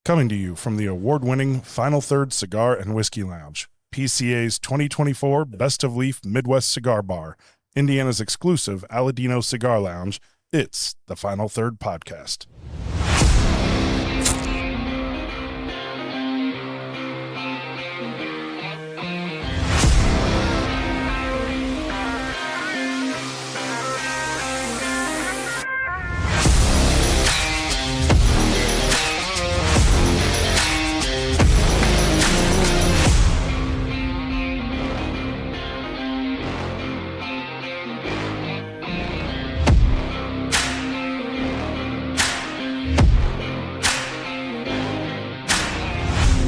Coming to you from the award-winning Final Third Cigar and Whiskey Lounge, PCA's 2024 Best of Leaf Midwest Cigar Bar, Indiana's exclusive Aladino Cigar Lounge, it's the Final Third Podcast.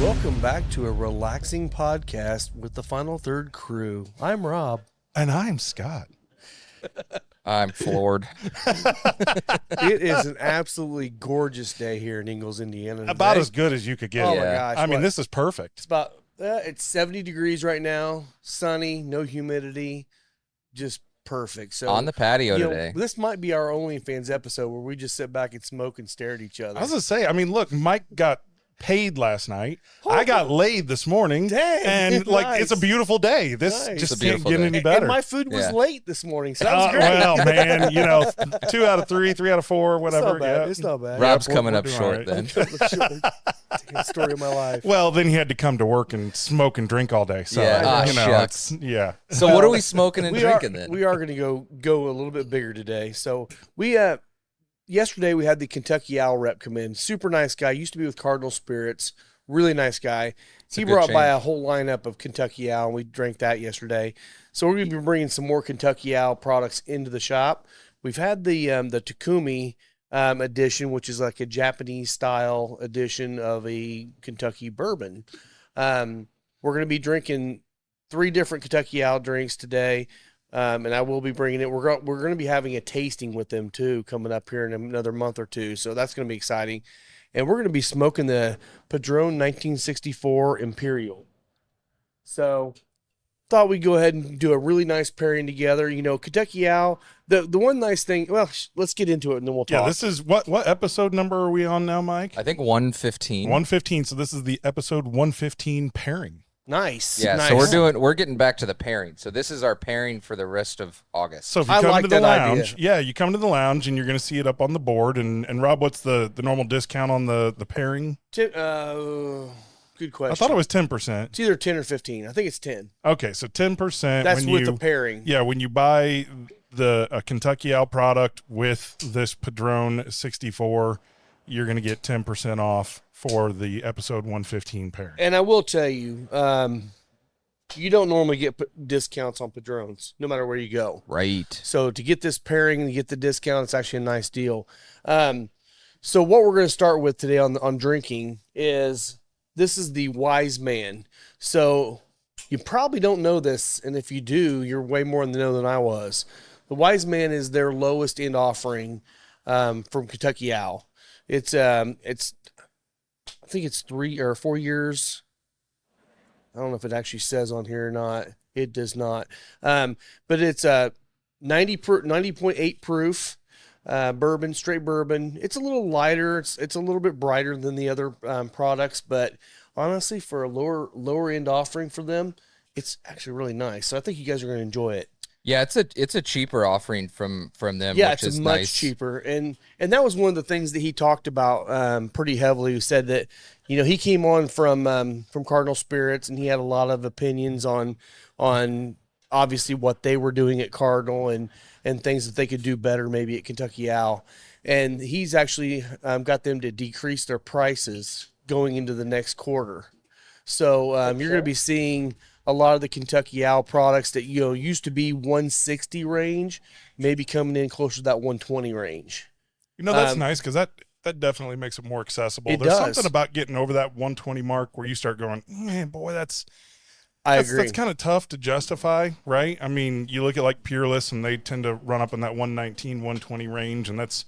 Welcome back to a relaxing podcast with the Final Third crew. I'm Rob. And I'm Scott. I'm floored. It is an absolutely gorgeous day here in Ingalls, Indiana. Today. About as good as you could get. Oh Yeah. my gosh. I mean, this is perfect. It's about it's 70 degrees right now, sunny, no humidity, just perfect. So On the patio you know, today. this might be our OnlyFans episode where we just sit back and smoke and stare at each other. I was going to say, I mean, look, Mike got paid last night. I got laid this morning. Dang, and like nice. it's a beautiful day. This Nice. just It's a can't beautiful get day. any better. And my food was Yeah. late this morning, so that was great. Well, man, you know, 2 out of 3, 3 out of 4, whatever. It's not bad. Yeah. It's not bad. Rob's we're- coming we're up doing short all right. then. Damn, story of my life. Well, then he had to come to work and smoke and drink all day. So, Yeah. Ah, you know, shucks. yeah. So what are we smoking and drinking then? We are going to go a little bit bigger today. So we yesterday we had the Kentucky Owl rep come in. Super nice guy. Used to be with Cardinal Spirits. Really nice guy. He a good brought by change. a whole lineup of Kentucky Owl, and we drank that yesterday. So we're going to be bringing some more Kentucky Owl products into the shop. We've had the Takumi edition, which is like a Japanese style edition of a Kentucky bourbon. We're going to be drinking 3 different Kentucky Owl drinks today, and I will be bringing it. We're going to be having a tasting with them too coming up here in another month or two, so that's going to be exciting. And we're going to be smoking the Padron 1964 Imperial. So thought we'd go ahead and do a really nice pairing together. You know, Kentucky Owl, the one nice thing, well, let's get into it and then we'll talk. Yeah, this is what episode number are we on now, Mike? I think 115. 115. So this is the episode 115 pairing. Nice. Yeah, nice. so we're getting back to the pairing. So this is our pairing for the rest of August. So if you I come like to the that lounge, idea. you come to the lounge and you're going to see it up on the board. And Rob, what's the normal discount on the pairing? Good question. I thought it was 10%. It's either 10 or 15. I think it's 10. Okay, so 10%. That's when with you, the pairing. Yeah, when you buy a Kentucky Owl product with this Padron 64, you're going to get 10% off for the episode 115 pairing. And I will tell you, you don't normally get discounts on Padrones, no matter where you go. Right. So to get this pairing and get the discount, it's actually a nice deal. So what we're going to start with today on drinking is this is the Wise Man. So you probably don't know this, and if you do, you're way more in the know than I was. The Wise Man is their lowest end offering from Kentucky Owl. It's I think it's 3 or 4 years. I don't know if it actually says on here or not. It does not. But it's 90.8 proof bourbon, straight bourbon. It's a little lighter. It's a little bit brighter than the other products, but honestly, for a lower end offering for them, it's actually really nice. So I think you guys are going to enjoy it. Yeah, it's a cheaper offering from them. Yeah, which it's is much nice. cheaper, and that was one of the things that he talked about pretty heavily. He said that he came on from Cardinal Spirits, and he had a lot of opinions on obviously what they were doing at Cardinal and things that they could do better maybe at Kentucky Owl, and he's actually got them to decrease their prices going into the next quarter. So you're going to be seeing a lot of the Kentucky Owl products that used to be 160 range, maybe coming in closer to that 120 range. That's nice because that definitely makes it more accessible. It There's does. something about getting over that 120 mark where you start going, man, boy, I agree. That's kind of tough to justify, right? I mean, you look at like Peerless, and they tend to run up in that 119, 120 range, and that's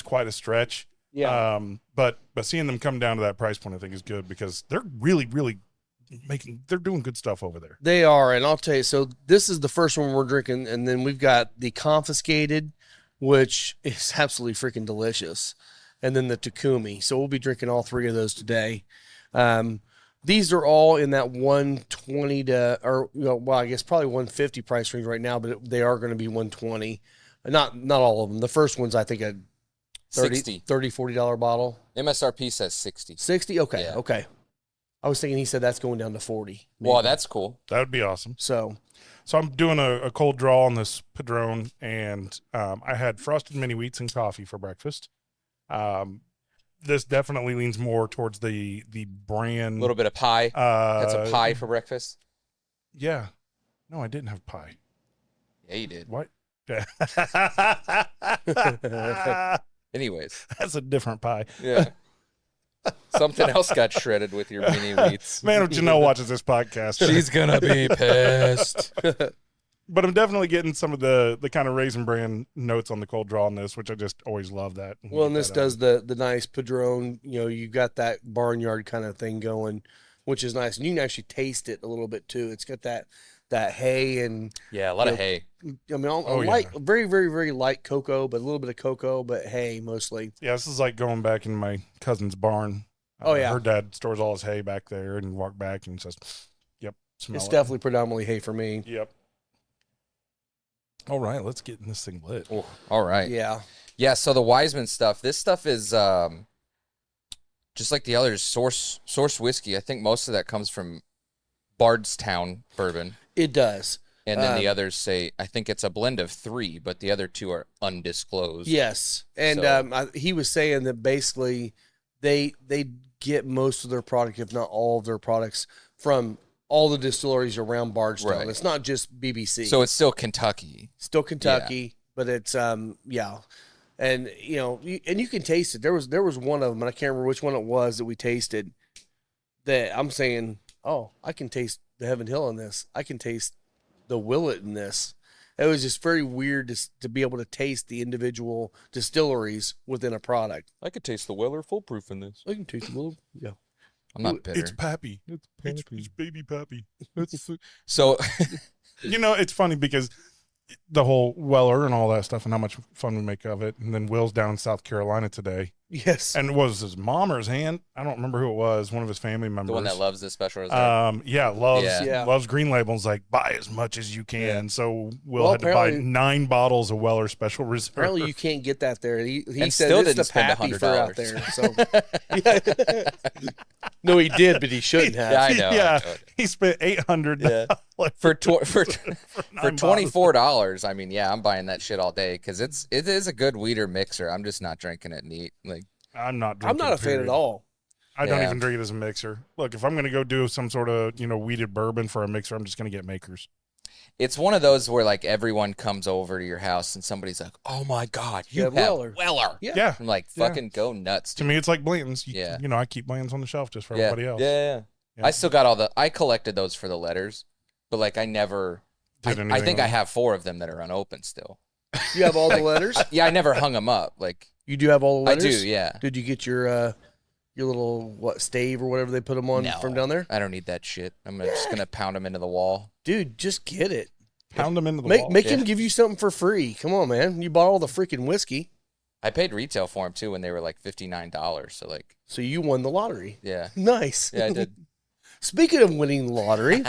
quite a stretch. Yeah. But seeing them come down to that price point, I think is good because they're really, really they're doing good stuff over there. They are, and I'll tell you, so this is the first one we're drinking, and then we've got the Confiscated, which is absolutely freaking delicious. and then the Takumi. So we'll be drinking all three of those today. These are all in that 120 to, or I guess probably 150 price range right now, but they are going to be 120. Not all of them. The first one's I think a $30, $40 bottle. MSRP says 60. 60? Okay, Yeah. okay. I was thinking he said that's going down to 40. Maybe. Well, that's cool. That would be awesome. So I'm doing a cold draw on this Padron, and I had frosted mini wheats and coffee for breakfast. This definitely leans more towards the brand. A little bit of pie. That's a pie for breakfast. Yeah. No, I didn't have pie. Yeah, you did. What? Anyways, that's a different pie. Yeah. Something else got shredded with your mini wheats. Man, Janelle watches this podcast. She's gonna be pissed. But I'm definitely getting some of the kind of Raisin Bran notes on the cold draw on this, which I just always love that. Well, and this does the nice Padron, you got that barnyard kind of thing going, which is nice. And you can actually taste it a little bit too. It's got that hay and yeah, a lot of hay. I mean, very, very, very light cocoa, but a little bit of cocoa, but hay mostly. Yeah, this is like going back in my cousin's barn. Her dad stores all his hay back there, and you walk back and says, "Yep, smell it's it." definitely predominantly hay for me. Yep. All right, let's get this thing lit. Oh, all right. Yeah. So the Wiseman stuff. This stuff is just like the others. Source whiskey. I think most of that comes from Bardstown bourbon. It does. And then the others say, I think it's a blend of 3, but the other 2 are undisclosed. Yes. And he was saying that basically they get most of their product, if not all of their products, from all the distilleries around Bardstown. Right. It's not just BBC. So it's still Kentucky. But it's, yeah. And, and you can taste it. There was one of them, and I can't remember which one it was that we tasted, that I'm saying, oh, I can taste the Heaven Hill in this. I can taste the Willet in this. It was just very weird to be able to taste the individual distilleries within a product. I could taste the Weller foolproof in this. I can taste the Willet. Yeah. I'm not bitter. It's Pappy. It's baby Pappy. So, it's funny because the whole Weller and all that stuff and how much fun we make of it. And then Will's down in South Carolina today. Yes. And it was his mom or his aunt. I don't remember who it was. One of his family members. The one that loves the special reserve. Loves Green Labels. Like, buy as much as you can. Yeah. So Will had to buy 9 bottles of Weller Special Reserve. Apparently you can't get that there. He said still it's didn't spend $100 out there. So. No, he did, but he shouldn't have. Yeah, I know. Yeah, he spent $800 for $24. I mean, yeah, I'm buying that shit all day because it is a good weeder mixer. I'm just not drinking it neat. Like I'm not a fan at all. I don't even drink it as a mixer. Look, if I'm going to go do some sort of, weeded bourbon for a mixer, I'm just going to get Makers. It's one of those where like everyone comes over to your house and somebody's like, "Oh my God, you have Weller." Yeah. I'm like, fucking go nuts. Dude. To me, it's like Blanton's. Yeah. I keep Blanton's on the shelf just for everybody else. Yeah. I still got I collected those for the letters, but like I never, I think I have 4 of them that are unopened still. You have all the letters? Yeah, I never hung them up. Like you do have all the letters? I do, yeah. Did you get your little stave or whatever they put them on from down there? I don't need that shit. I'm just gonna pound them into the wall. Dude, just get it. Pound them into the wall. Make him give you something for free. Come on, man. You bought all the freaking whiskey. I paid retail for them too when they were like $59. So you won the lottery. Yeah. Nice. Yeah, I did. Speaking of winning the lottery,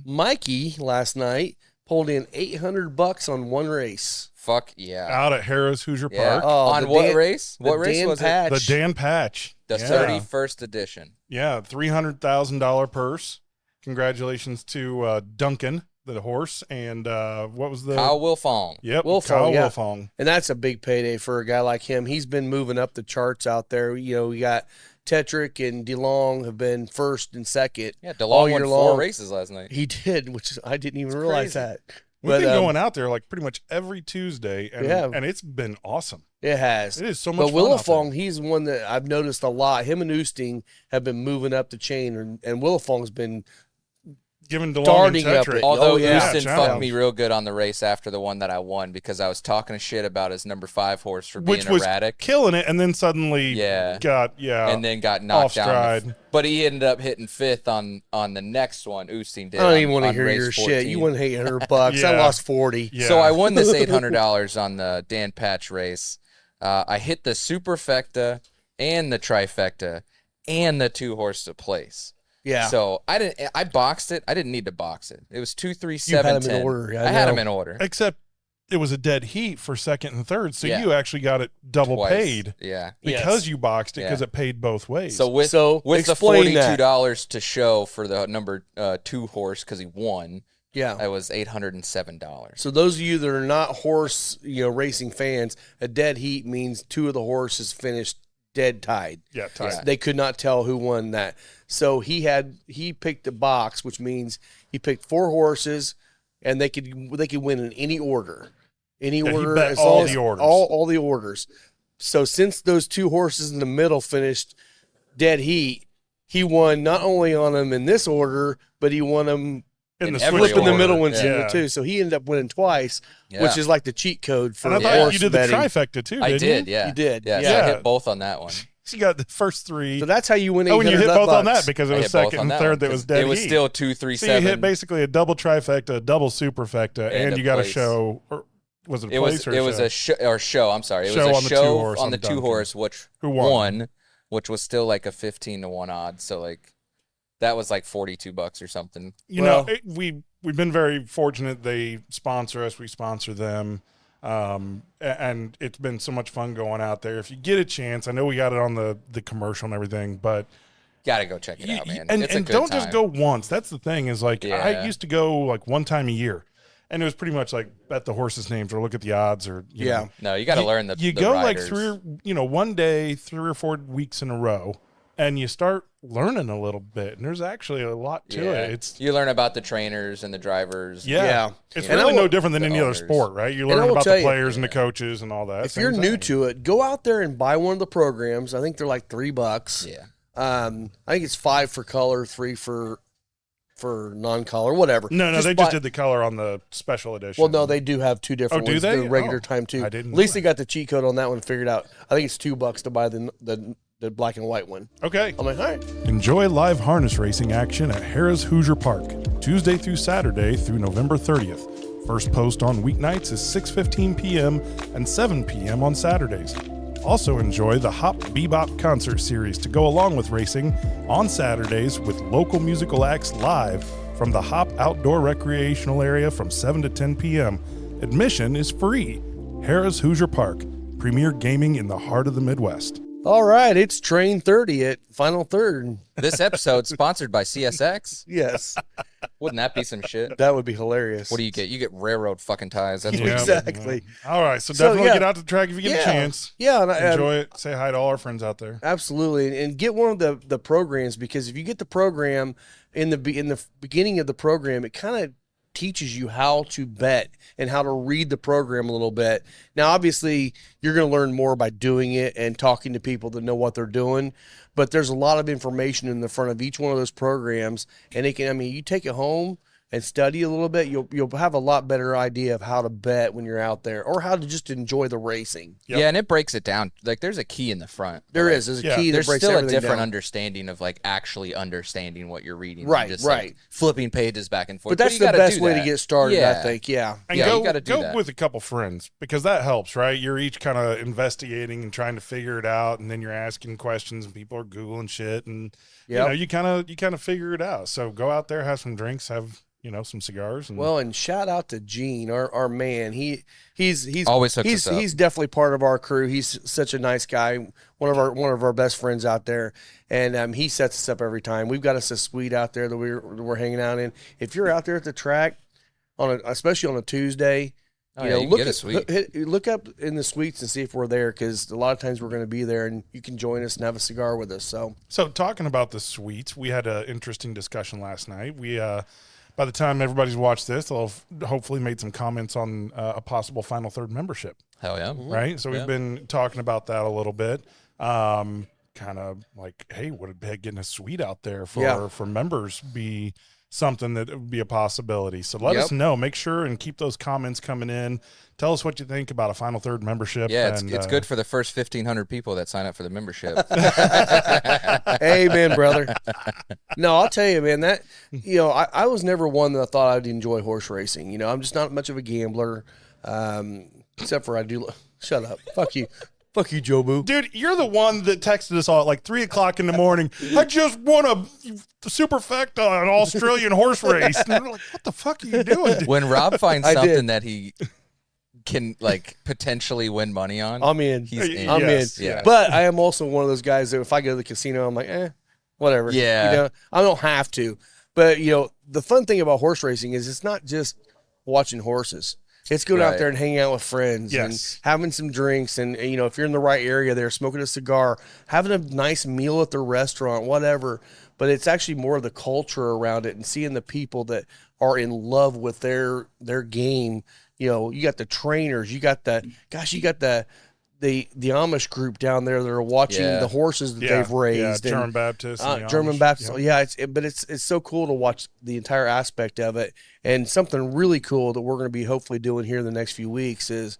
Mikey last night pulled in $800 on one race. Fuck yeah! Out at Harrah's Hoosier Park. Oh, on what race? What race was it? The Dan Patch. The 31st edition. Yeah, $300,000 purse. Congratulations to Duncan, the horse, and what was the Kyle Wilfong. Yep, Wilfong, Kyle Wilfong. And that's a big payday for a guy like him. He's been moving up the charts out there. We got Tetrick and DeLong have been first and second. Yeah, DeLong won 4 races last night. He did, I didn't even realize that. We've been going out there like pretty much every Tuesday, and it's been awesome. It has. It is so much fun. But Willifong, he's one that I've noticed a lot. Him and Oosting have been moving up the chain, and Willifong's been giving DeLong and Tetrick. Although Houston fucked me real good on the race after the one that I won because I was talking shit about his number 5 horse for being erratic. Killing it, and then suddenly got knocked down. But he ended up hitting 5th on the next one. Oosting did. I don't even want to hear your 14. Shit. You won $800. I lost 40. Yeah. So I won this $800 on the Dan Patch race. I hit the superfecta and the trifecta and the 2-horse to place. Yeah. So I boxed it. I didn't need to box it. It was 2, 3, You 7, had them 10. in order. I had them in order. Except it was a dead heat for second and third, so Yeah. you actually got it double Twice. paid Yeah. because you boxed it because Yeah. it paid both ways. So with the explain that. $42 to show for the number 2-horse because he won, Yeah. it was $807. So those of you that are not horse, racing fans, a dead heat means 2 of the horses finished dead tied. yeah, tied. Yeah. They could not tell who won that. So he picked a box, which means he picked 4 horses, and they could win in any order. Any Yeah, he order, bet as all long as the orders. all the orders. So since those 2 horses in the middle finished dead heat, he won not only on them in this order, but he won them in the every switch flipping the order. middle ones in Yeah. it too. So he ended up winning twice, Yeah. which is like the cheat code for And I thought horse you did the betting. trifecta too, I didn't did, you? yeah. You did, Yeah, yeah. So I Yeah. hit both on that one. So you got the first 3. So that's how you win. Oh, and you hit $800 both on bucks. that because it I was hit both second on and that third one, that was 'cause dead It was heat. still 2, 3, So you 7. hit basically a double trifecta, a double superfecta, and a you got a place. show. Or was it a It place was or a show. I'm sorry. It Show was on a the show 2-horse on on the Duncan. 2-horse, which Who won? won, which was still like a 15 to 1 odd. So like that was like $42 or something. You Well- know, we've been very fortunate. They sponsor us. We sponsor them. And it's been so much fun going out there. If you get a chance, I know we got it on the commercial and everything, but Gotta go check it out, man. and It's a good don't time. just go once. That's the thing is like I Yeah. used to go like one time a year, and it was pretty much like bet the horses' names or look at the odds or you Yeah. know. No, you got to learn the You the go riders. like one day, 3 or 4 weeks in a row, and you start learning a little bit. And there's actually a lot to Yeah. it. It's You learn about the trainers and the drivers. Yeah. It's And really I will- no different than the any other owners. sport, right? You And I learn will about tell the you- players and the coaches and all that. If you're new to it, go out there and buy one of the programs. I think they're like $3. Yeah. I think it's 5 for color, 3 for non-color, whatever. No, Just they buy- just did the color on the special edition. Well, no, they do have 2 different do ones. they? The regular Oh, time too. I didn't At least know they got the cheat code on that one figured out. I think it's $2 to buy the black and white one. Okay. I'm like, all right. Enjoy live harness racing action at Harrah's Hoosier Park, Tuesday through Saturday through November 30th. First post on weeknights is 6:15 p.m. and 7 p.m. on Saturdays. Also enjoy the Hop Bebop concert series to go along with racing on Saturdays with local musical acts live from the Hop Outdoor Recreational Area from 7 to 10 p.m. Admission is free. Harrah's Hoosier Park, premier gaming in the heart of the Midwest. All right, it's train 30 at final third. This episode sponsored by CSX. Yes, Wouldn't that be some shit? that would be hilarious. What do you get? You get railroad fucking ties. That's what Yeah. you get. Exactly. All right, so So, definitely yeah. get out to the track if you get a chance. Yeah, and Enjoy it. Say hi to all our friends out there. absolutely, and get one of the programs, because if you get the program in the beginning of the program, it kind of teaches you how to bet and how to read the program a little bit. Now, obviously, you're going to learn more by doing it and talking to people that know what they're doing, but there's a lot of information in the front of each one of those programs, and it can, I mean, you take it home and study a little bit, you'll have a lot better idea of how to bet when you're out there, or how to just enjoy the racing. Yep. Yeah, and it breaks it down. Like there's a key in the front. There's a Yeah. key that There's breaks still a everything different down. understanding of like actually understanding what you're reading. than Right, just, right. Like, flipping pages back and forth. But that's you the gotta best do way to that. get started, I Yeah. think. Yeah. And Yeah, go, you gotta do go that. with a couple friends because that helps, right? You're each kind of investigating and trying to figure it out, and then you're asking questions, and people are googling shit, and Yep. you kind of figure it out. So go out there, have some drinks, have some cigars. And Well, and shout out to Gene, our man. He's Always hooks us up. he's definitely part of our crew. He's such a nice guy. One of our best friends out there, and he sets us up every time. We've got us a suite out there that we're hanging out in. If you're out there at the track especially on a Tuesday, Oh, yeah, you can look get a suite. look up in the suites and see if we're there, because a lot of times we're going to be there, and you can join us and have a cigar with us. So talking about the suites, we had an interesting discussion last night. We by the time everybody's watched this, they'll have hopefully made some comments on a possible Final Third membership. Hell yeah. Right? So we've been talking about that a little bit. Kind of like, hey, would getting a suite out there for members be something that would be a possibility? So let us know. Make sure and keep those comments coming in. Tell us what you think about a Final Third membership. Yeah, and, it's good for the first 1,500 people that sign up for the membership. Amen, brother. No, I'll tell you, man, that, I was never one that I thought I'd enjoy horse racing. I'm just not much of a gambler, except for I do. Shut up. Fuck you. Fuck you, Jobu. Dude, you're the one that texted us all at like 3 o'clock in the morning. I just won a superfecta an Australian horse race. And we're like, what the fuck are you doing? Dude? When Rob finds I something did. that he can like potentially win money on, I'm in. he's in. I'm Yes, in. yeah. But I am also one of those guys that if I go to the casino, I'm like, whatever. Yeah. You know, I don't have to. But, you know, the fun thing about horse racing is it's not just watching horses. It's going out Right. there and hanging out with friends Yes. and having some drinks. And, you know, if you're in the right area there, smoking a cigar, having a nice meal at the restaurant, whatever. But it's actually more of the culture around it and seeing the people that are in love with their game. You know, you got the trainers, you got the Amish group down there that are watching Yeah. the horses that they've raised. Yeah, and, German Baptist. and the German Amish. Baptist. Yeah. Yeah, but it's so cool to watch the entire aspect of it. And something really cool that we're going to be hopefully doing here in the next few weeks is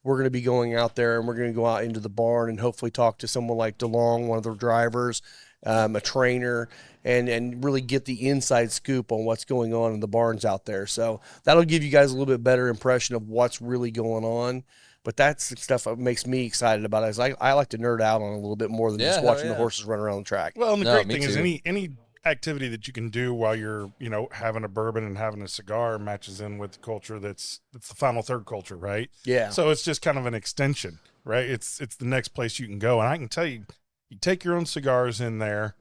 we're going to be going out there and we're going to go out into the barn and hopefully talk to someone like DeLong, one of the drivers, a trainer, and really get the inside scoop on what's going on in the barns out there. So that'll give you guys a little bit better impression of what's really going on. But that's the stuff that makes me excited about it. Is I like to nerd out on it a little bit more than just Yeah, watching hell the yeah. horses run around the track. Well, and the No, great me thing is too. any activity that you can do while you're, having a bourbon and having a cigar matches in with the culture it's the final third culture, right? Yeah. So it's just kind of an extension, right? It's the next place you can go. And I can tell you, you take your own cigars in there,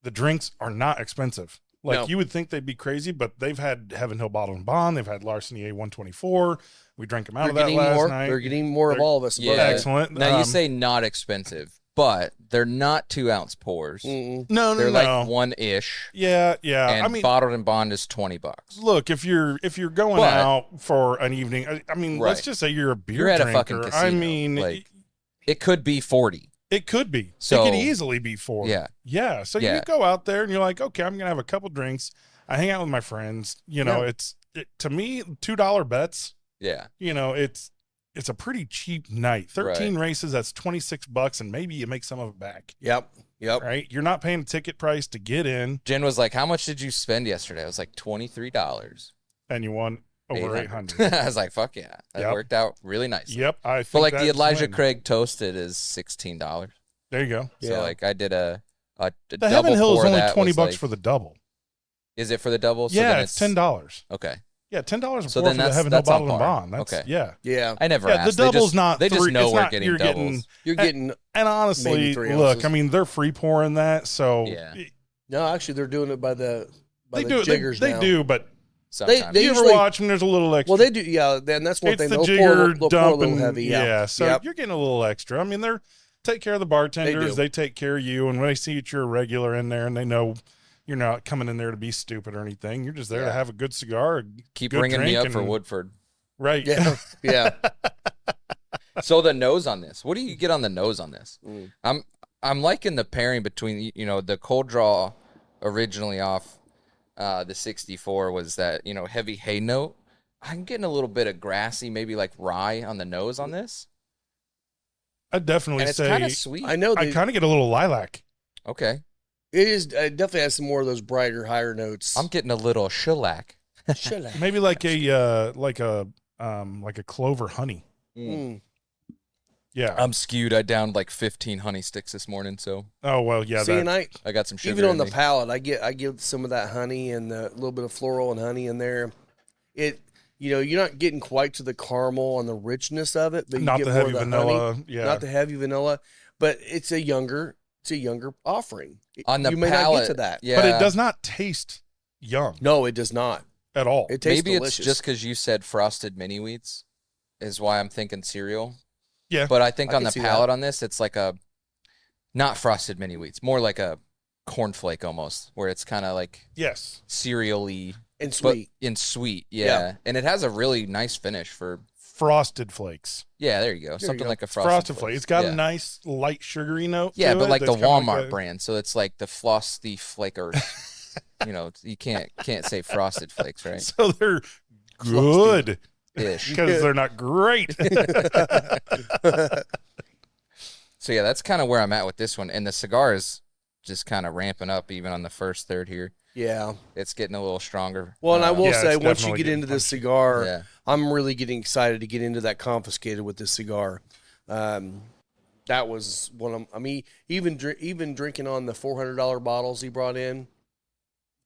the drinks are not expensive. Like No. you would think they'd be crazy, but they've had Heaven Hill Bottle and Bond. They've had Larceny A124. We drank them out of that last more. night. They're getting more of They're- all of us. Yeah. Excellent. Now you say not expensive, but they're not 2-ounce pours. Mm-mm. no, They're no. like one-ish. Yeah. And I mean, bottled and bond is $20. look, if you're going But- out for an evening, I mean, let's Right. just say you're a beer You're at a drinker. fucking casino. I mean, Like, it could be 40. it could be. So- it could easily be 4. Yeah. Yeah. So Yeah. you go out there and you're like, okay, I'm gonna have a couple drinks. I hang out with my friends. To me, $2 bets. Yeah. It's a pretty cheap night. 13 races, that's $26, and maybe you make some of it back. Yep. Right? You're not paying a ticket price to get in, Jen was like, how much did you spend yesterday? I was like, $23. and you won over 800. I was like, fuck yeah. That Yep. worked out really nicely. Yep. I think But like the that's Elijah win. Craig toasted is $16. There you go. So like I did a The double Heaven Hill is pour only that $20 was, like- for the double. Is it for the double? So Yeah, then it's $10. Okay. Yeah, $10 a So pour then for the that's- Heaven Hill that's on bottle and par. bond. That's Okay. yeah. Yeah. I never Yeah, asked. the double's not. They just three, know it's we're not, getting you're doubles. getting, You're getting and maybe honestly, 3 look, ounces. I mean, they're free pouring that, so Yeah. no. Actually, they're doing it by the they do. jiggers They now. do, but Sometimes. They you ever usually- watch them? There's a little extra. Well, they do. Yeah. Then that's one it's thing. the They'll jigger they'll pour a dump little and heavy. Yeah. so Yep. you're getting a little extra. I mean, they're take care of the bartenders. do. They take care of you, and when they see that you're a regular in there, and they know you're not coming in there to be stupid or anything. You're just there to Yeah. have a good cigar. A Keep good bringing me drink, up and- for Woodford. Right. Yeah. Yeah. So the nose on this. What do you get on the nose on this? Mm. I'm liking the pairing between the cold draw originally off the 64 was that heavy hay note. I'm getting a little bit of grassy, maybe like rye on the nose on this, I'd definitely and it's say kind of sweet. I know. I kind of get a little lilac. Okay, It is. It definitely has some more of those brighter, higher notes. I'm getting a little shellac. Shellac. Maybe like a clover honey. Mm. Yeah. I'm skewed. I downed like 15 honey sticks this morning, so Oh well, yeah. See, and That, I got some sugar. even on in the me. palate, I get some of that honey and the little bit of floral and honey in there. You're not getting quite to the caramel and the richness of it, but you not get the more heavy of the vanilla. honey, Yeah. not the heavy vanilla. But it's a younger offering. on the you may palate, not get to that. Yeah, But it does not taste young No, it does not. at all. It tastes Maybe delicious. it's just because you said frosted mini wheats, is why I'm thinking cereal. Yeah. But I think I on can the see palate that. on this, it's like a not frosted mini wheats, more like a cornflake almost, where it's kind of like Yes. cereal-y, and but sweet. in sweet. Yeah. Yeah. And it has a really nice finish for. Frosted flakes. Yeah, there you go. you Something go. like a Frosted flakes. It's got yeah. a nice light sugary note. Yeah, to but it like the that's kinda Walmart a- brand, so it's like the Frosty Flakers. You can't say Frosted Flakes, right? So they're good Ish. because they're not great. So yeah, that's kind of where I'm at with this one, and the cigar is just kind of ramping up even on the first third here. Yeah. It's getting a little stronger. Well, and I will Yeah, say, it's once you definitely get getting into this punchy. cigar, Yeah. I'm really getting excited to get into that confiscated with this cigar. That was one of. I mean, even drinking on the $400 bottles he brought in.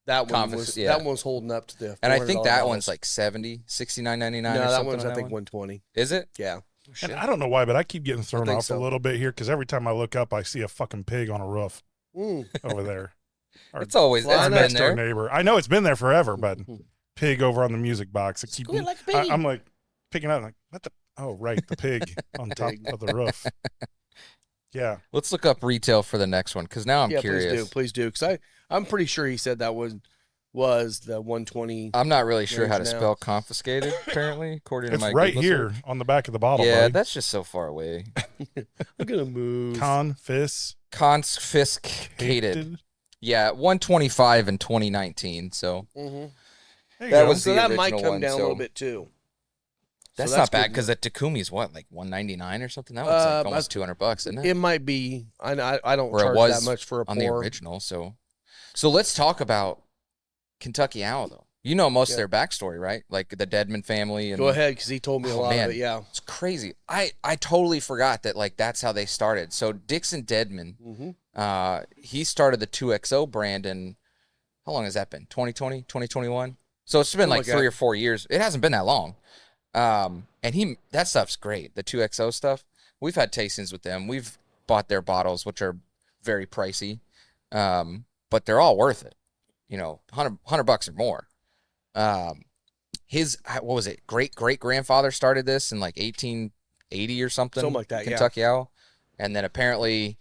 That one was holding up to the. And I think that bottles. one's like $69.99 No, or that something. one's on I think one? 120. Is it? Yeah. And I don't know why, but I keep getting thrown off so. a little bit here because every time I look up, I see a fucking pig on a roof over there. It's always our been next there. door neighbor. I know it's been there forever, but pig over on the music box. I'm like picking up, like, what the? Oh, right, the pig on top of the roof. Yeah. Let's look up retail for the next one because now I'm curious. Please do, because I'm pretty sure he said that was the 120. I'm not really sure how to now. spell confiscated. Apparently, according to It's my right Google here search. on the back of the bottle. Yeah, buddy. that's just so far away. I'm gonna move. Confiscated. Yeah, 125 in 2019. So That was so the that might original come one, down a so- little bit too. That's So not bad good. because the Takumi's what, like $199 or something? That one's like almost $200, isn't it? It might be. I don't Or it charge was that much for a on the pour. original. So let's talk about Kentucky Owl though. You know most of their backstory, right? Like the Deadman family. And Go ahead, because he told me a lot man, of it. Yeah. it's crazy. I totally forgot that like that's how they started. So Dixon Deadman, he started the 2XO brand in, how long has that been? 2020, 2021? So it's been like 3 or 4 years. It hasn't been that long. And that stuff's great. The 2XO stuff. We've had tastings with them. We've bought their bottles, which are very pricey. But they're all worth it. You know, $100 or more. His, what was it? Great grandfather started this in like 1880 or something. Something like that. Kentucky Owl. And then apparently,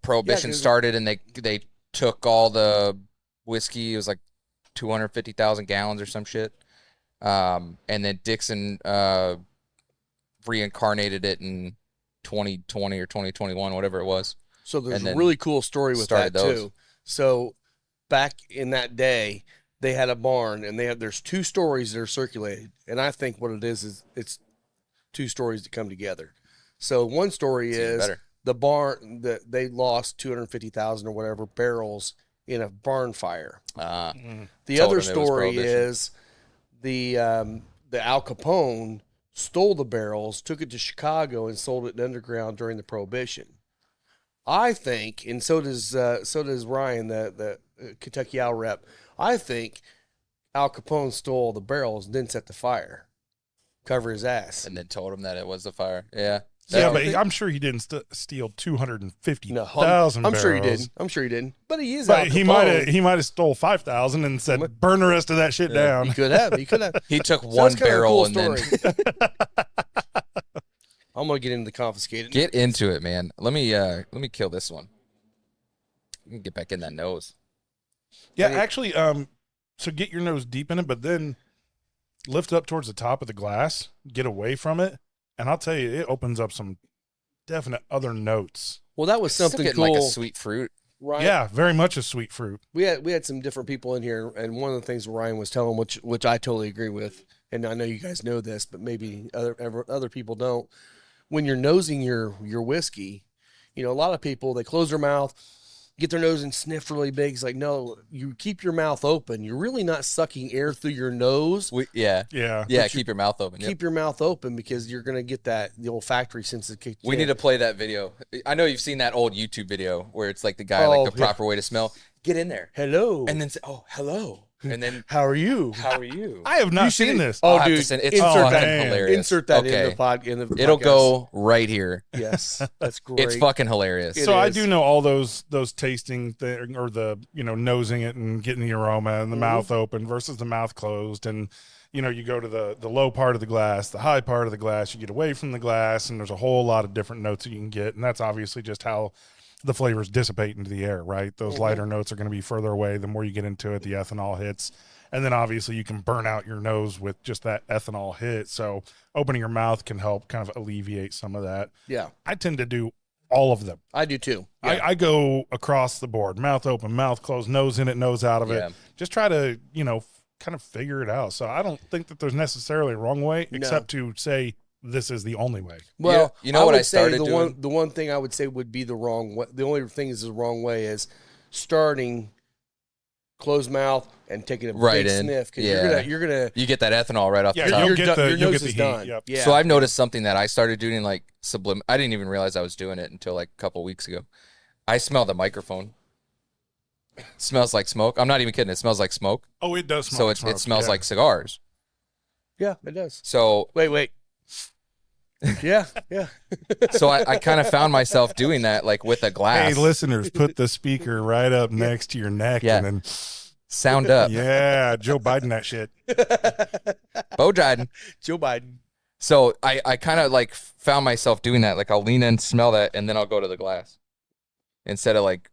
Prohibition started, and they took all the whiskey. It was like 250,000 gallons or some shit. And then Dixon reincarnated it in 2020 or 2021, whatever it was. So there's a really cool story with that too. So back in that day, they had a barn, and there's 2 stories that are circulated, and I think what it is it's 2 stories that come together. So one story is the barn that they lost 250,000 or whatever barrels in a barn fire. The other story is the Al Capone stole the barrels, took it to Chicago, and sold it underground during the Prohibition. I think, and so does Ryan, the Kentucky Owl rep. I think Al Capone stole the barrels and then set the fire, cover his ass, and then told him that it was the fire. Yeah. Yeah, but I'm sure he didn't steal 250,000 I'm barrels. sure he didn't. I'm sure he didn't. But he is. But Al Capone. he might have stole 5,000 and said, "Burn the rest of that shit down." He could have. He took one barrel and then. I'm gonna get into the confiscated. Get into it, man. Let me kill this one. You can get back in that nose. Yeah, actually, so get your nose deep in it, but then lift up towards the top of the glass, get away from it, and I'll tell you, it opens up some definite other notes. Well, that was something cool. Like a sweet fruit. Ryan, yeah, very much a sweet fruit. We had some different people in here, and one of the things Ryan was telling, which I totally agree with, and I know you guys know this, but maybe other people don't. When you're nosing your whiskey, you know, a lot of people, they close their mouth, get their nose and sniff really big. It's like, no, you keep your mouth open. You're really not sucking air through your nose. Yeah. Keep your mouth open. Keep your mouth open because you're going to get the olfactory sense. We need to play that video. I know you've seen that old YouTube video where it's like the guy, like the proper way to smell. Get in there. Hello. And then say, oh, hello. And then, how are you? How are you? I have not seen this. Oh, dude, it's fucking hilarious. Insert that in the podcast. It'll go right here. Yes, that's great. It's fucking hilarious. So I do know all those tasting thing, or the, you know, nosing it and getting the aroma and the mouth open versus the mouth closed. And, you know, you go to the low part of the glass, the high part of the glass, you get away from the glass, and there's a whole lot of different notes that you can get. And that's obviously just how the flavors dissipate into the air, right? Those lighter notes are going to be further away. The more you get into it, the ethanol hits. And then obviously you can burn out your nose with just that ethanol hit. So opening your mouth can help kind of alleviate some of that. Yeah. I tend to do all of them. I do too. Yeah. I go across the board, mouth open, mouth closed, nose in it, nose out of it. Just try to, you know, kind of figure it out. So I don't think that there's necessarily a wrong way, except to say this is the only way. Well, you know what I started doing? The one thing I would say would be the wrong way. The only thing is the wrong way is starting closed mouth, and taking a Right big in. sniff because Yeah. you're gonna You get that ethanol right off Yeah, the top. you'll get your you'll nose get the is heat. done. Yep. Yeah. So I've noticed something that I started doing like I didn't even realize I was doing it until like a couple weeks ago. I smell the microphone. It smells like smoke. I'm not even kidding. It smells like smoke. Oh, it does smell So like it smells yeah. like cigars. Yeah, it does. So Wait. Yeah. so I kind of found myself doing that like with a glass. Hey, listeners, put the speaker right up next to your neck Yeah. and then Sound up. yeah, Joe Biden that shit. Bo Jiden. Joe Biden. So I kind of like found myself doing that. Like I'll lean in, smell that, and then I'll go to the glass. Instead of like,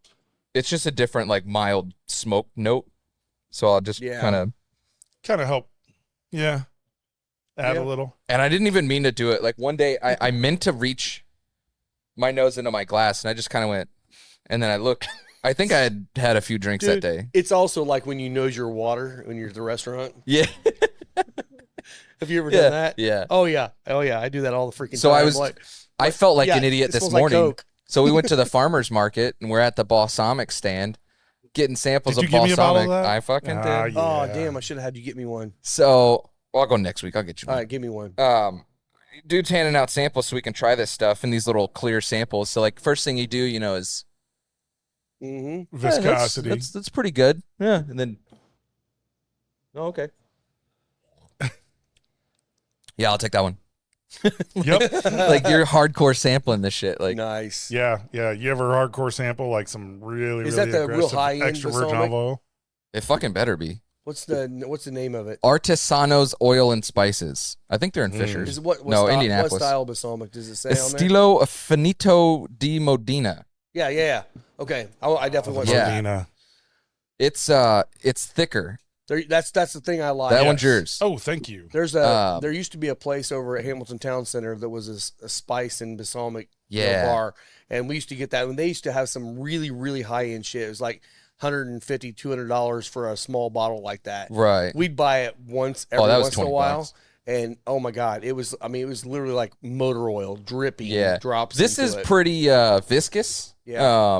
it's just a different like mild smoke note. So I'll just kind of help. Yeah. Add a little. And I didn't even mean to do it. Like one day I meant to reach my nose into my glass and I just kind of went, and then I looked. I think I had a few drinks that day. It's also like when you nose your water when you're at the restaurant. Yeah. Have you ever done that? Yeah. Oh yeah. I do that all the freaking time. So I felt like an idiot it this smells like morning. Coke. So we went to the farmer's market and we're at the balsamic stand getting samples Did of you give me a bottle balsamic. of that? I fucking did. Yeah. Oh damn! I should have had you get me one. So I'll go next week. I'll get you All one. right, give me one. Dude's handing out samples so we can try this stuff in these little clear samples. So like first thing you do, is Viscosity. That's pretty good. Yeah, and then okay. Yeah, I'll take that one. Yep. Like you're hardcore sampling this shit. Like Nice. Yeah. You ever hardcore sample like some really, Is really that the real aggressive high-end extra virgin balsamic? olive oil? it fucking better be. What's the name of it? Artesano's Oil and Spices. I think they're in Fishers. Is what no, style, Indianapolis. What style balsamic does it say on there? Estilo Finito di Modena. Yeah. Okay, I definitely want some. Yeah. Modena. It's thicker. That's the thing I like. That one's yours. Oh, thank you. There used to be a place over at Hamilton Town Center that was a spice and balsamic bar, and we used to get that. And they used to have some really, really high end shit. It was like $150, $200 for a small bottle like that. Right. We'd buy it once every that was once in a $20. while. And oh my God, it was literally like motor oil dripping drops. This is it. pretty viscous. Yeah.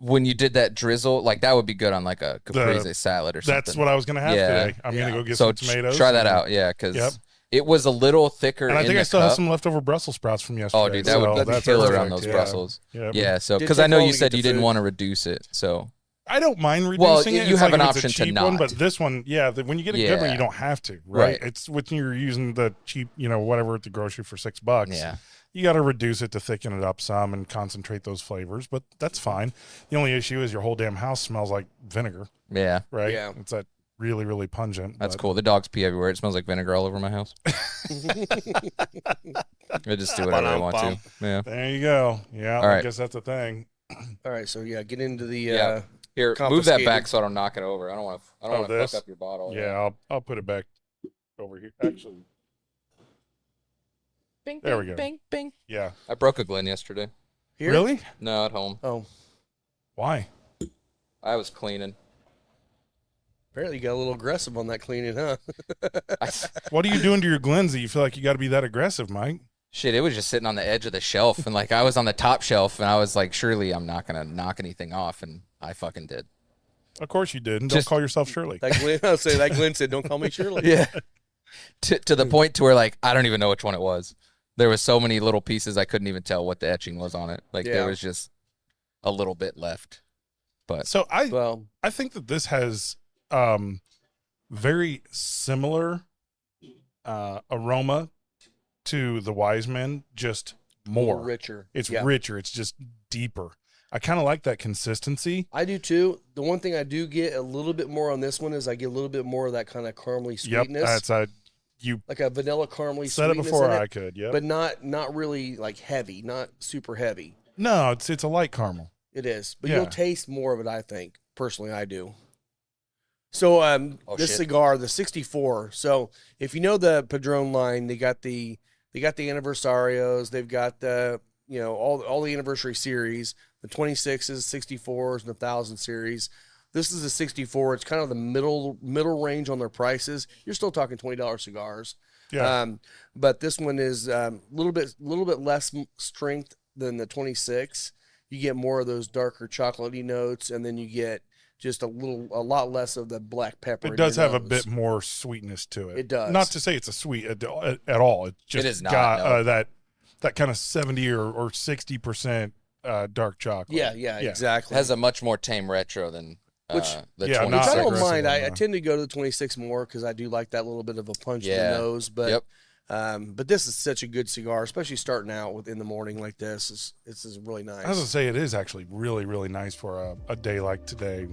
When you did that drizzle, like that would be good on like a caprese salad or something. That's what I was going to have today. I'm going to go get some tomatoes. Try that out. Yeah. Cause it was a little thicker. And I think I still cup. have some leftover Brussels sprouts from yesterday. Oh dude, that would be that's killer perfect. on those Brussels. Yeah. So, Did cause take I know long you to said get you the didn't food. want to reduce it. So I don't mind reducing it. you It's have like an if it's a option to cheap not. one, but this one, when you get a good one, Yeah. you don't have to, right? Right. It's when you're using the cheap, whatever at the grocery for $6. Yeah. You got to reduce it to thicken it up some and concentrate those flavors, but that's fine. The only issue is your whole damn house smells like vinegar, Yeah. right? Yeah. It's that really, really pungent. That's but cool. The dogs pee everywhere. It smells like vinegar all over my house. I just do whatever I want to. Yeah. There you go. Yeah, All I right. guess that's a thing. All right, so get into the Yeah. Here, move that confiscated. back so I don't knock it over. I don't want to this? fuck up your bottle. Yeah, I'll put it back over here. Actually, Bing, There bing, we go. Bing, bing. yeah. I broke a Glen yesterday. Here? Really? No, at home. Oh, Why? I was cleaning. apparently you got a little aggressive on that cleaning, huh? What are you doing to your Glens that you feel like you got to be that aggressive, Mike? Shit, it was just sitting on the edge of the shelf, and like I was on the top shelf, and I was like, surely I'm not gonna knock anything off, and I fucking did. Of course you did. And Just- don't call yourself Shirley. That Glenn, I'll say that Glenn said, "Don't call me Shirley." Yeah. To the point to where like I don't even know which one it was. There was so many little pieces I couldn't even tell what the etching was on it. Like Yeah. there was just a little bit left. But So Well, I think that this has very similar aroma to the Wise Men, just a little more. richer. It's Yeah. richer. It's just deeper. I kind of like that consistency. I do too. The one thing I do get a little bit more on this one is I get a little bit more of that kind of caramely sweetness. Yep, that's you like a vanilla caramely said it sweetness before in I it, could. Yep. but not really like heavy, not super heavy. No, it's a light caramel. It is, but Yeah. you'll taste more of it. I think personally, I do. So this shit. cigar, the 64. So if you know the Padron line, they got the Anniversarios, they've got the all the anniversary series, the 26s, 64s, and the 1000 series. This is a 64. It's kind of the middle range on their prices. You're still talking $20 cigars. Yeah. But this one is a little bit less strength than the 26. You get more of those darker chocolatey notes, and then you get just a lot less of the black pepper. It in does your have a nose. bit more sweetness to it. It does. Not to say it's a sweet at all. It just is not, got no. that kind of 70 or 60% dark chocolate. Yeah, exactly. It has a much more tame retro than Which- the yeah, 26. not Which I don't aggressive mind. on I that. tend to go to the 26 more because I do like that little bit of a punch in Yeah. the nose. But Yep. but this is such a good cigar, especially starting out in the morning like this. This is really nice. I was gonna say it is actually really, really nice for a day like today.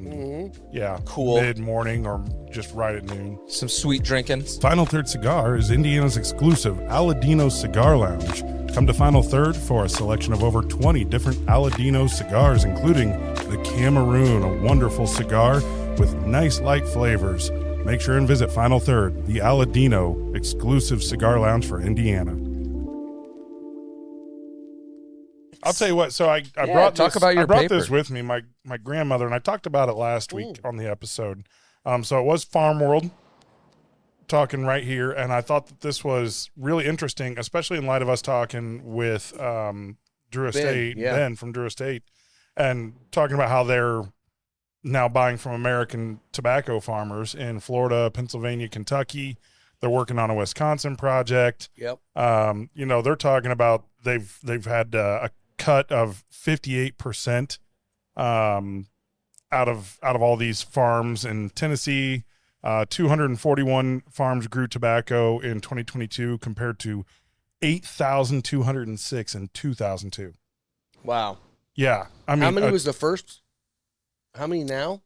Yeah, Cool. mid morning or just right at noon. Some sweet drinking. Final Third Cigar is Indiana's exclusive Aladino Cigar Lounge. Come to Final Third for a selection of over 20 different Aladino cigars, including the Cameroon, a wonderful cigar with nice light flavors. Make sure and visit Final Third, the Aladino exclusive cigar lounge for Indiana. I'll tell you what. So I brought talk this, about your I brought paper. this with me. My grandmother, and I talked about it last week on the episode. So it was Farm World talking right here, and I thought that this was really interesting, especially in light of us talking with Drew Estate, yeah. Ben from Drew Estate, and talking about how they're now buying from American tobacco farmers in Florida, Pennsylvania, Kentucky. They're working on a Wisconsin project. Yep. They're talking about they've had a cut of 58% out of all these farms in Tennessee. 241 farms grew tobacco in 2022 compared to 8,206 in 2002. Wow. Yeah, I mean, How many was the first? How many now?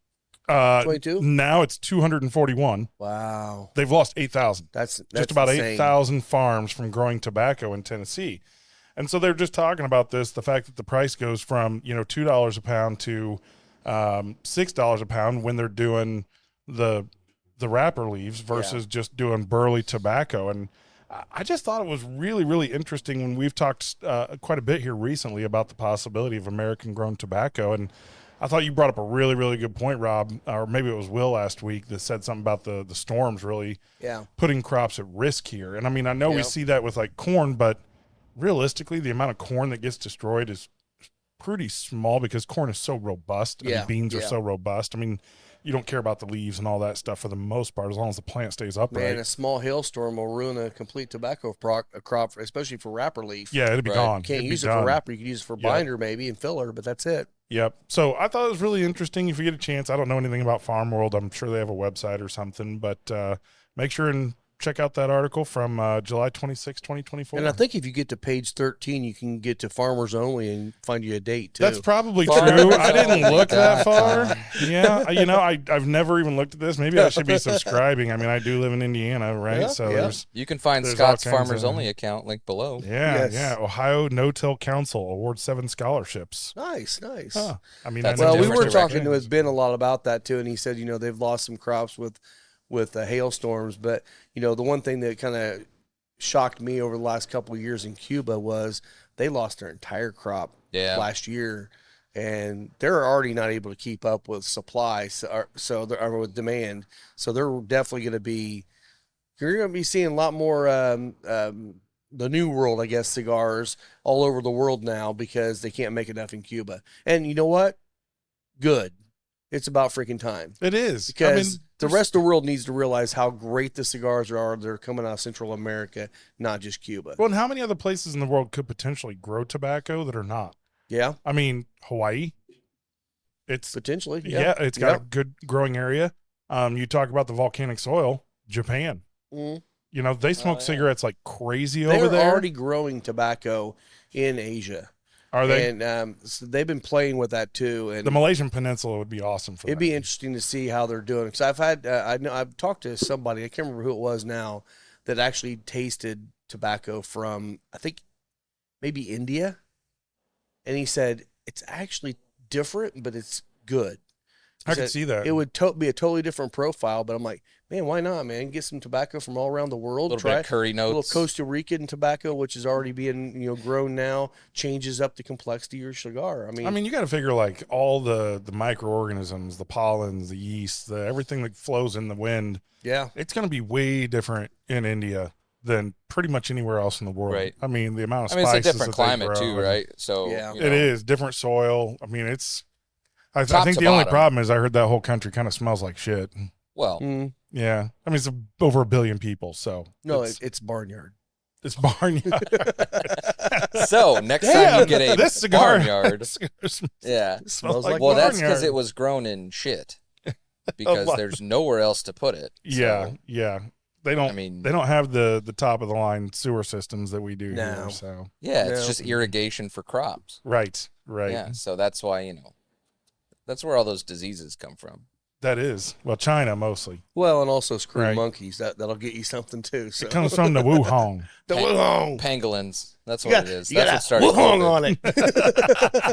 22? Now it's 241. Wow. They've lost 8,000. That's Just about insane. 8,000 farms from growing tobacco in Tennessee. And so they're just talking about this, the fact that the price goes from, $2 a pound to $6 a pound when they're doing the wrapper leaves versus just doing burley tobacco. And I just thought it was really, really interesting when we've talked quite a bit here recently about the possibility of American grown tobacco. And I thought you brought up a really, really good point, Rob, or maybe it was Will last week that said something about the storms really putting crops at risk here. And I mean, I know we see that with like corn, but realistically, the amount of corn that gets destroyed is pretty small because corn is so robust and beans are so robust. I mean, you don't care about the leaves and all that stuff for the most part as long as the plant stays upright. Man, a small hailstorm will ruin a complete tobacco crop, especially for wrapper leaf. Yeah, it'd be gone. You can't It'd use be it for done. wrapper. You can use it for binder maybe and filler, but that's it. Yep. So I thought it was really interesting. If you get a chance, I don't know anything about Farm World. I'm sure they have a website or something, but make sure and check out that article from July 26, 2024. And I think if you get to page 13, you can get to Farmers Only and find you a date too. That's probably Farmers true. I didn't Only. look that far. Yeah. I've never even looked at this. Maybe I should be subscribing. I mean, I do live in Indiana, right? So there's You can find There's Scott's all kinds Farmers of- Only account link below. Yeah. Ohio No-Till Council awards 7 scholarships. nice. Huh. I mean, That's I know Well, we different were different talking things. with Ben a lot about that too, and he said, they've lost some crops with hailstorms, but the one thing that kind of shocked me over the last couple of years in Cuba was they lost their entire crop last year, and they're already not able to keep up with supply, or with demand. So they're definitely going to be. You're going to be seeing a lot more the New World, I guess, cigars all over the world now because they can't make enough in Cuba. And you know what? Good. It's about freaking time. It is. Because the rest of the world needs to realize how great the cigars are that are coming out of Central America, not just Cuba. Well, and how many other places in the world could potentially grow tobacco that are not? Yeah, I mean, Hawaii. It's potentially. yeah, it's got a good growing area. You talk about the volcanic soil, Japan. Mm. They smoke cigarettes like crazy They're over there. already growing tobacco in Asia. Are they? And so they've been playing with that too. And The Malaysian Peninsula would be awesome for it'd that. be interesting to see how they're doing. Because I've had, I've talked to somebody, I can't remember who it was now, that actually tasted tobacco from, I think, maybe India. And he said, it's actually different, but it's good. I could see that. It would be a totally different profile, but I'm like, man, why not, man? Get some tobacco from all around the world. A little bit of curry A little notes. Costa Rican tobacco, which is already being grown now, changes up the complexity of your cigar. I mean, you got to figure like all the microorganisms, the pollens, the yeast, everything that flows in the wind. yeah, It's going to be way different in India than pretty much anywhere else in the world. Right. I mean, the amount of I mean, spices it's a different that they climate grow too, and- right? So Yeah. It is different soil. I mean, it's I Top think to the only bottom. problem is I heard that whole country kind of smells like shit. Well, Yeah. I mean, it's over 1 billion people, so. No, it's barnyard. It's barnyard. so next time you get a this cigar, barnyard, this cigar smells yeah. Smells like Well, that's barnyard. because it was grown in shit. Because there's nowhere else to put it. Yeah, So, yeah. They don't. I mean, they don't have the top of the line sewer systems that we do No. here. So yeah, it's No. just irrigation for crops. right. Yeah, so that's why that's where all those diseases come from. That is China mostly. Well, and also screw Right. monkeys. That'll get you something too. So. It comes from the Wuhan. the Wuhan. Pangolins. That's You what got, it is. you That's got what started Wuhan COVID. on it.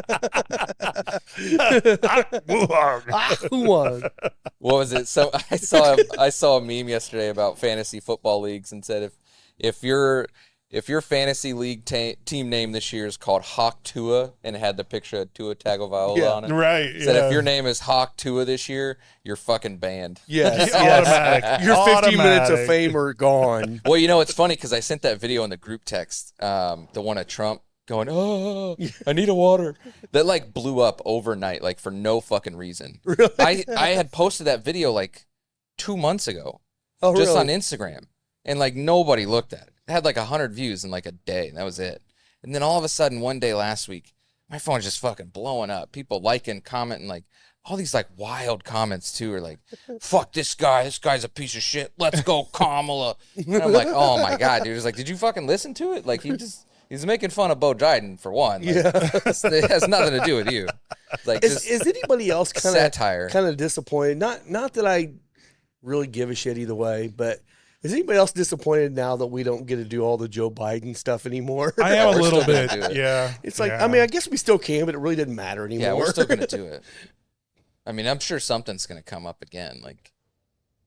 Wuhan. What was it? So I saw a meme yesterday about fantasy football leagues and said if your fantasy league team name this year is called Hawk Tua and it had the picture of Tua Tagovailoa Yeah. on it, Right. said yeah. if your name is Hawk Tua this year, you're fucking banned. Yes, Automatic. Your 15 minutes of Automatic. fame are gone. Well, it's funny because I sent that video in the group text, the one of Trump going, "Oh, I need a water," that like blew up overnight, like for no fucking reason. Really? I had posted that video like 2 months ago, Oh, just really? on Instagram, and like nobody looked at it. It had like 100 views in like a day, and that was it. And then all of a sudden, one day last week, my phone's just fucking blowing up. People liking, commenting, like all these like wild comments too, are like, "Fuck this guy. This guy's a piece of shit. Let's go, Kamala." And I'm like, "Oh my god, dude!" It's like, did you fucking listen to it? Like he's making fun of Bo Biden for one. Like, it has nothing to do with you. It's like Is anybody else satire. kind of disappointed? Not that I really give a shit either way, but is anybody else disappointed now that we don't get to do all the Joe Biden stuff anymore? I am a We're little still gonna bit. do it. Yeah. It's like, yeah. I mean, I guess we still can, but it really doesn't matter anymore. Yeah, we're still gonna do it. I mean, I'm sure something's gonna come up again. Like,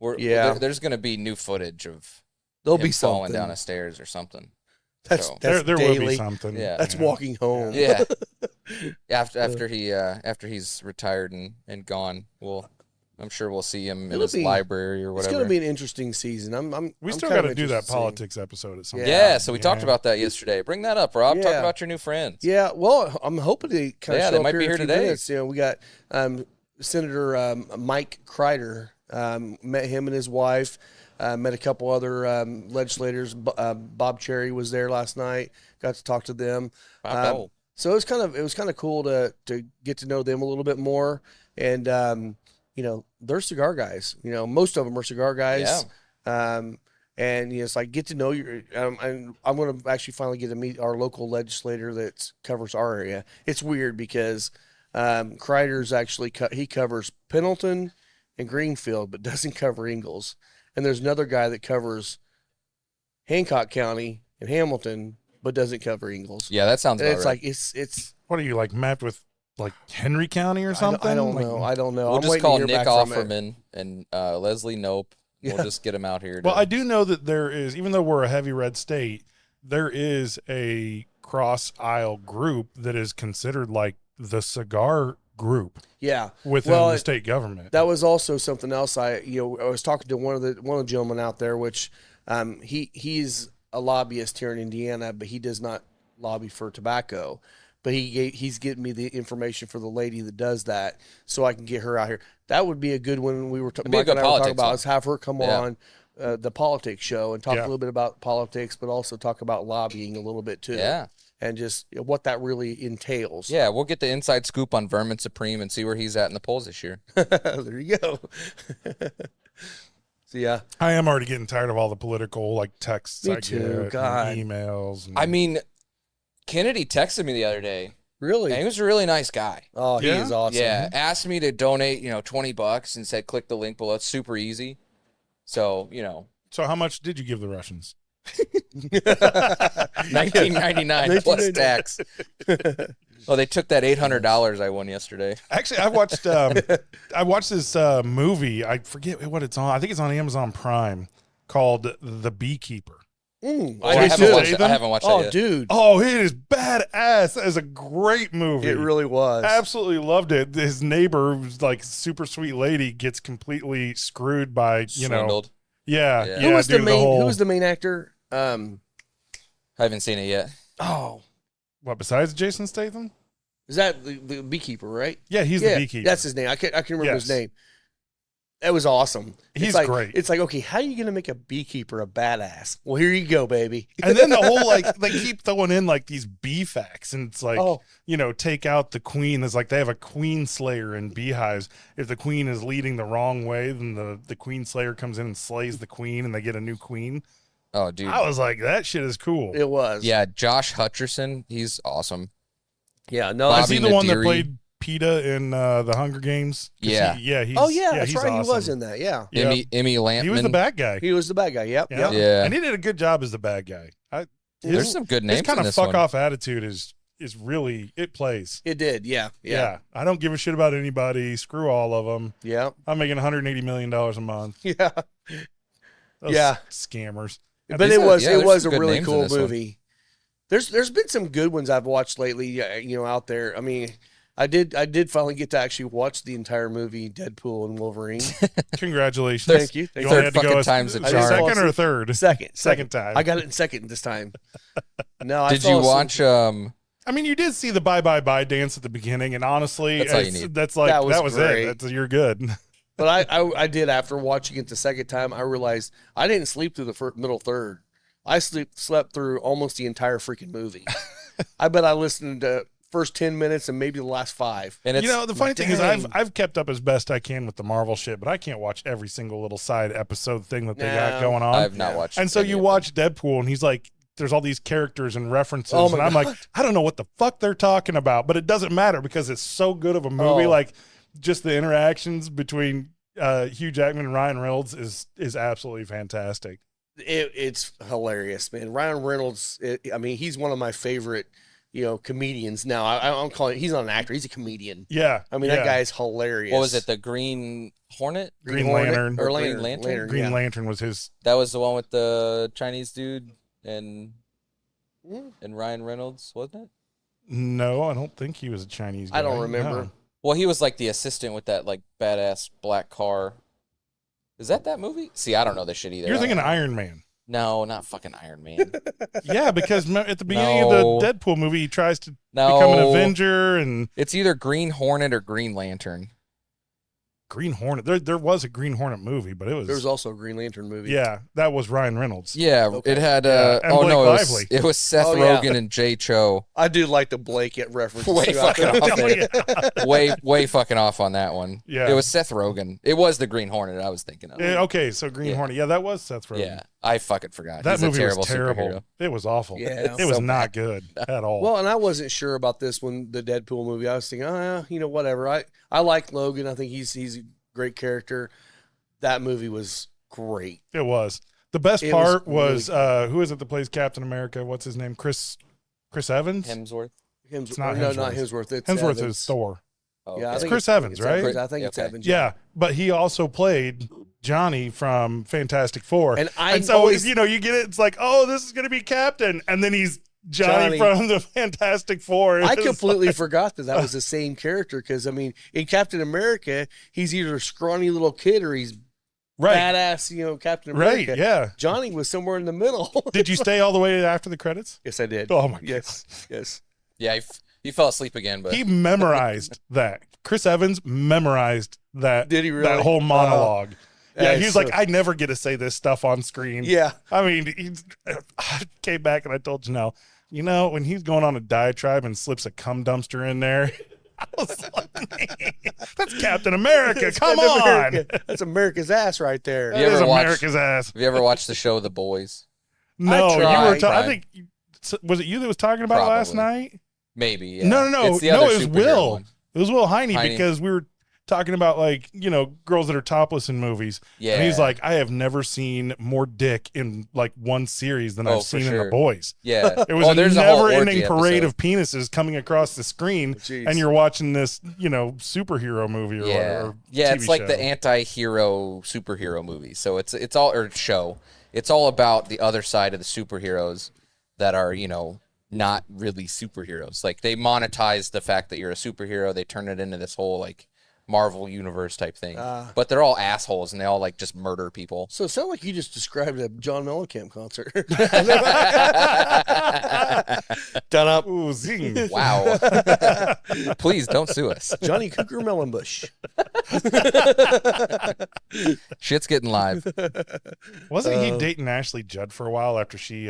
there's gonna be new footage of There'll him be falling something. down the stairs or something. That's So- there will daily. be something. Yeah. That's walking home. Yeah. After he's retired and gone, I'm sure we'll see him in It'll his be- library or It's whatever. going to be an interesting season. We I'm still kind got of to do that interested to see. politics episode at some Yeah. point. Yeah, so we talked Yeah. about that yesterday. Bring that up, Rob. Talk Yeah. about your new friends. Yeah, well, I'm hoping to kind of Yeah, show they up might here be in a here few today. minutes. We got Senator Mike Kreider. Met him and his wife. Met a couple other legislators. Bob Cherry was there last night. Got to talk to them. So it was kind of cool to get to know them a little bit more. And they're cigar guys. Most of them are cigar guys. Yeah. And it's like get to know your. I'm going to actually finally get to meet our local legislator that covers our area. It's weird because Kreider's actually he covers Pendleton and Greenfield, but doesn't cover Ingalls. And there's another guy that covers Hancock County and Hamilton, but doesn't cover Ingalls. Yeah, that sounds And about it's right. like it's. What are you like mapped with like Henry County or something? I don't Like- know. I don't know. We'll I'm just waiting call to hear Nick back from it. Offerman and Leslie Nope. Yeah. We'll just get him out here. Well, I do know that there is, even though we're a heavy red state, there is a cross aisle group that is considered like the cigar group Yeah. within Well, the state government. That was also something else. I was talking to one of the gentlemen out there, which he's a lobbyist here in Indiana, but he does not lobby for tobacco. But he's getting me the information for the lady that does that, so I can get her out here. That would be a good one. We were be a Mike good and I were talking politics about one. is have her come Yeah. on the politics show and talk Yeah. a little bit about politics, but also talk about lobbying a little bit too. Yeah. And just what that really entails. Yeah, we'll get the inside scoop on Vermin Supreme and see where he's at in the polls this year. There you go. So yeah. I am already getting tired of all the political like texts Me I too, get, and God. emails. And, I mean, Kennedy texted me the other day. Really? And he was a really nice guy. Oh, he Yeah? is awesome. Yeah, asked me to donate, $20 and said click the link below. It's super easy. So, so how much did you give the Russians? $19.99 plus tax. Oh, they took that $800 I won yesterday. Actually, I watched this movie. I forget what it's on. I think it's on Amazon Prime called The Beekeeper. I haven't watched Statham? that Oh, yet. dude. Oh, it is badass. That is a great movie. It really was. Absolutely loved it. His neighbor, who's like super sweet lady, gets completely screwed by Swindled. Yeah. Yeah. Who was due the to main? whole- Who was the main actor? I haven't seen it yet. Oh, what besides Jason Statham? Is that the beekeeper, right? Yeah, he's the beekeeper. That's his name. I can remember his Yes. name. That was awesome. He's great. It's like, okay, how are you going to make a beekeeper a badass? Well, here you go, baby. And then the whole, like, they keep throwing in, like, these bee facts. And it's like, take out the queen. It's like they have a queen slayer in beehives. If the queen is leading the wrong way, then the queen slayer comes in and slays the queen and they get a new queen. Oh, dude. I was like, that shit is cool. It was. Yeah, Josh Hutcherson, he's awesome. Yeah, no. Is he the one that Nadiri. played PETA in the Hunger Games? Yeah. He's, that's he's right. awesome. He was in that. Yeah. Emmy Lampman. He was the bad guy. He was the bad guy. Yep. Yeah. Yeah. And he did a good job as the bad guy. There's some good names His kind in of this fuck one. off attitude is really, it plays. It did. Yeah. I don't give a shit about anybody. Screw all of them. Yeah. I'm making $180 million a month. Yeah. Those Yeah. scammers. But it was a some good really names in cool this one. movie. There's been some good ones I've watched lately, out there. I mean, I did finally get to actually watch the entire movie Deadpool and Wolverine. Congratulations. Thank you. You only Third had to go fucking a time's a I charm. just second or third? Second time. I got it in second this time. No, Did you watch I mean, you did see the bye bye bye dance at the beginning, and honestly, That's all you need. that's like That that was was great. it. You're good. But I did, after watching it the second time, I realized I didn't sleep through the middle third. I slept through almost the entire freaking movie. I bet I listened to first 10 minutes and maybe the last 5. And it's, The funny thing is, Dang. I've kept up as best I can with the Marvel shit, but I can't watch every single little side episode thing that they got No. going on. I've not watched. And so any you of watch Deadpool, and he's like, there's all these characters and references, Oh my and I'm like, God. I don't know what the fuck they're talking about, but it doesn't matter because it's so good of a movie. Oh. Like, just the interactions between Hugh Jackman and Ryan Reynolds is absolutely fantastic. It's hilarious, man. Ryan Reynolds, he's one of my favorite, comedians. Now, I'm calling he's not an actor, he's a comedian. Yeah, I mean, that guy is hilarious. What was it? The Green Hornet? Green Hornet? Lantern. Or Green Lantern. Lantern? Green yeah. Lantern was his. That was the one with the Chinese dude and Ryan Reynolds, wasn't it? No, I don't think he was a Chinese guy. I don't remember. No. Well, he was like the assistant with that like badass black car. Is that movie? See, I don't know this shit either. You're thinking of Iron Man. No, not fucking Iron Man. Yeah, because at the beginning No. of the Deadpool movie, he tries to No. become an Avenger, and It's either Green Hornet or Green Lantern. Green Hornet. There was a Green Hornet movie, but it was There was also a Green Lantern movie. yeah, that was Ryan Reynolds. Yeah, Okay. it had Yeah, and oh Blake no, Lively. it was Seth Oh, yeah. Rogen and Jay Cho. I do like the Blake at reference. Way fucking off Oh, there. yeah. way fucking off on that one. Yeah. It was Seth Rogen. It was the Green Hornet I was thinking of. Yeah, okay, so Green Yeah. Hornet. Yeah, that was Seth Rogen. Yeah, I fucking forgot. That He's movie a terrible was terrible. superhero. It was awful. Yeah. It was So not good at all. Well, and I wasn't sure about this when the Deadpool movie. I was thinking, whatever. I like Logan. I think he's a great character. That movie was great. it was. The best It part was was who is it that plays Captain America? What's his name? Chris Evans? Hemsworth. It's not No, Hemsworth. not Hemsworth. It's Hemsworth Evans. is Thor. Oh, Yeah, I okay. It's think Chris Evans, it's right? Evans. I think it's Okay. Evans. Yeah, but he also played Johnny from Fantastic Four. And I so always- you get it. It's like, oh, this is going to be Captain, and then he's Johnny Johnny. from the Fantastic Four. I It's completely like- forgot that was the same character because, in Captain America, he's either a scrawny little kid or he's right, badass, Captain right, America. yeah. Johnny was somewhere in the middle. Did you stay all the way after the credits? Yes, I did. Oh my Yes, yes. Yeah, he fell asleep again, but He memorized that. Chris Evans memorized that. Did he really? That whole monologue. Yeah, Hey, he's so- like, I never get to say this stuff on screen. Yeah. I mean, I came back and I told Janelle, when he's going on a diatribe and slips a cum dumpster in there, I was like, that's Captain America. It's Come Captain on. America. That's America's ass right there. You That is ever watched- America's ass. have you ever watched the show The Boys? No, you were tried. talking. I think, was it you that was talking about it last Probably. night? Maybe. Yeah. No. It's the No, other it was superhero Will. one. It was Will Heine Heine. because we were talking about girls that are topless in movies. Yeah. And he's like, I have never seen more dick in like one series than Oh, I've for seen in sure. The Boys. Yeah. It was a there's a whole never-ending orgy parade episode. of penises coming across the screen, Jeez. and you're watching this, superhero movie or Yeah, whatever. yeah. TV It's like show. the anti-hero superhero movie. So it's all or show. It's all about the other side of the superheroes that are not really superheroes. Like they monetize the fact that you're a superhero. They turn it into this whole like Marvel universe type thing. Ah. But they're all assholes and they all like just murder people. So it sounds like you just described a John Mellencamp concert. Done up. Ooh, zing. Wow. Please don't sue us. Johnny Cougar Mellenbush. Shit's getting live. Wasn't he dating Ashley Judd for a while after she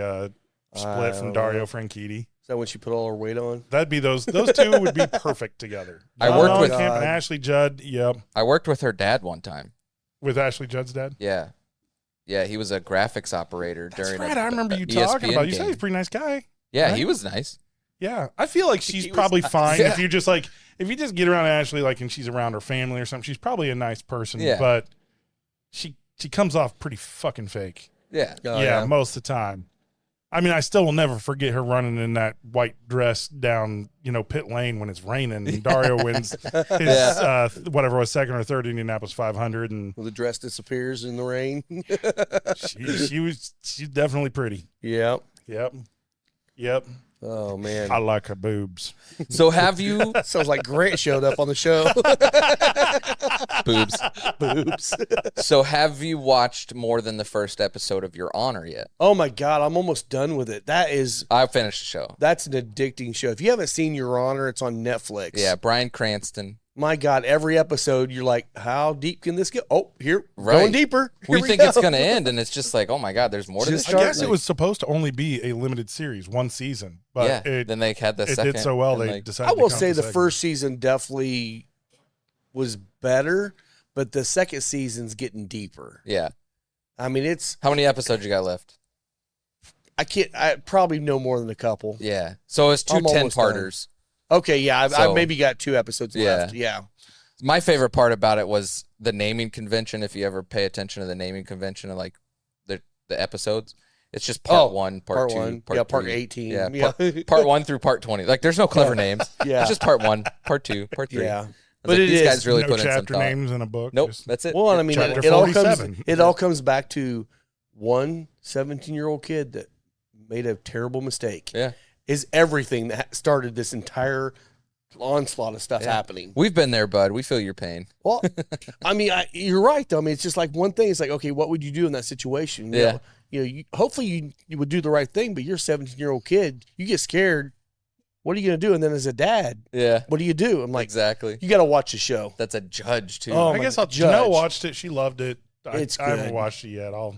split from Dario Franchitti? Is that when she put all her weight on? That'd be those two would be perfect together. I worked with Camp and Ashley Judd. Yep, I worked with her dad one time. with Ashley Judd's dad. Yeah. Yeah, he was a graphics operator That's during right. a I remember you ESPN talking about. You said game. he's a pretty nice guy. Yeah, right? he was nice. Yeah, I feel like she's He was probably nice. fine Yeah. if you just get around Ashley and she's around her family or something. She's probably a nice person. Yeah. But she comes off pretty fucking fake. Yeah. Oh, yeah, most of the time. I mean, I still will never forget her running in that white dress down, pit lane when it's raining. And Dario wins his, whatever it was, second or third Indianapolis 500. And Well, the dress disappears in the rain. she's definitely pretty. Yep. Yep. Oh, man. I like her boobs. So have you Sounds like Grant showed up on the show. boobs? Boobs. So have you watched more than the first episode of Your Honor yet? Oh, my God. I'm almost done with it. I finished the show. That's an addicting show. If you haven't seen Your Honor, it's on Netflix. Yeah, Bryan Cranston. My God, every episode, you're like, how deep can this get? Oh, here, Right. going deeper. Here We think go. it's going to end, and it's just like, oh my God, there's more to this Just I show. guess it was supposed to only be a limited series, one season. But yeah. Then they had the it second. did so well, and, they like, decided I to will come say to the second. first season definitely was better, but the second season's getting deeper. yeah. I mean, it's, How many episodes you got left? I probably no more than a couple. Yeah. So it's two I'm almost 10-parters. Okay, yeah, I So- maybe got 2 episodes left. Yeah. My favorite part about it was the naming convention. If you ever pay attention to the naming convention of like the episodes, it's just part 1, part 2, one. part Yeah, part 3. 18. Yeah, Yeah. part 1 through part 20. Like there's no clever names. Yeah. It's just part 1, part 2, part 3. Yeah. But But it these is guys really no put in some chapter thought. names in a book. Nope, just- that's it. Well, and I mean, Chapter it all 47. comes back to one 17-year-old kid that made a terrible mistake. Yeah. Is everything that started this entire onslaught of stuff Yeah. happening. We've been there, bud. We feel your pain. Well, I mean, you're right, though. I mean, it's just like one thing. It's like, okay, what would you do in that situation? Yeah. Hopefully you would do the right thing, but you're a 17-year-old kid. You get scared. What are you going to do? And then as a dad, Yeah. what do you do? I'm like, Exactly. you got to watch the show. That's a judge too. Oh, I my guess God, Janelle Judge. watched it. She loved it. It's I haven't good. watched it yet. I'll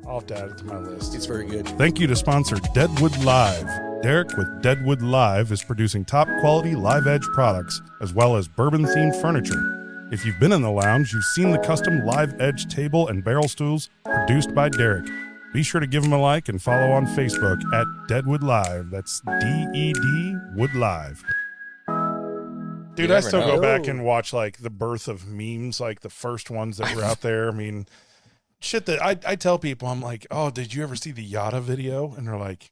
have to add it to my list. It's very good. Thank you to sponsor Deadwood Live. Derek with Deadwood Live is producing top quality live edge products as well as bourbon themed furniture. If you've been in the lounge, you've seen the custom live edge table and barrel stools produced by Derek. Be sure to give him a like and follow on Facebook at Deadwood Live. That's DED Wood Live. Dude, You I never still know. go back and watch like the birth of memes, like the first ones that were out there. I mean, shit that I tell people, I'm like, oh, did you ever see the Yada video? And they're like,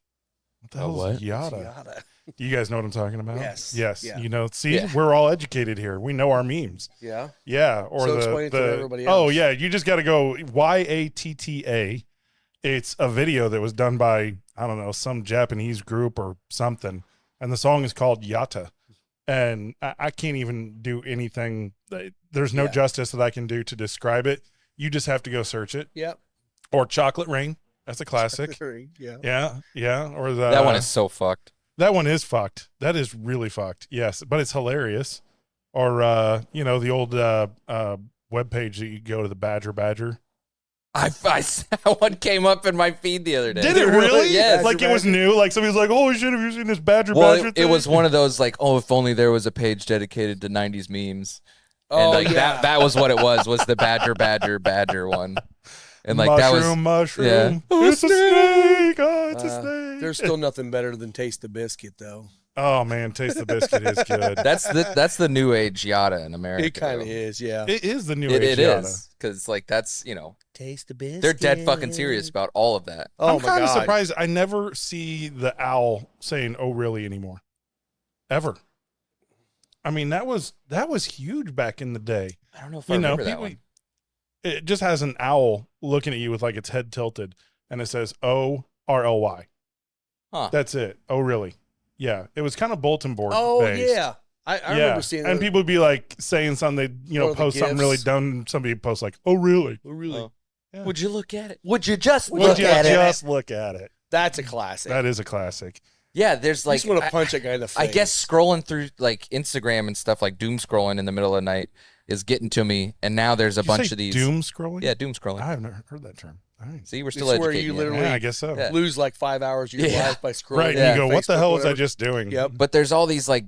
what the hell is Yada? Do you guys know what I'm talking about? Yes. Yes. Yeah. You know, see, Yeah. we're all educated here. We know our memes. Yeah. Yeah. Or So the, explain it to everybody oh else. yeah, you just got to go YATTA. It's a video that was done by, I don't know, some Japanese group or something. And the song is called Yata. And I can't even do anything. There's no Yeah. justice that I can do to describe it. You just have to go search it. Yep. Or Chocolate Rain. That's a classic. Yeah. Yeah. Yeah. Or the, that one is so fucked. that one is fucked. That is really fucked. Yes, but it's hilarious. Or the old webpage that you go to, the Badger. That one came up in my feed the other day. Did it really? Yes. Like it was new. Like somebody's like, "Oh shit, have you seen this Badger?" Well, it thing? was one of those like, oh, if only there was a page dedicated to '90s memes. And Oh, like yeah. that was what it was the Badger one. And like that was mushroom. yeah. It's a snake. Oh, it's a snake. There's still nothing better than Taste the Biscuit, though. Oh man, Taste the Biscuit is good. that's the new age Yada in America. It kind of though. is, yeah. It is the new It age Yada. is because like that's Taste the Biscuit. they're dead fucking serious about all of that. Oh I'm my kind of God. surprised. I never see the owl saying "Oh really" anymore, ever. I mean, that was huge back in the day. I don't know if I remember that one. It just has an owl looking at you with like its head tilted, and it says ORLY. Huh. That's it. Oh really? Yeah, it was kind of bulletin board Oh based. yeah. I remember seeing and people would be like saying something, they post something really gifs. dumb. And somebody posts like, "Oh, really? Oh, really? Oh. Yeah. Would you look at it? Would you just Would look you at it? just look at it?" That's a classic. That is a classic. Yeah, there's I like just want to punch that guy in the face. I guess scrolling through like Instagram and stuff, like doom scrolling in the middle of the night, is getting to me. And now there's a Did you bunch say of these doom scrolling. Yeah, doom scrolling. I haven't heard that term. All right. See, we're still It's where educating you you. literally- Yeah, I guess so. Yeah. lose like 5 hours of your Yeah. life by scrolling. Right, Yeah. and you go, "What the Facebook, hell was I whatever. just doing?" Yep. But there's all these like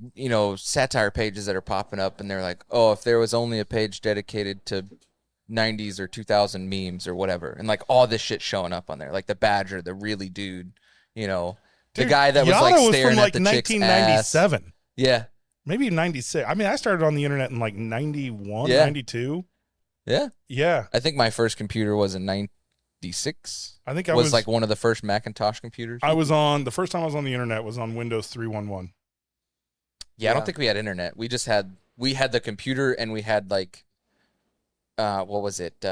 satire pages that are popping up, and they're like, "Oh, if there was only a page dedicated to 90s or 2000 memes or whatever," and like all this shit showing up on there, like the Badger, the really dude, the Dude, guy that was Yada like was staring from at like the chick's ass. 1997. Yeah, Maybe 96. I mean, I started on the internet in like 91, Yeah. 92. yeah. Yeah. I think my first computer was in 96. I think I was was like one of the first Macintosh computers. the first time I was on the internet was on Windows 3.11. Yeah, I don't Yeah. think we had internet. We had the computer, and we had like, what was it?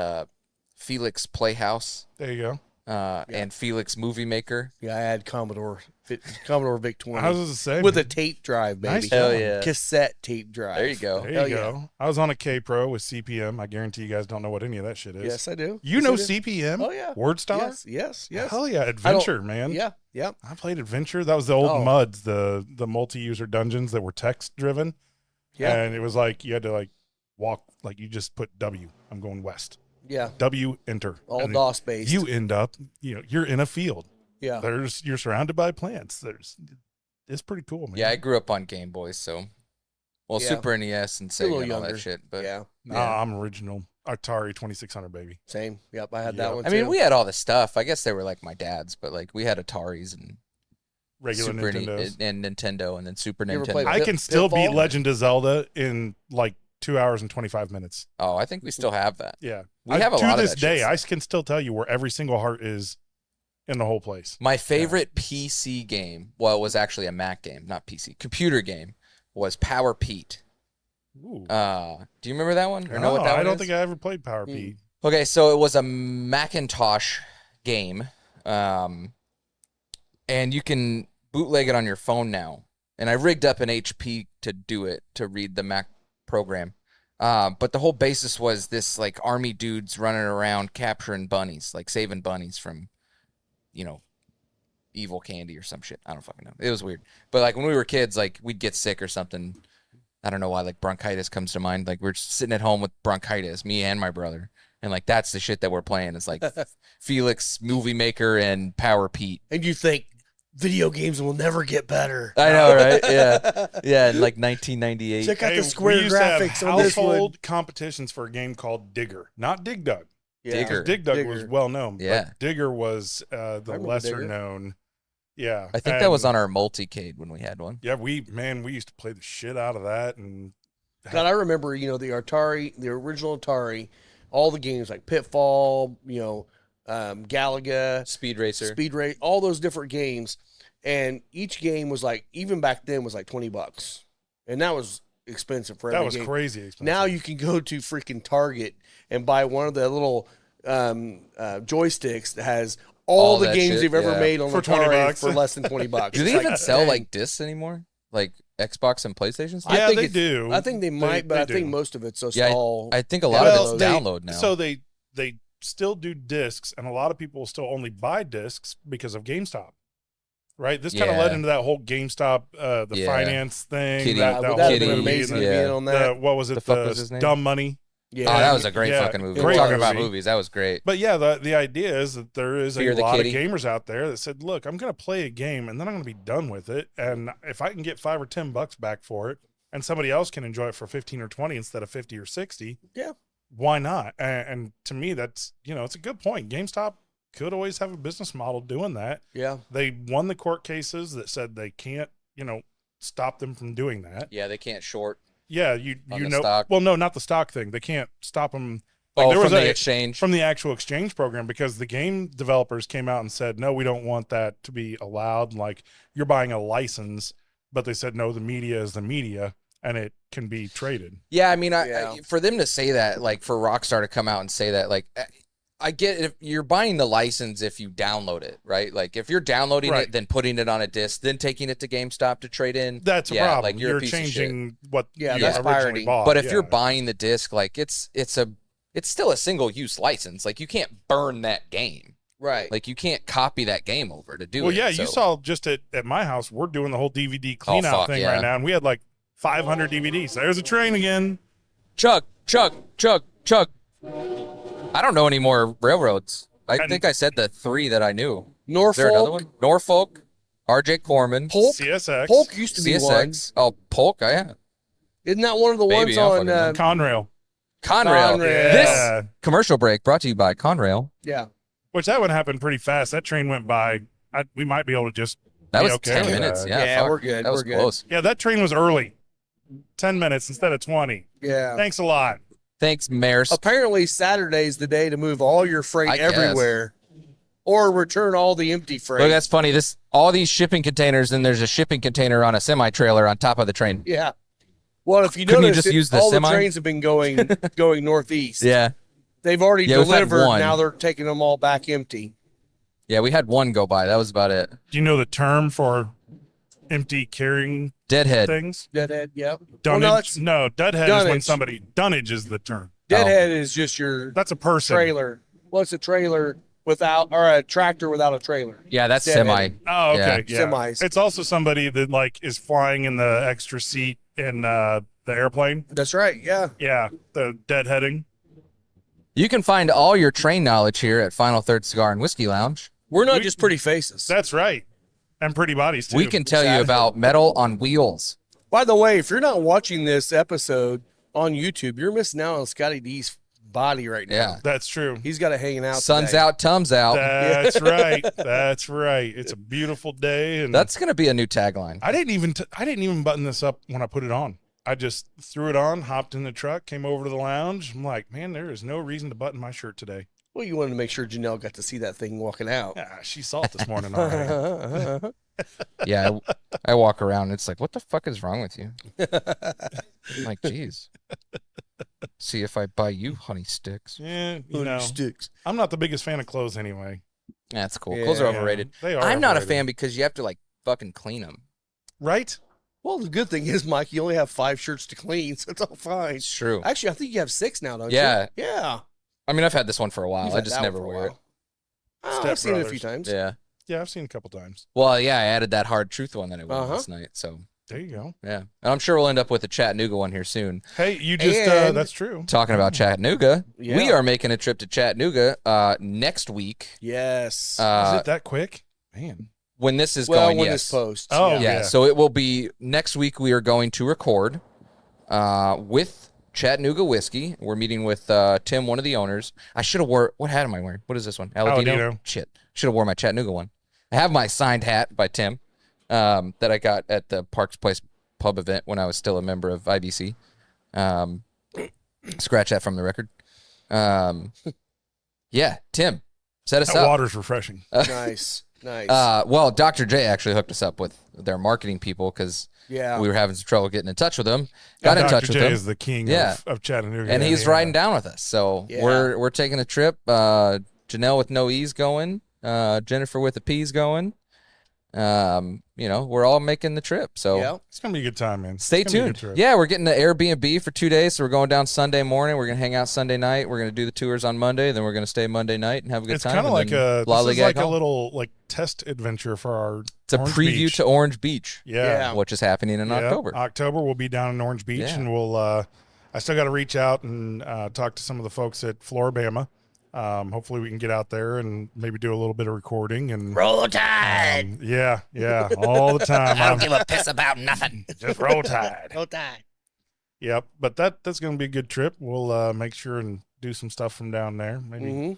Felix Playhouse, There you go. and Felix Movie Maker. Yeah, I had Commodore VIC I was 20 going to say. with a tape drive, baby. Nice job. Hell yeah. Cassette tape drive. There you go. There Hell you yeah. go. I was on a K Pro with CPM. I guarantee you guys don't know what any of that shit is. Yes, I do. You Yes, know I do. CPM? Oh yeah. WordStar? Yes. Hell yeah. Adventure, man. Yeah. Yep. I played Adventure. That was the old Oh. MUDs, the multi-user dungeons that were text-driven. Yeah. And it was like you had to like walk, like you just put W. I'm going west. Yeah. W, enter. All And DOS based. You end up, you're in a field. yeah. You're surrounded by plants. It's pretty cool, man. Yeah, I grew up on Game Boys, so Yeah. Super NES and A little Sega and all younger. that shit. But Yeah. Nah, I'm original. Atari 2600, baby. Same. Yep. I had Yeah. that one. I mean, too. we had all the stuff. I guess they were like my dad's, but like we had Ataris and Regular Super Nintendos. and Nintendo, and then Super You ever Nintendo. played I can still beat Pitfall? Legend of Zelda in like 2 hours and 25 minutes. Oh, I think we still have that. Yeah. We have a to lot of this that day, shit. I can still tell you where every single heart is in the whole place. My favorite PC game, well, it was actually a Mac game, not PC, computer game, was Power Pete. Ooh. Do you remember that one? Or know what that I one don't is? think I ever played Power Pete. Okay, so it was a Macintosh game, and you can bootleg it on your phone now. And I rigged up an HP to do it, to read the Mac program. But the whole basis was this like army dudes running around capturing bunnies, like saving bunnies from, evil candy or some shit. I don't fucking know. It was weird. But like when we were kids, like we'd get sick or something. I don't know why, like bronchitis comes to mind. Like we're sitting at home with bronchitis, me and my brother. And like that's the shit that we're playing. It's like Felix Movie Maker and Power Pete. And you think video games will never get better. I know, right? Yeah. Yeah, in like 1998. Check out Hey, the square we used to have graphics on this one. household competitions for a game called Digger, not Dig Dug. Yeah. Digger. Dig Dug Digger. was well known. Yeah. But Digger was the remember lesser Digger. known. Yeah. I think that was on our multicade when we had one. Yeah, we used to play the shit out of that, and God, I remember, the Atari, the original Atari, all the games like Pitfall, Galaga, Speed Racer. Speed Race, all those different games. And each game was like, even back then, was like $20. And that was expensive for every that was game. crazy expensive. Now you can go to freaking Target and buy one of the little joysticks that has all the that games shit, they've ever yeah. made on For Atari $20. for less than $20. Do they It's even like, sell dang. like discs anymore? Like Xbox and PlayStation stuff? yeah, think they it's- do. I think they might, but they I think do. most of it's just Yeah, all. I think a lot Well, of it's they- download now. So they still do discs, and a lot of people will still only buy discs because of GameStop. Right, this kind of led Yeah. into that whole GameStop, the Yeah. finance thing. Kitty- that would whole that have been Kitty, amazing to yeah. be in on that? what was it? The fuck was his name? Dumb Money. Yeah, Oh, that was a great Yeah, fucking movie. great We're talking about movie. movies. That was great. But yeah, the idea is that there is Fear a the lot Kitty. of gamers out there that said, "Look, I'm going to play a game, and then I'm going to be done with it. And if I can get $5 or $10 back for it, and somebody else can enjoy it for 15 or 20 instead of 50 or 60, Yeah. why not?" And to me, that's it's a good point. GameStop could always have a business model doing that. yeah. They won the court cases that said they can't, stop them from doing that. Yeah, they can't short. Yeah, On the stock. Well, no, not the stock thing. They can't stop them. There was from the exchange. From the actual exchange program, because the game developers came out and said, no, we don't want that to be allowed. Like, you're buying a license, but they said, no, the media is the media and it can be traded. Yeah, I mean, Yeah. for them to say that, like for Rockstar to come out and say that, like I get if you're buying the license if you download it, right? Like if you're downloading it, then putting it on a disc, then taking it to GameStop to trade in. That's a problem. Like you're a piece changing what you that's originally pirating. bought. But if you're buying the disc, like it's still a single use license. Like you can't burn that game. Right. Like you can't copy that game over to do it. Well, yeah, you saw just at my house, we're doing the whole DVD clean out thing right now, and we had like 500 DVDs. There's a train again. Chug. I don't know any more railroads. I think I said the 3 that I knew. Norfolk. Is there another one? Norfolk, R.J. Corman, Polk. CSX. Polk used to be one. CSX. Oh, Polk. Yeah. Isn't that one of the Baby, ones I'm on? Conrail. Conrail. Conrail. This commercial break brought to you by Conrail. Yeah. Which that one happened pretty fast. That train went by. We might be able to just. That be was okay 10 with minutes. that. Yeah, fuck. We're good. That was We're good. close. Yeah, that train was early. 10 minutes instead of 20. Yeah. Thanks a lot. Thanks, Mayor's. Apparently, Saturday's the day to move all your freight I guess. everywhere, or return all the empty freight. Look, that's funny. All these shipping containers, and there's a shipping container on a semi trailer on top of the train. Yeah. Well, if you Couldn't you notice, just use the all semi? the trains have been going northeast. Yeah, They've already Yeah, we've had delivered. one. Now they're taking them all back empty. yeah. We had one go by. That was about it. Do you know the term for empty carrying Deadhead. things? Deadhead. Yep. Dunnage? No, deadhead is when dunnage. somebody. Dunnage is the term. Deadhead is just your That's a person. trailer. Well, it's a trailer without, or a tractor without a trailer. Yeah, that's Deadhead. semi. Oh, okay. Yeah. Semis. It's also somebody that like is flying in the extra seat in the airplane. That's right. Yeah. Yeah, the deadheading. You can find all your train knowledge here at Final Third Cigar and Whiskey Lounge. We're not just pretty faces. That's right. And pretty bodies too. We can tell you about metal on wheels. By the way, if you're not watching this episode on YouTube, you're missing out on Scotty D's body right now. Yeah. That's true. He's got it hanging out. Sun's today. out, Tums out. That's right. That's right. It's a beautiful day, and That's going to be a new tagline. I didn't even button this up when I put it on. I just threw it on, hopped in the truck, came over to the lounge. I'm like, man, there is no reason to button my shirt today. Well, you wanted to make sure Janelle got to see that thing walking out. Yeah, she saw it this morning already. Yeah, I walk around and it's like, what the fuck is wrong with you? I'm like, geez. See if I buy you honey sticks. Yeah, Sticks. I'm not the biggest fan of clothes anyway. That's cool. Yeah. Clothes are overrated. They are. I'm not a overrated. fan because you have to like fucking clean them. Right? Well, the good thing is, Mike, you only have 5 shirts to clean, so it's all fine. It's true. Actually, I think you have 6 now, don't Yeah. you? Yeah. I mean, I've had this one for a while. You've I had just that never one for a wear it. while. Oh, Step I've seen it a few Brothers. times. Yeah. Yeah, I've seen a couple times. Well, yeah, I added that hard truth one that I wore Uh-huh. last night. So, There you go. yeah. And I'm sure we'll end up with a Chattanooga one here soon. Hey, you just And- that's true. Talking about Chattanooga, Yeah. we are making a trip to Chattanooga next week. Yes. Is Uh, it that quick? Man. when this is well, going, when yes. this posts. Oh, yeah. Yeah, Yeah. so it will be next week. We are going to record with Chattanooga Whiskey. We're meeting with Tim, one of the owners. I should have wore. What hat am I wearing? What is this one? Aladino. Aladino. Shit, should have wore my Chattanooga one. I have my signed hat by Tim that I got at the Parks Place pub event when I was still a member of IBC. Scratch that from the record. Yeah, Tim, set us That up. water's refreshing. Nice. Nice. Well, Dr. J actually hooked us up with their marketing people because yeah. we were having some trouble getting in touch with them. Got in Dr. touch with J them, is the king Yeah. of Chattanooga. and he's Yeah. riding down with us. So Yeah. we're taking a trip. Janelle with no E's going. Jennifer with a P's going. We're all making the trip. So Yeah. It's gonna be a good time, man. stay It's gonna be a good tuned. trip. Yeah, we're getting the Airbnb for 2 days. So we're going down Sunday morning. We're gonna hang out Sunday night. We're gonna do the tours on Monday. Then we're gonna stay Monday night and have a good It's time. kind of and like then lollygag a home. little like test adventure for our. It's a Orange preview Beach. to Orange Beach, Yeah. which is happening in Yeah. October. October we'll be down in Orange Beach, Yeah. and we'll. I still got to reach out and talk to some of the folks at Floribama. Hopefully we can get out there and maybe do a little bit of recording and Roll Tide. yeah, all the time. I don't give a piss about nothing. Just roll tide. Go die. Yep, but that's going to be a good trip. We'll make sure and do some stuff from down there. Maybe Mm-hmm.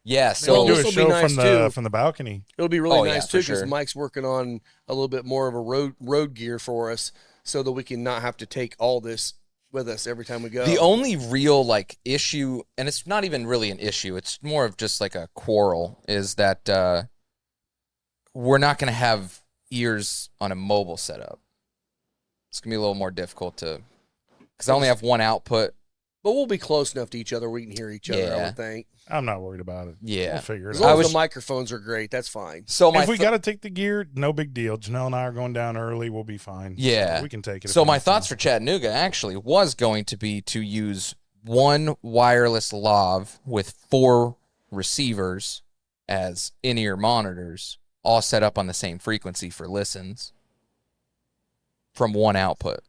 Yeah, Well, so do this'll a be show nice, from the too. from the balcony. It'll be really Oh, yeah, nice for too because sure. Mike's working on a little bit more of a road gear for us, so that we can not have to take all this with us every time we go. the only real like issue, and it's not even really an issue, it's more of just like a quarrel, is that we're not going to have ears on a mobile setup. It's going to be a little more difficult to, because I only have one output. But we'll be close enough to each other we can hear each other, I Yeah. would think. I'm not worried about it. Yeah. We'll figure As it out. long as the microphones are great, that's fine. So If we got to take the gear, no big deal. Janelle and I are going down early. We'll be fine. Yeah. So we can take it. So my thoughts for Chattanooga actually was going to be to use one wireless lav with 4 receivers as in-ear monitors, all set up on the same frequency for listens from one output.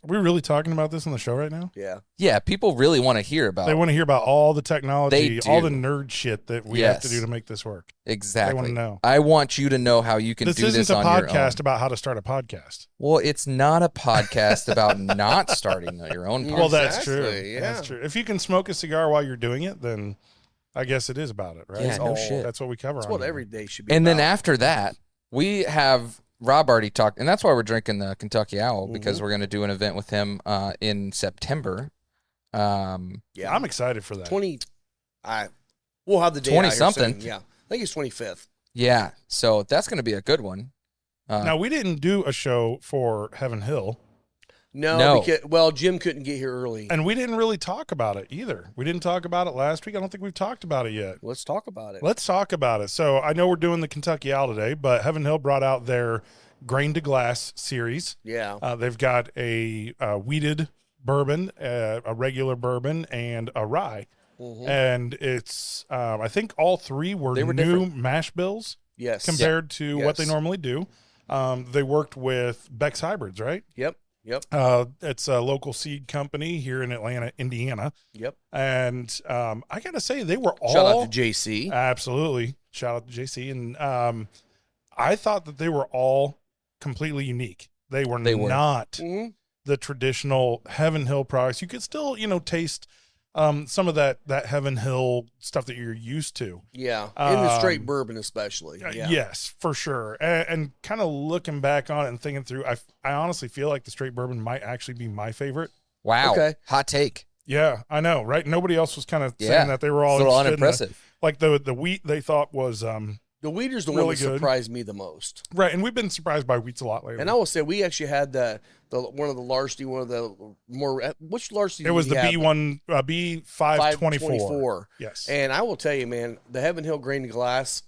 Are we really talking about this on the show right now? Yeah. Yeah, people really want to hear about They want to hear about all the technology, They all the do. nerd shit that we have to do to make this work. exactly. They want to know. I want you to know how you can This do isn't this a on your own. podcast about how to start a podcast. Well, it's not a podcast about not starting your own podcast. Well, that's true. Exactly, yeah. That's true. If you can smoke a cigar while you're doing it, then I guess it is about it, right? Yeah, no shit. That's what we cover. That's on what here. every day should be And then about. after that, we have Rob already talked, and that's why we're drinking the Kentucky Owl, because we're going to do an event with him in September. Yeah. I'm excited for that. We'll have the day 20 out here something. soon. Yeah. I think it's 25th. Yeah, so that's going to be a good one. Now we didn't do a show for Heaven Hill, No, because, Jim couldn't get here early. and we didn't really talk about it either. We didn't talk about it last week. I don't think we've talked about it yet. Let's talk about it. Let's talk about it. So I know we're doing the Kentucky Owl today, but Heaven Hill brought out their Grain to Glass series. Yeah. They've got a wheated bourbon, a regular bourbon, and a rye. And it's, I think all 3 were They were new different. mash bills Yes. compared to what they Yes. normally do. They worked with Beck's Hybrids, right? Yep. Yep. It's a local seed company here in Atlanta, Indiana. Yep. And I got to say, they were all. Shout out to JC. Absolutely. Shout out to JC. And I thought that they were all completely unique. They were not Mhm. the traditional Heaven Hill products. You could still, taste some of that Heaven Hill stuff that you're used to. Yeah. In the straight bourbon, especially. Yeah. Yes, for sure. And kind of looking back on it and thinking through, I honestly feel like the straight bourbon might actually be my favorite. Wow. Okay. Hot take. Yeah, I know, right? Nobody else was kind of Yeah. saying that. They were all It's a little interested in unimpressive. like the wheat they thought was The wheater's the Really one that good. surprised me the most. right. And we've been surprised by wheats a lot lately. And I will say, we actually had the one of the Larceny, one of the more, which Larceny? It was did the we have? B1, B524. 524. Yes. And I will tell you, man, the Heaven Hill Grain to Glass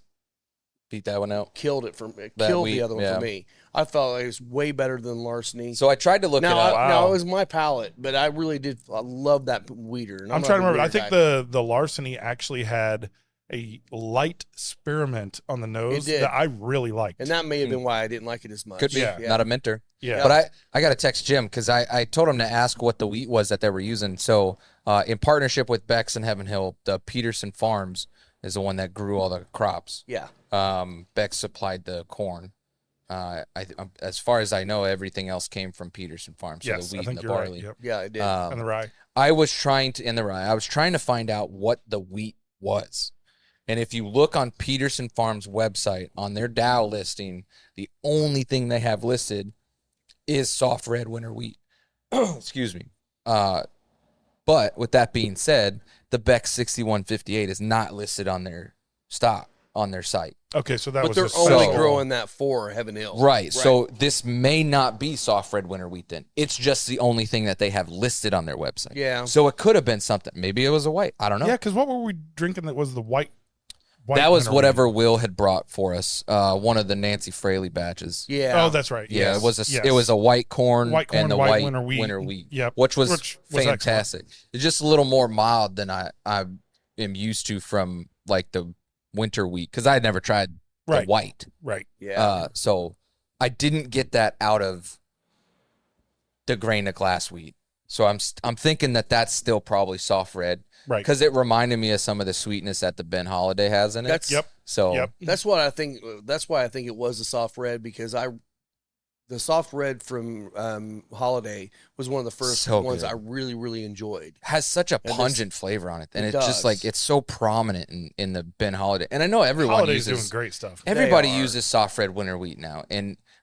Beat that one out. killed it That killed wheat, the other one yeah. for me. I felt like it was way better than Larceny. So I tried to look it now, up. Wow. it was my palate, but I really did. I love that wheater. And I'm not trying to a remember. I wheater think guy. the Larceny actually had a light spearmint on the nose It did. that I really liked. And that may have been why I didn't like it as much. Could be. Yeah. Not a mentor. yeah. But I got to text Jim because I told him to ask what the wheat was that they were using. So in partnership with Beck's and Heaven Hill, the Peterson Farms is the one that grew all the crops. Yeah. Beck supplied the corn. As far as I know, everything else came from Peterson Farms. So yes, the I wheat think and the you're barley. right. Yep. Yeah, I did. And the rye. I was trying to find out what the wheat was. And if you look on Peterson Farms website on their Dow listing, the only thing they have listed is soft red winter wheat. Excuse me. But with that being said, the Beck 6158 is not listed on their stock on their site. Okay, so that but was they're a only special- growing that for Heaven Hill. Right. So this may not be soft red winter wheat then. It's just the only thing that they have listed on their website. Yeah. So it could have been something. Maybe it was a white. I don't know. Yeah, because what were we drinking that was the white That was winter whatever Will had brought for us. One of the Nancy Fraley batches. wheat? Yeah. Oh, that's right. Yeah, Yes. it was Yes. it was a white corn, White corn, and the white white winter winter wheat. wheat. Yep. Which was excellent. fantastic. It's just a little more mild than I am used to from like the winter wheat because I had never tried the Right. white. Right. Yeah. So I didn't get that out of the grain of glass wheat. So I'm thinking that that's still probably soft red Right. because it reminded me of some of the sweetness that the Ben Holiday has in it. That's Yep. So Yep. That's what I think. That's why I think it was the soft red because the soft red from Holiday was one of the first So ones good. I really, really enjoyed. has such a this- pungent flavor on it, and It it's just like does. it's so prominent in the Ben Holiday. And I know everyone Holiday's uses doing great stuff. everybody They are. uses soft red winter wheat now,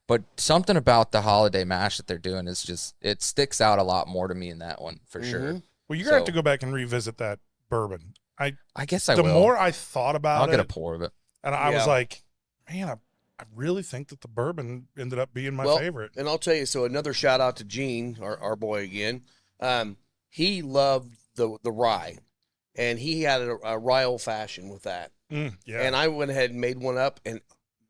but something about the Holiday mash that they're doing is just it sticks out a lot more to me in that one for sure. Mhm. Well, you're gonna have So- to go back and revisit that bourbon. I guess I The will. more I thought about I'll it, get a pour of it. and I was Yeah. like, man, I really think that the bourbon ended up being my Well, favorite. And I'll tell you, so another shout out to Gene, our boy again. he loved the rye, and he had a rye old fashioned with that. Yeah. And I went ahead and made one up, and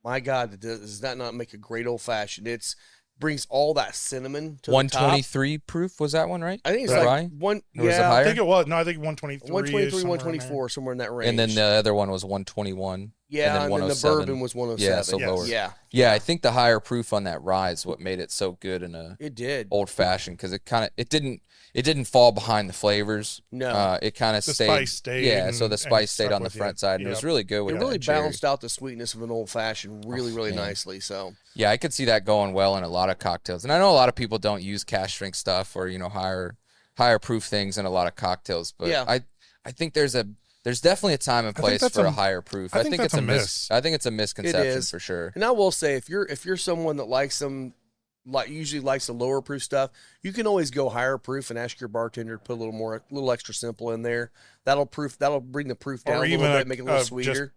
my God, does that not make a great old fashioned? It's brings all that cinnamon to the top. 123 proof was that one, right? I think it's The like rye? one. Or was it Yeah, higher? I think it was. No, I think 123. 123, 124, somewhere in that range. And then the other one was 121. yeah, and then the 107. bourbon was 107. Yeah, so Yes. lower. Yeah, Yeah, I think the higher proof on that rye is what made it so good in a it did. old fashioned, because it didn't fall behind the flavors. No, It kind of The stayed. spice stayed. Yeah, so and- the spice stayed stuck on the with you. front side, and it was Yep. really good with it that really cherry. balanced out the sweetness of an old fashioned really, really man. nicely. So Yeah, I could see that going well in a lot of cocktails. And I know a lot of people don't use cask strength stuff or, higher proof things in a lot of cocktails, but Yeah. I think there's definitely a time and I think place that's for a- a higher proof. I think that's it's a miss. I think it's a misconception is. for sure. And I will say, if you're someone that likes them, usually likes the lower proof stuff, you can always go higher proof and ask your bartender to put a little extra simple in there. That'll bring the proof down Or a little even bit, make it a little just, sweeter.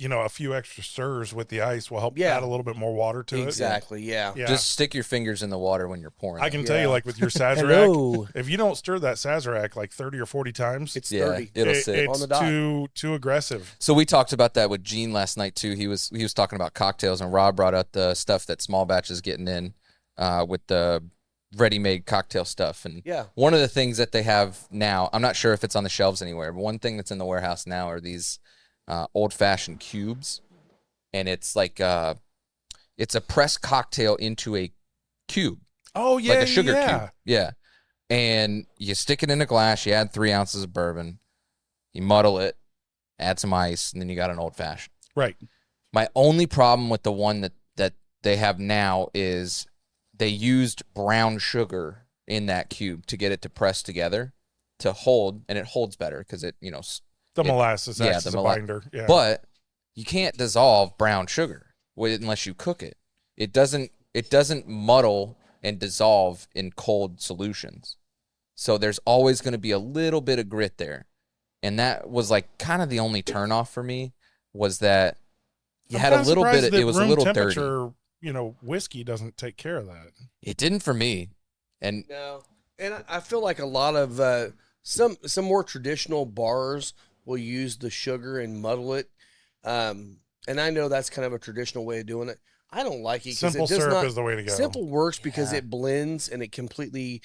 A few extra stirs with the ice will help Yeah. add a little bit more water to Exactly. Yeah. it. Yeah. Just stick your fingers in the water when you're pouring. I it. can tell Yeah. you, like with your Sazerac, Hello. if you don't stir that Sazerac like 30 or 40 times, It's Yeah, 30. it'll sit. it's On the dot. too aggressive. So we talked about that with Gene last night too. He was talking about cocktails, and Rob brought up the stuff that Small Batch is getting in with the ready-made cocktail stuff. And Yeah. one of the things that they have now, I'm not sure if it's on the shelves anywhere, but one thing that's in the warehouse now are these old-fashioned cubes, and it's like it's a pressed cocktail into a cube. Oh yeah, Like a sugar yeah. cube. Yeah. And you stick it in a glass, you add 3 ounces of bourbon, you muddle it, add some ice, and then you got an old fashioned. Right. My only problem with the one that they have now is they used brown sugar in that cube to get it to press together to hold, and it holds better because it, The molasses yeah, acts the as a mola- binder. Yeah. but you can't dissolve brown sugar unless you cook it. It doesn't muddle and dissolve in cold solutions. So there's always going to be a little bit of grit there. And that was like kind of the only turnoff for me, was that you had a little bit of, it was a little dirty. Whiskey doesn't take care of that. It didn't for me. And No, and I feel like a lot of some more traditional bars will use the sugar and muddle it, and I know that's kind of a traditional way of doing it. I don't like it because Simple it does syrup not. is the way to go. Simple works because Yeah. it blends and it completely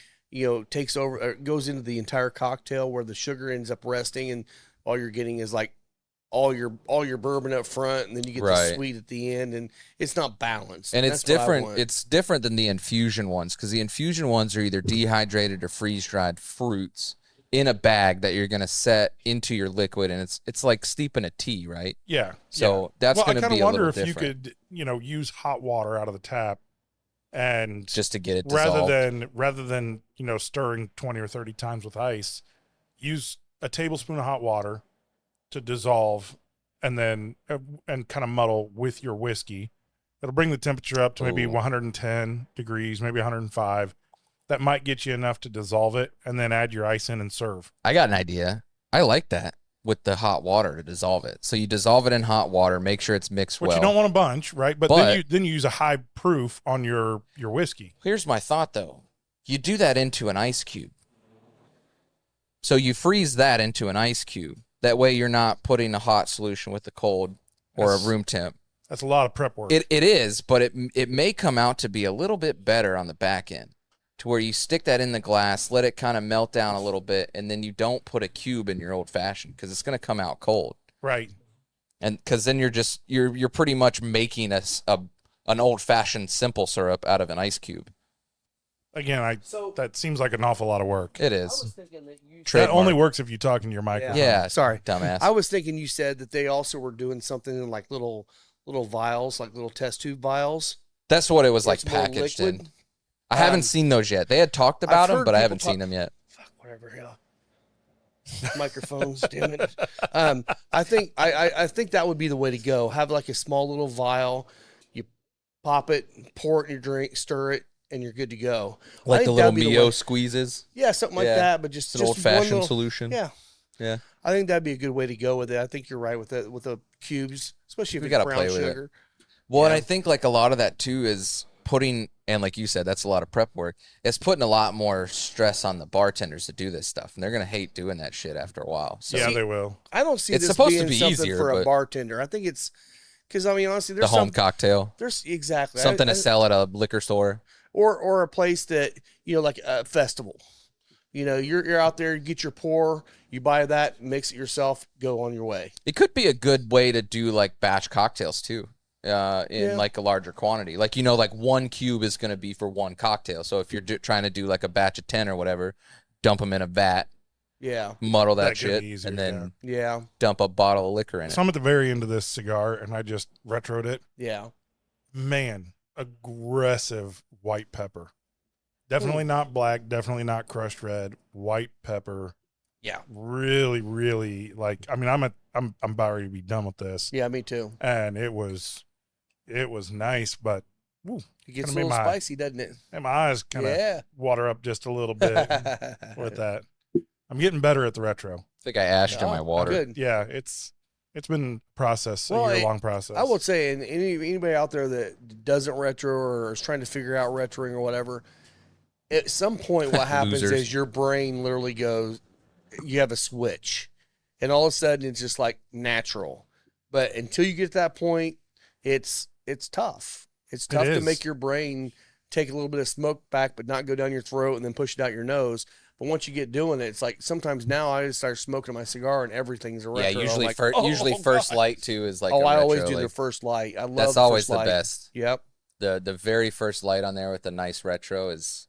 takes over, or goes into the entire cocktail where the sugar ends up resting, and all you're getting is like all your bourbon up front, and then you get the Right. sweet at the end, and it's not balanced. and it's That's what I different. want. It's different than the infusion ones, because the infusion ones are either dehydrated or freeze dried fruits in a bag that you're gonna set into your liquid, and it's like steeping a tea, right? Yeah. So that's Well, I gonna kind be of a wonder little if different, you could, use hot water out of the tap and just to get it rather dissolved. than stirring 20 or 30 times with ice, use a tablespoon of hot water to dissolve and then and kind of muddle with your whiskey. It'll bring the temperature up to maybe Ooh. 110 degrees, maybe 105. That might get you enough to dissolve it, and then add your ice in and serve. I got an idea. I like that with the hot water to dissolve it. So you dissolve it in hot water, make sure it's mixed Which well. you don't want a bunch, right? But then you use a high proof on your whiskey. Here's my thought, though. You do that into an ice cube. So you freeze that into an ice cube. That way you're not putting a hot solution with the cold or That's- a room temp. That's a lot of prep work. It is, but it may come out to be a little bit better on the back end, to where you stick that in the glass, let it kind of melt down a little bit, and then you don't put a cube in your old fashioned, because it's going to come out cold. Right. And because then you're pretty much making an old fashioned simple syrup out of an ice cube. Again, So- that seems like an awful lot of work. It I is. was thinking that you That Trademark. only works if you talk in your microphone. Yeah, Sorry. dumbass. I was thinking you said that they also were doing something in like little vials, like little test tube vials. That's what it was like It's more packaged in. liquid. I haven't Um, seen those yet. They had talked about I've them, heard but I people haven't talk- seen them yet. Fuck, whatever. Yeah. Microphones, damn it. I think that would be the way to go. Have like a small little vial. You pop it, pour it in your drink, stir it, and you're good to go. I Like think the little that'd be Mio way- squeezes. Yeah, something like Yeah. that. But just It's an just old one fashioned little- solution. Yeah, Yeah. I think that'd be a good way to go with it. I think you're right with the cubes, especially if We it's gotta brown play with it. sugar. Well, and Yeah. I think like a lot of that too is putting, and like you said, that's a lot of prep work. It's putting a lot more stress on the bartenders to do this stuff, and they're gonna hate doing that shit after a while. So Yeah, they will. I don't see It's this supposed to being be something easier, for a but- bartender. I think it's because I mean honestly, the there's home cocktail, there's exactly something to sell at a liquor store. or a place that like a festival. You're out there, you get your pour, you buy that, mix it yourself, go on your way. It could be a good way to do like batch cocktails too, in like a larger quantity. Like like 1 cube is going to be for 1 cocktail. So if you're trying to do like a batch of 10 or whatever, dump them in a vat, Yeah, muddle that That could shit, be easier, and then yeah, dump a bottle of liquor in it. So I'm at the very end of this cigar, and I just retroed it. yeah. Man, aggressive white pepper. Definitely not black. Definitely not crushed red. White pepper. Yeah. Really, really like. I mean, I'm about ready to be done with this. Yeah, me too. And it was nice, but woo, It gets a Kinda little made my- spicy, doesn't it? and my eyes kind of Yeah. water up just a little bit with that. I'm getting better at the retro. I think I ashed in my water. Good. Yeah, it's been a process, Well, a year-long process. I will say, and anybody out there that doesn't retro or is trying to figure out retroing or whatever, at some point what happens Losers. is your brain literally goes, you have a switch, and all of a sudden it's just like natural. But until you get to that point, it's tough. It's tough to is. make your brain take a little bit of smoke back, but not go down your throat and then push it out your nose. But once you get doing it, it's like sometimes now I just start smoking my cigar and everything's a retro. Yeah, I'm usually like, usually oh, first God. light too is like Oh, a I retro, always do like, the first light. I love that's always first the light. best. Yep. The very first light on there with the nice retro is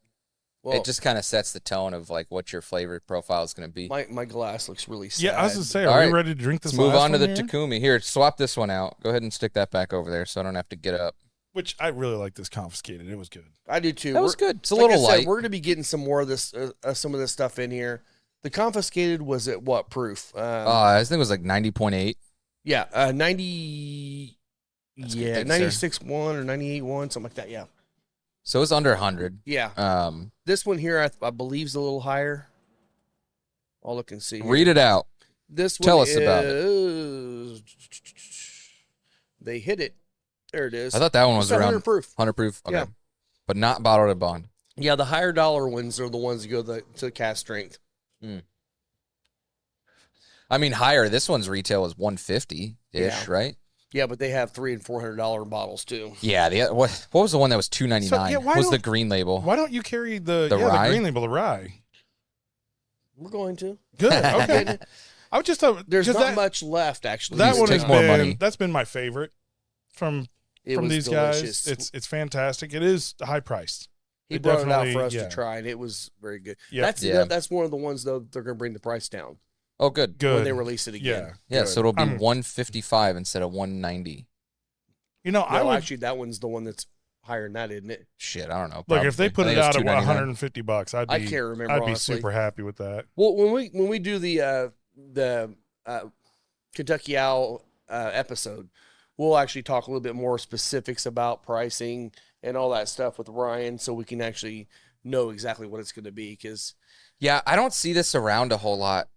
Well, it just kind of sets the tone of like what your flavor profile is going to be. my glass looks really sad. yeah, I was gonna say, All are we right. ready to drink this? Let's move last on to one the here? Takumi. Here, swap this one out. Go ahead and stick that back over there so I don't have to get up. Which I really like this confiscated. It was good. I do too. That was good. It's a like little I said, light. We're gonna be getting some more of this, some of this stuff in here. The confiscated was at what proof? I think it was like 90.8. Yeah, 90. That's good. Yeah, Thank you, sir. 96.1 or 98.1, something like that. Yeah, So it was under 100. yeah. This one here, I believe, is a little higher. I'll look and see. Read it out. This one Tell us about it. They hit it. There it is. I thought that one was It's 100 around proof. 100 proof. Okay. Yeah. But not bottled at bond. Yeah, the higher dollar ones are the ones that go to the cast strength. I mean, higher. This one's retail is 150 ish, Yeah. right? Yeah, but they have $300 and $400 bottles too. Yeah. What was the one that was 299? So, yeah, why was the don't- green label? Why don't you carry the rye? green label, the rye? We're going to. Good. Okay. I would just There's 'cause not that, much left actually. that Please one take has more been money. that's been my favorite from It was these delicious. guys. It's fantastic. It is high priced. He it brought it out for definitely- us yeah. to try, and it was very good. Yep. That's one of the ones though they're going to bring the price down Oh, good. Good. when they release it again. Yeah. Yeah, good. so it'll be I'm- 155 instead of 190. You know, I No, would actually, that one's the one that's higher than that, isn't it? Shit, I don't know. look if they probably. put I it think out at was $150. I'd be I can't remember. I'd be honestly. super happy with that. Well, when we do the Kentucky Owl episode, we'll actually talk a little bit more specifics about pricing and all that stuff with Ryan, so we can actually know exactly what it's going to be. Because Yeah, I don't see this around a whole lot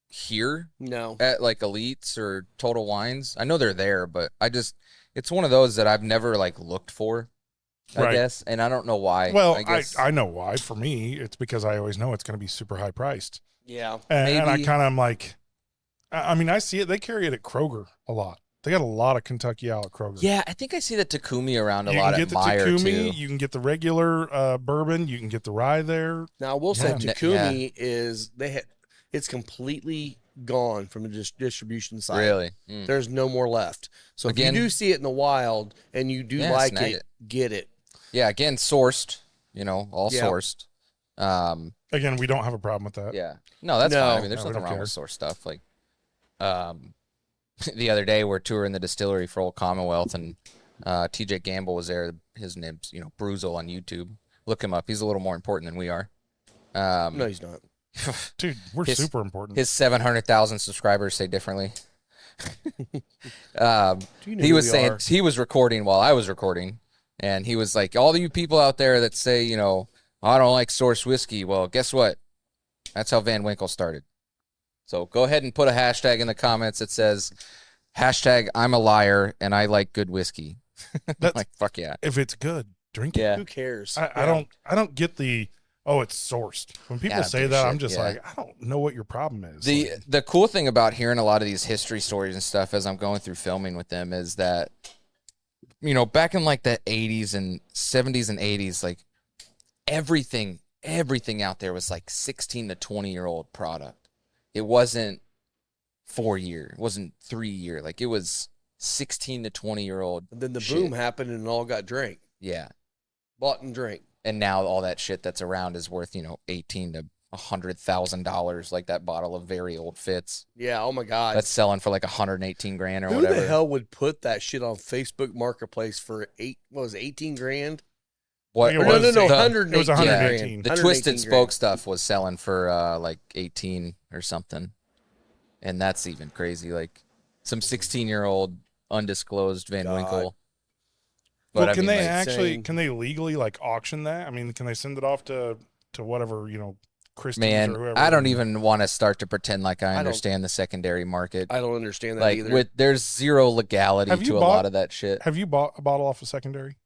here no, at like Elites or Total Wines. I know they're there, but it's one of those that I've never like looked for, I Right. guess, and I don't know why. Well, I guess I know why. For me, it's because I always know it's going to be super high priced, yeah, and I Maybe. kind of am like, I mean, I see it. They carry it at Kroger a lot. They got a lot of Kentucky Owl at Kroger. yeah, I think I see the Takumi around a you lot can at get the Meyer Takumi, too. you can get the regular bourbon, you can get the rye there. Now, I will say Yeah. Takumi is it's completely gone from the distribution side. Really? There's no more left. So Again- if you do see it in the wild and you do Yeah, like snag it, get it. Yeah, again, sourced. All Yeah. sourced. Again, we don't have a problem with that. Yeah. No, that's No. fine. I mean, there's No, we nothing don't wrong care. with source stuff. Like, the other day we're touring the distillery for Old Commonwealth, and TJ Gamble was there. His name's Bruzel on YouTube. Look him up. He's a little more important than we are. No, he's not. Dude, we're His- super important. His 700,000 subscribers say differently. Do you know He who was we saying are? he was recording while I was recording, and he was like, "All you people out there that say, I don't like source whiskey. Well, guess what? That's how Van Winkle started. So go ahead and put a hashtag in the comments that says hashtag I'm a liar and I like good whiskey. That's- Like, fuck yeah. if it's good, drink it. Yeah. Who cares? I don't get the, oh, it's sourced. When people Yeah, say do that, shit, I'm just yeah. like, I don't know what your problem is. The cool thing about hearing a lot of these history stories and stuff as I'm going through filming with them is that, you know, back in like the 80s and 70s and 80s, like everything out there was like 16 to 20-year-old product. It wasn't 4-year, it wasn't 3-year, like it was 16 to 20-year-old. And then the shit. boom happened and it all got drank. Yeah. Bought and drank. And now all that shit that's around is worth, you know, $18,000 to $100,000, like that bottle of very old Fitz. Yeah, oh my God. That's selling for like 118 grand or Who whatever. the hell would put that shit on Facebook Marketplace for 18 grand? I What? think it Or was no, 18. 118 It was grand. 118. The 118 Twisted grand. Spoke stuff was selling for like 18 or something. And that's even crazy. Like some 16-year-old undisclosed Van God. Winkle. Well, I can mean, they like, actually, saying- can they legally like auction that? I mean, can they send it off to whatever, you know, Christie's man, or whoever? I don't even want to start to pretend like I don't- understand the secondary market. I don't understand that Like either. there's zero legality Have you to a bought- lot of that shit. Have you bought a bottle off a secondary?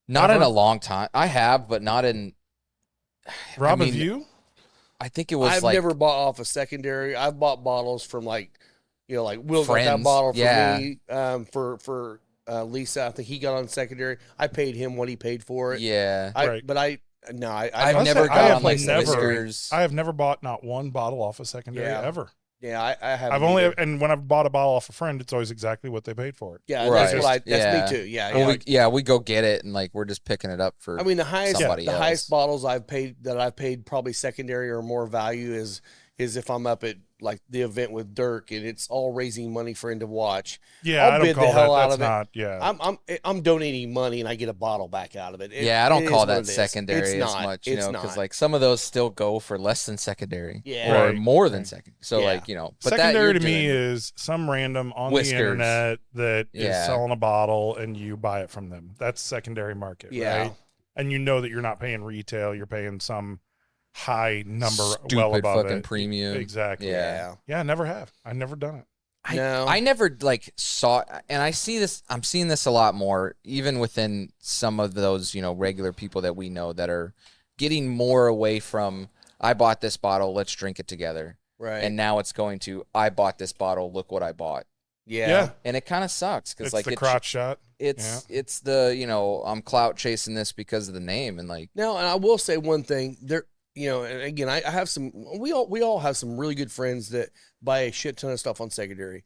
Not in ever? a long time. I have, but not in. Rob, mean, have you? I think it was I've like never bought off a secondary. I've bought bottles from like, you know, like Will got that Friends, bottle for yeah. me, for Lisa. I think he got on secondary. I paid him what he paid for it. yeah. Right. But I I've I'll never say I got have on like never- Whiskers. I have never bought not one bottle off a secondary Yeah. ever. yeah, I have. I've only, and when I've bought a bottle off a friend, it's always exactly what they paid for it. yeah, Right. that's what I. That's Yeah. me too. Yeah, Well, yeah. we go get it and like we're just picking it up for. I mean, the highest somebody else. highest bottles I've paid probably secondary or more value is if I'm up at like the event with Dirk and it's all raising money for him to watch. Yeah, I'll I don't bid the call hell that. out That's of it. not. Yeah, I'm donating money and I get a bottle back out of it. Yeah, I don't it call is what that it is. secondary It's as not. much, you It's know, because not. like some of those still go for less than secondary, Yeah. or Right. more than Right. second. So Yeah. like, you know, but secondary that to me doing- is some random on Whiskers. the internet that is Yeah. selling a bottle and you buy it from them. That's secondary market, Yeah. right? And you know that you're not paying retail; you're paying some high number, stupid well above fucking it. premium. Exactly. Yeah. Yeah, I never have. I've never done it. I never like saw, and I see this. I'm seeing this a lot more, even within some of those, you know, regular people that we know that are getting more away from. I bought this bottle. Let's drink it together. Right. And now it's going to. I bought this bottle. Look what I bought. yeah. And it kind of sucks because It's like the crotch shot. it's the, you know, I'm clout chasing this because of the name and like Now, and I will say one thing there. You know, and again, I have some. We all have some really good friends that buy a shit ton of stuff on secondary.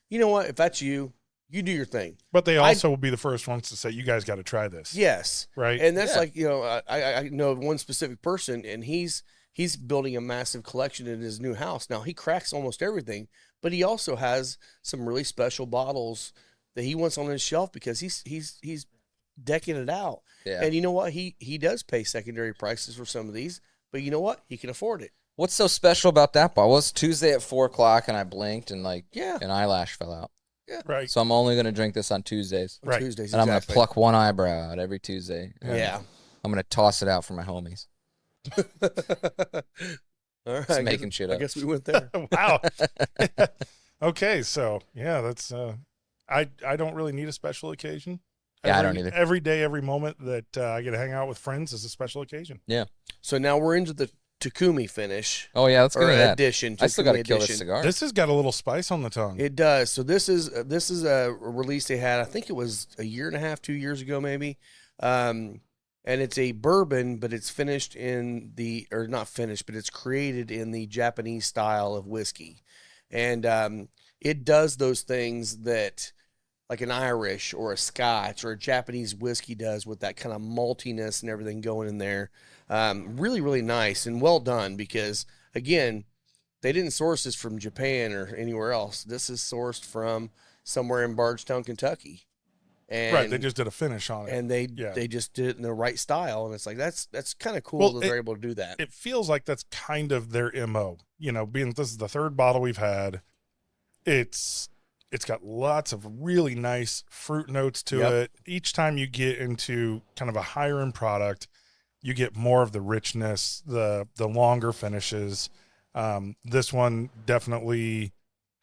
You know what? If that's you, you do your thing. But they also will be the first ones to say, "You guys got to try this." Yes. Right. And that's Yeah. like, you know, I know one specific person, and he's building a massive collection in his new house. Now he cracks almost everything, but he also has some really special bottles that he wants on his shelf because he's decking it out. yeah. And you know what? He does pay secondary prices for some of these, but you know what? He can afford it. What's so special about that bottle? Well, it's Tuesday at 4:00 and I blinked and like Yeah. an eyelash fell out. right. So I'm only gonna drink this on Tuesdays. On Right. Tuesdays, And I'm gonna exactly. pluck one eyebrow out every Tuesday. And Yeah. I'm gonna toss it out for my homies. All right. Just making shit I up. guess we went there. Wow. Okay, so yeah, that's I don't really need a special occasion. Yeah, I don't either. Every day, every moment that I get to hang out with friends is a special occasion. So now we're into the Takumi finish Oh yeah, let's get or into that. addition. I still gotta Takumi kill this edition. cigar. This has got a little spice on the tongue. It does. So this is a release they had. I think it was a year and a half, 2 years ago, maybe. And it's a bourbon, but it's finished in or not finished, but it's created in the Japanese style of whiskey, and it does those things that like an Irish or a Scotch or a Japanese whiskey does with that kind of maltiness and everything going in there. Really, really nice and well done because again, they didn't source this from Japan or anywhere else. This is sourced from somewhere in Bardstown, Kentucky. And, Right, they just did a finish on it. and they Yeah. they just did it in the right style, and it's like that's kind of cool Well, that they're able to do that. It feels like that's kind of their MO. You know, being this is the third bottle we've had, it's got lots of really nice fruit notes to Yep. it. Each time you get into kind of a higher end product, you get more of the richness, the longer finishes. This one definitely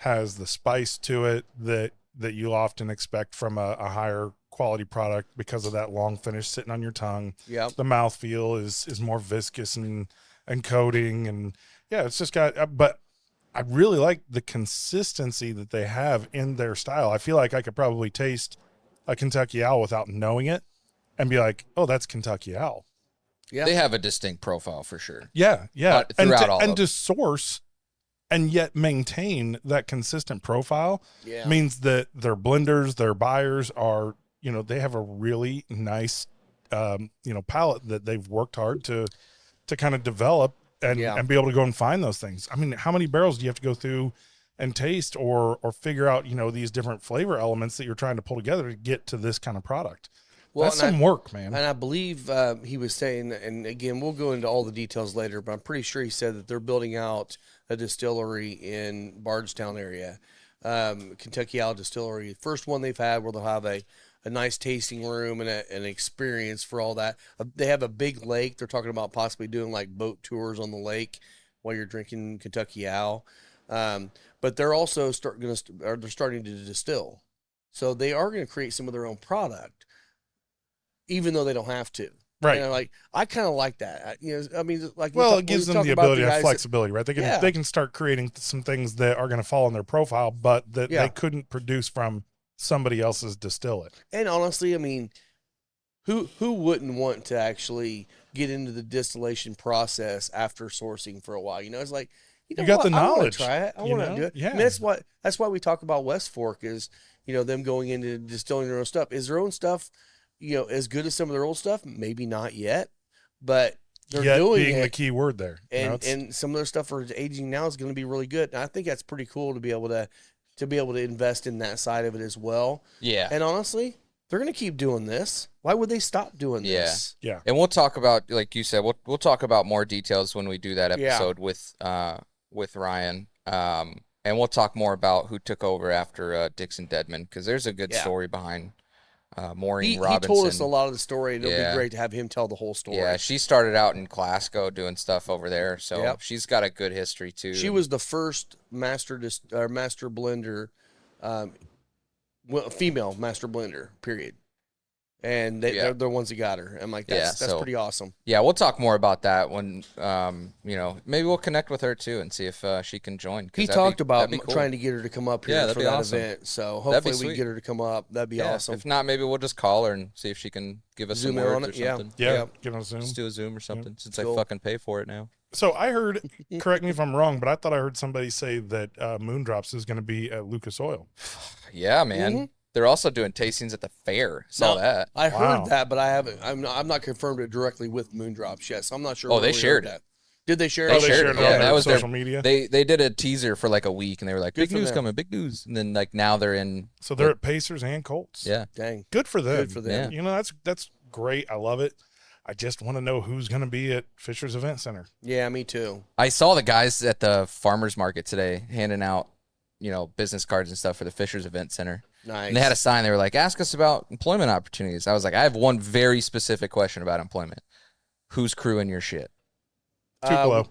has the spice to it that you'll often expect from a higher quality product because of that long finish sitting on your tongue. Yep. The mouthfeel is more viscous and coating, and yeah, it's just got. But I really like the consistency that they have in their style. I feel like I could probably taste a Kentucky Owl without knowing it, and be like, "Oh, that's Kentucky Owl." Yeah. They have a distinct profile for sure. Yeah, Throughout all of and them. to source and yet maintain that consistent profile Yeah. means that their blenders, their buyers are, they have a really nice, palate that they've worked hard to kind of develop and be able to go and find those things. I mean, how many barrels do you have to go through and taste or figure out, these different flavor elements that you're trying to pull together to get to this kind of product? Well, That's some work, man. And I believe he was saying, and again, we'll go into all the details later, but I'm pretty sure he said that they're building out a distillery in Bardstown area, Kentucky Owl Distillery. First one they've had where they'll have a nice tasting room and an experience for all that. They have a big lake. They're talking about possibly doing like boat tours on the lake while you're drinking Kentucky Owl. But they're also starting to distill. So they are going to create some of their own product, even though they don't have to. Right. Like I kind of like that. I mean, like It gives them the ability to have guys flexibility, right? They can start creating some things that are going to fall in their profile, but that they couldn't produce from somebody else's distillate. And honestly, I mean, who wouldn't want to actually get into the distillation process after sourcing for a while? It's like you got the I wanna knowledge. try it. I want to do it. Yeah. I mean, that's why we talk about West Fork is them going into distilling their own stuff. Is their own stuff as good as some of their old stuff? Maybe not yet, but they're doing being it. the key word there. And some of their stuff for aging now is going to be really good. And I think that's pretty cool to be able to invest in that side of it as well. Yeah. And honestly, they're going to keep doing this. Why would they stop doing this? Yeah. And we'll talk about, like you said, we'll talk about more details when we do that episode with Ryan. And we'll talk more about who took over after Dixon Deadman, because there's a good story behind Maureen Robinson. He told us a lot of the story, and it'll be great to have him tell the whole story. Yeah, she started out in Glasgow doing stuff over there, so she's got a good history too. She was the first master blender, female master blender, period. And they're the ones that got her. I'm like, that's pretty awesome. Yeah, we'll talk more about that when, maybe we'll connect with her too and see if she can join. He talked about trying to get her to come up here for that event. So hopefully we can get her to come up. That'd be awesome. If not, maybe we'll just call her and see if she can give us some words or something. Yeah, get on Zoom. Just do a Zoom or something since I fucking pay for it now. So I heard, correct me if I'm wrong, but I thought I heard somebody say that Moondrops is going to be at Lucas Oil. Yeah, man. Mm-hmm. They're also doing tastings at the fair. Saw that. I heard that, but I haven't. I'm not confirmed it directly with Moondrops yet, so I'm not sure. Oh, they shared it. Did they share it? They shared it. Yeah, that was social media. They did a teaser for like a week, and they were like, "Big news coming, big news!" And then like now they're in. So they're at Pacers and Colts. Yeah, dang, good for them. Good for them. Yeah. That's great. I love it. I just want to know who's going to be at Fisher's Event Center. Yeah, me too. I saw the guys at the farmers market today handing out, business cards and stuff for the Fisher's Event Center. Nice. And they had a sign. They were like, "Ask us about employment opportunities." I was like, "I have one very specific question about employment. Who's crewing your shit?" Tupelo.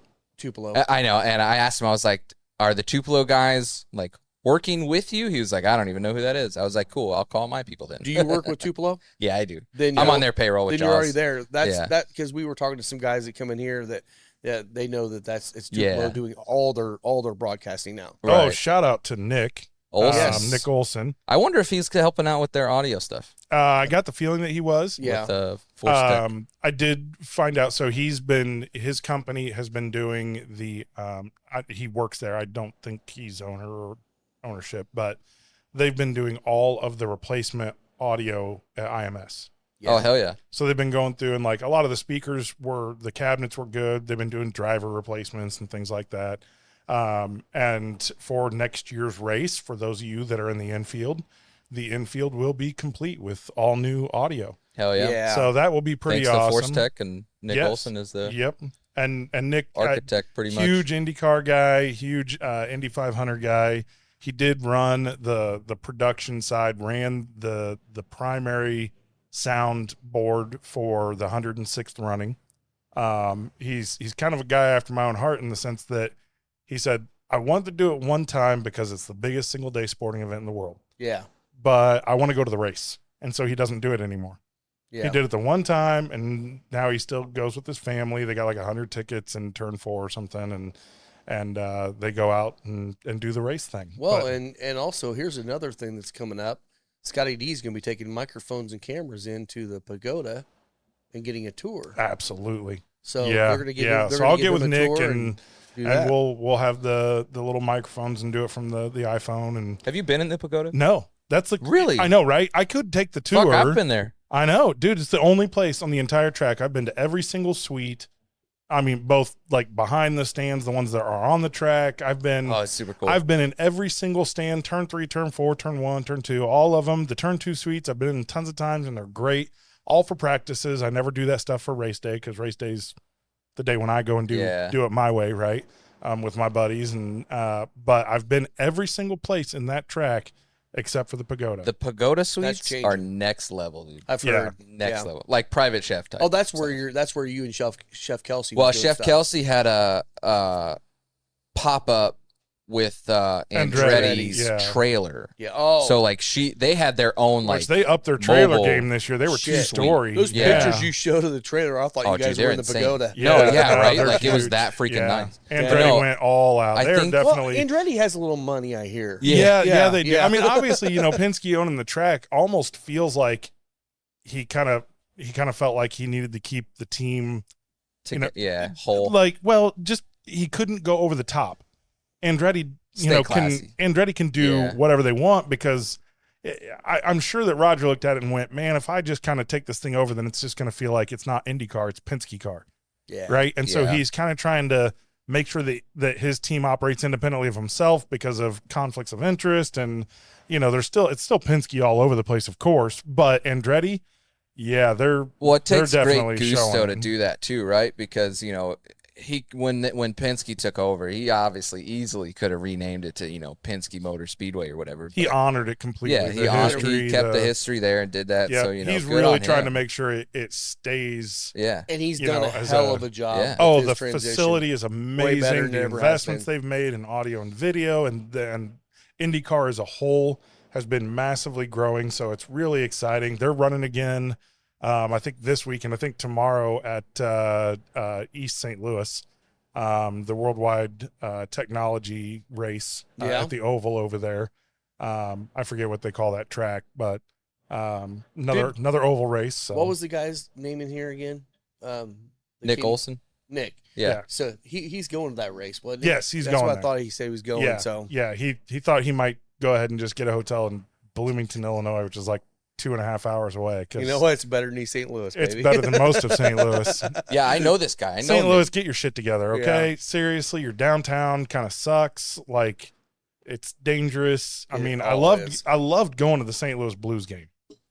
I know. And I asked him. I was like, "Are the Tupelo guys like working with you?" He was like, "I don't even know who that is." I was like, "Cool. I'll call my people then." Do you work with Tupelo? Yeah, I do. Then I'm on their payroll with Then Jaws. you're already there. That's because we were talking to some guys that come in here that they know it's Tupelo doing all their broadcasting now. Right. Oh, shout out to Nick. Olson. Nick Olson. I wonder if he's helping out with their audio stuff. I got the feeling that he was. Yeah. With full stick. I did find out. So his company has been doing the, he works there. I don't think he's ownership, but they've been doing all of the replacement audio at IMS. Yeah. Oh, hell yeah. So they've been going through, and like a lot of the cabinets were good. They've been doing driver replacements and things like that. And for next year's race, for those of you that are in the infield will be complete with all new audio. Hell yeah. So that will be pretty Thanks awesome. To Force Tech and Nick Olson is the and Nick architect, pretty much huge IndyCar guy, huge Indy 500 guy. He did run the production side, ran the primary sound board for the 106th running. He's kind of a guy after my own heart in the sense that he said, I want to do it one time because it's the biggest single day sporting event in the world. Yeah. But I want to go to the race. and so he doesn't do it anymore. Yeah. He did it the one time, and now he still goes with his family. They got like 100 tickets in turn 4 or something, and they go out and do the race thing. Well, But- and also here's another thing that's coming up. Scotty D is going to be taking microphones and cameras into the pagoda and getting a tour. absolutely. So Yeah, they're going to give yeah. him, they're So gonna I'll give get him with a Nick tour and do that. we'll have the little microphones and do it from the iPhone. And Have you been in the pagoda? no, that's the Really? I know, right? I could take the tour. Fuck, I've been there. I know, dude. It's the only place on the entire track. I've been to every single suite. I mean, both like behind the stands, the ones that are on the track. I've been Oh, it's super cool. I've been in every single stand, turn 3, turn 4, turn 1, turn 2, all of them. The turn 2 suites, I've been in tons of times, and they're great. All for practices. I never do that stuff for race day because race day's the day when I go and do it my way, right? With my buddies. And but I've been every single place in that track except for the pagoda. The pagoda suites changing. are next level, dude. I've Yeah. heard. Next level, like private chef type. Oh, that's stuff. where you and Chef Kelsey. Well, was doing Chef stuff. Kelsey had a pop up with Andretti's yeah. trailer. Yeah. Oh, So like they had their own like Which they upped their trailer mobile game this year. They were shit. 2-story. those Yeah. pictures you showed of the trailer, I thought Oh, you guys dude, they're were in the insane. pagoda. No, yeah, right. they're Like it was huge. that freaking Yeah. nice. Andretti No, went all out. I They're think- definitely. Well, Andretti has a little money, I hear. Yeah, they do. yeah. I mean, obviously, Penske owning the track almost feels like he kind of felt like he needed to keep the team whole. like, well, just he couldn't go over the top. Andretti, Stay classy. Andretti can do Yeah. whatever they want because I'm sure that Roger looked at it and went, man, if I just kind of take this thing over, then it's just going to feel like it's not IndyCar, it's Penske car. Yeah. Right. And so Yeah. he's kind of trying to make sure that his team operates independently of himself because of conflicts of interest. And, it's still Penske all over the place, of course. But Andretti, yeah, Well, it takes they're great definitely gusto showing to it. do that too, right? Because when Penske took over, he obviously easily could have renamed it to Penske Motor Speedway or whatever. He but- honored it completely. yeah, he kept the history there and did that. Yeah, So he's good really on trying him. to make sure it stays. Yeah, And he's You done know, a as hell a- of a job. Yeah. with Oh, his the transition. facility is amazing. better than The it ever has investments been. they've made in audio and video, and IndyCar as a whole has been massively growing. So it's really exciting. They're running again. I think this week and I think tomorrow at East St. Louis, the worldwide technology race Yeah. at the Oval over there. I forget what they call that track, but another oval race. So. What was the guy's name in here again? The Nick kid- Olson. Nick. Yeah. So he's going to that race. Wasn't he? Yes, he's That's going what there. I thought he said he was going. Yeah, So yeah, he thought he might go ahead and just get a hotel in Bloomington, Illinois, which is like 2.5 hours away. 'Cause you know what? It's better than East St. Louis, baby. it's better than most of St. Louis. Yeah, I know this guy. I know St. him. Louis, get your shit together, okay? Seriously, your downtown kind of sucks. Like, it's dangerous. I It mean, all is. I loved going to the St. Louis Blues game.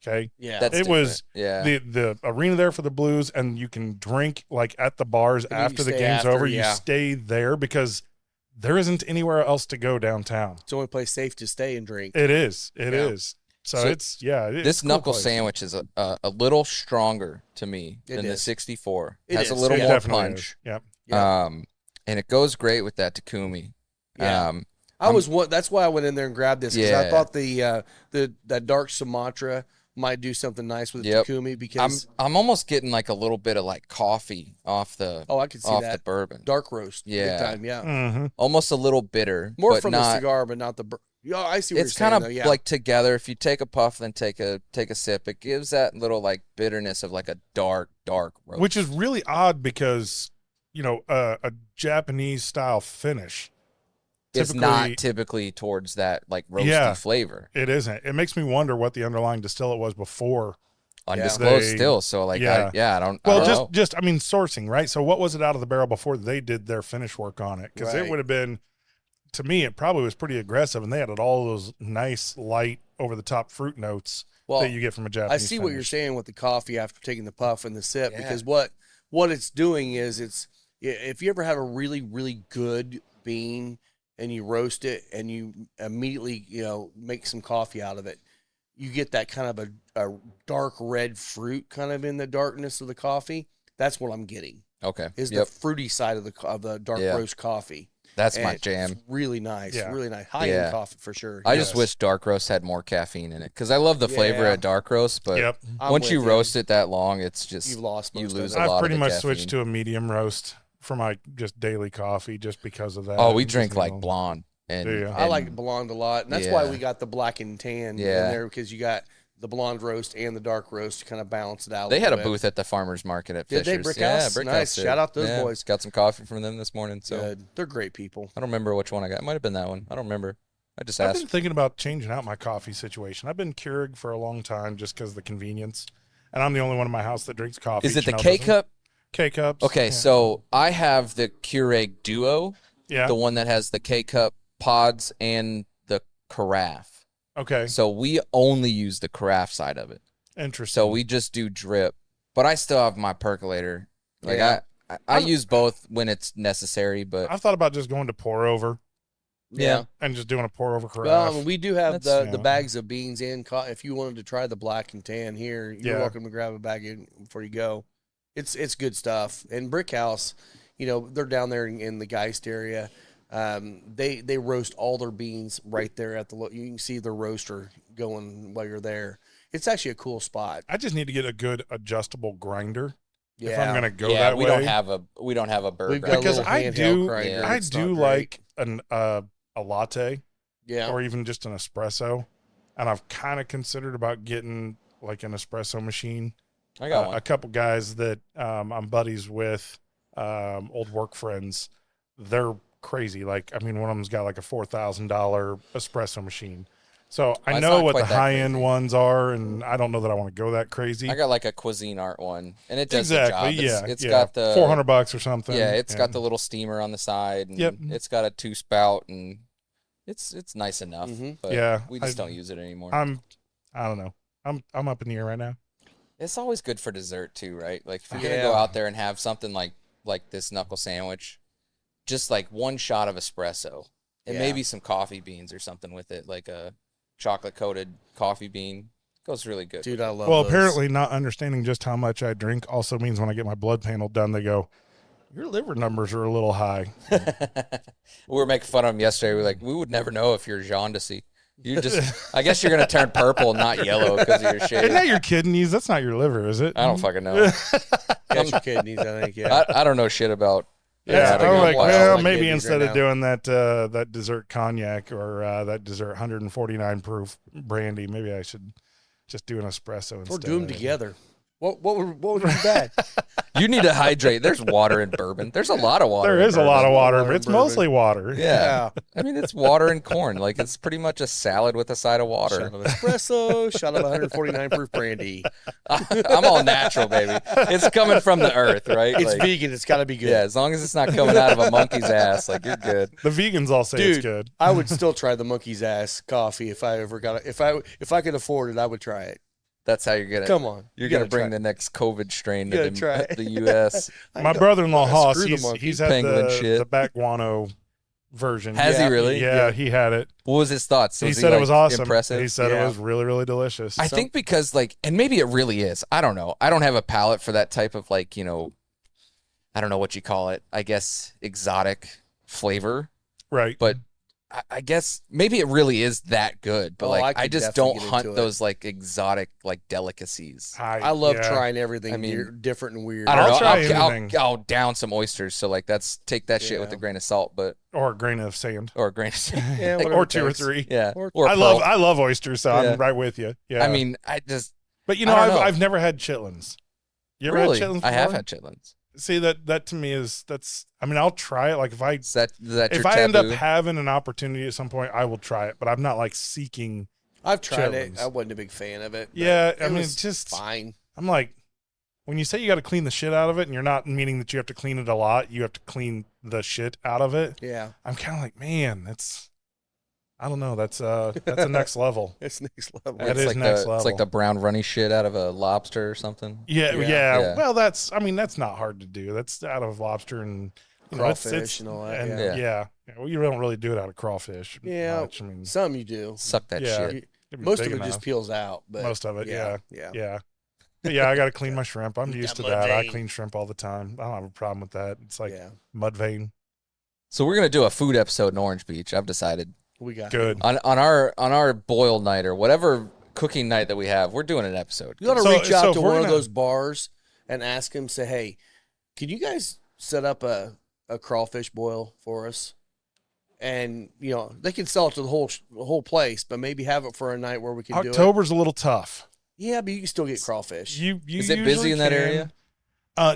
Okay, yeah. That's it was different. Yeah. the arena there for the Blues, and you can drink like at the bars And then you after the stay game's after, over. yeah. You stay there because there isn't anywhere else to go downtown. it's the only place safe to stay and drink. It is. It is. Yeah. So it's This a cool knuckle place. sandwich is a little stronger to me It than the is. 64. It Has is. a little It more definitely punch. is. Yep. Yeah. And it goes great with that Takumi. Yeah. That's why I went in there and grabbed this because I Yeah. thought that dark Sumatra might do something nice with the Yep. Takumi because I'm almost getting like a little bit of like coffee off the I could see off that the bourbon. dark roast. Yeah. Big time, yeah. Mm-hmm. Almost a little bitter. More but from not, the cigar, but not the. Yeah, I see what It's you're kind saying. of though, yeah. like together. If you take a puff, then take a sip, it gives that little like bitterness of like a dark roast. Which is really odd because a Japanese style finish. It's not typically towards that like roasty Yeah. flavor. It isn't. It makes me wonder what the underlying distillate was before. Undisclosed They- still. So like yeah. I don't Well, I don't know. just I mean sourcing, right? So what was it out of the barrel before they did their finish work on it? Because it Right. would have been, to me, it probably was pretty aggressive, and they had all those nice light over the top fruit notes well, that you get from a Japanese. I see what you're finish. saying with the coffee after taking the puff and the sip Yeah. because what it's doing is if you ever have a really really good bean and you roast it and you immediately make some coffee out of it, you get that kind of a dark red fruit kind of in the darkness of the coffee. That's what I'm getting Okay. is Yep. the fruity side of the dark Yeah. roast coffee. That's And my jam. It's really nice. Yeah. Really nice. High-end Yeah. coffee for sure. I Yes. just wish dark roast had more caffeine in it because I love the flavor Yeah. of dark roast, but Yep. I'm once with you roast it that long, it's just You've lost you most lose of a it. lot I've of pretty the much caffeine. switched to a medium roast for my just daily coffee just because of that. Oh, we It gives drink me like a- blonde, and, Do you? I like and blonde a lot, and that's why Yeah. we got the black and tan in Yeah. there because you got the blonde roast and the dark roast to kind of balance it out. They had a little bit. booth at the farmers market at Did they? Fisher's. Brick Yeah, House? Brick Nice. House did. Shout out those Yeah, boys. Got some coffee from them this morning. So Good. They're great people. I don't remember which one I got. It might have been that one. I don't remember. I just I've asked. been thinking about changing out my coffee situation. I've been Keurig for a long time just because of the convenience. And I'm the only one in my house that drinks coffee. Is it the Chanel K doesn't. cup? K-Cups. Okay, Yeah. so I have the Keurig Duo, Yeah. the one that has the K cup pods and the carafe. Okay. So we only use the carafe side of it. Interesting. So we just do drip, but I still have my percolator. Like Yeah. I use both when it's necessary, but I've thought about just going to pour over yeah. and just doing a pour over carafe. Well, I mean, we do have That's- the bags of beans and if you wanted to try the black and tan here, you're Yeah. welcome to grab a bag in before you go. It's good stuff. And Brick House, they're down there in the Geist area. They roast all their beans right there at you can see the roaster going while you're there. It's actually a cool spot. I just need to get a good adjustable grinder Yeah. if I'm going to go yeah, that we way. don't have a burger. We've got a Because little I handheld do- grinder. Yeah. I It's not do great. like a latte yeah. or even just an espresso. And I've kind of considered about getting like an espresso machine. I got one. A couple guys that I'm buddies with, old work friends, they're crazy. Like, I mean, one of them's got like a $4,000 espresso machine. So I It's know not what quite the that high end crazy. ones are, and I don't know that I want to go that crazy. I got like a Cuisine Art one, and it does exactly. the job. Yeah, It's yeah. got the $400 or something. Yeah, it's got the little steamer on the side, and Yep. it's got a 2-spout, and it's nice enough. Mhm. But Yeah, we just don't use it anymore. I don't know. I'm up in the air right now. It's always good for dessert too, right? Like if you're Yeah. gonna go out there and have something like this knuckle sandwich, just like one shot of espresso and Yeah. maybe some coffee beans or something with it, like a chocolate coated coffee bean. Goes really good. Dude, I love Well, those. apparently not understanding just how much I drink also means when I get my blood panel done, they go, your liver numbers are a little high. We were making fun of him yesterday. We're like, we would never know if you're jaundicey. You just, I guess you're gonna turn purple, not yellow, because of your Isn't shave. that your kidneys? That's not your liver, is it? I don't fucking know. That's your kidneys, I think, yeah. I don't know shit about. Yeah, anatomy I'm of like, wild. well, like maybe kidneys instead right of now. doing that dessert cognac or that dessert 149 proof brandy, maybe I should just do an espresso instead. Or do them together. What would be bad? You need to hydrate. There's water in bourbon. There's a lot of water. There in is a lot bourbon. of water, Water but and it's bourbon. mostly water. Yeah. I mean, it's water and corn. Like, it's pretty much a salad with a side of water. Shot of espresso, shot of 149 proof brandy. I'm all natural, baby. It's coming from the earth, right? It's Like, vegan. It's got to be good. yeah, as long as it's not coming out of a monkey's ass, like, you're good. The vegans all say it's Dude, good. I would still try the monkey's ass coffee if I ever got it. If I could afford it, I would try it. That's how you're gonna. Come on, You're you gonna gotta bring try the next COVID strain You to gotta try it. the U.S. My brother-in-law Hoss, Screw the monkey. he's had Penguin shit. the back guano version. Has he Yeah. really? Yeah, he had it. What was his thoughts? He Was said it like, was awesome. Impressive. He said Yeah. it was really, really delicious. I think because and maybe it really is. I don't know. I don't have a palate for that type of I don't know what you call it. I guess exotic flavor, right. but I guess maybe it really is that good. But Oh, I I could just definitely don't get hunt into it. those exotic delicacies. I love yeah. trying everything I mean, different and weird. I don't I'll know. try I'll anything. I'll down some oysters. So take that shit with Yeah. a grain of salt, but or a grain of sand, or a grain of Yeah, whatever or it 2 or takes. 3. yeah. Or- Or I love oysters, so Yeah. I'm right with you. Yeah. I mean, I just but I don't know. I've never had chitlins. You ever really had chitlins? I have before? had chitlins. See that to me that's. I mean, I'll try it. Like if I Is that if your I end up taboo? having an opportunity at some point, I will try it. But I'm not like seeking. I've tried it. Chitlins. I wasn't a big fan of it. but Yeah, it I mean, was just fine. I'm like, when you say you got to clean the shit out of it, and you're not meaning that you have to clean it a lot, you have to clean the shit out of it. Yeah, I'm kind of like, man, I don't know, that's a next level. it's next level. That It's is like next It's level. like the brown runny shit out of a lobster or something. Yeah, Yeah. Yeah. Well, that's not hard to do. That's out of lobster and Crawfish and all that, And yeah. yeah. Well, you don't really do it out of crawfish. Yeah. much. I mean, Some you do. Suck that Yeah. shit. it'd be Most big of it just enough. peels out. But Most of it, yeah. yeah. But yeah, I got to clean my shrimp. I'm You used to got mud that. I vein. clean shrimp all the time. I don't have a problem with that. It's like Yeah. mud vein. So we're gonna do a food episode in Orange Beach. I've decided. We got Good. On our boil night or whatever cooking night that we have, we're doing an episode. You got to So- reach out so to if we're one of gonna- those bars and ask them, say, hey, can you guys set up a crawfish boil for us? And, they can sell it to the whole place, but maybe have it for a night where we can do it. October's a little tough. Yeah, but you can still get crawfish. You Is it busy usually in that can. area?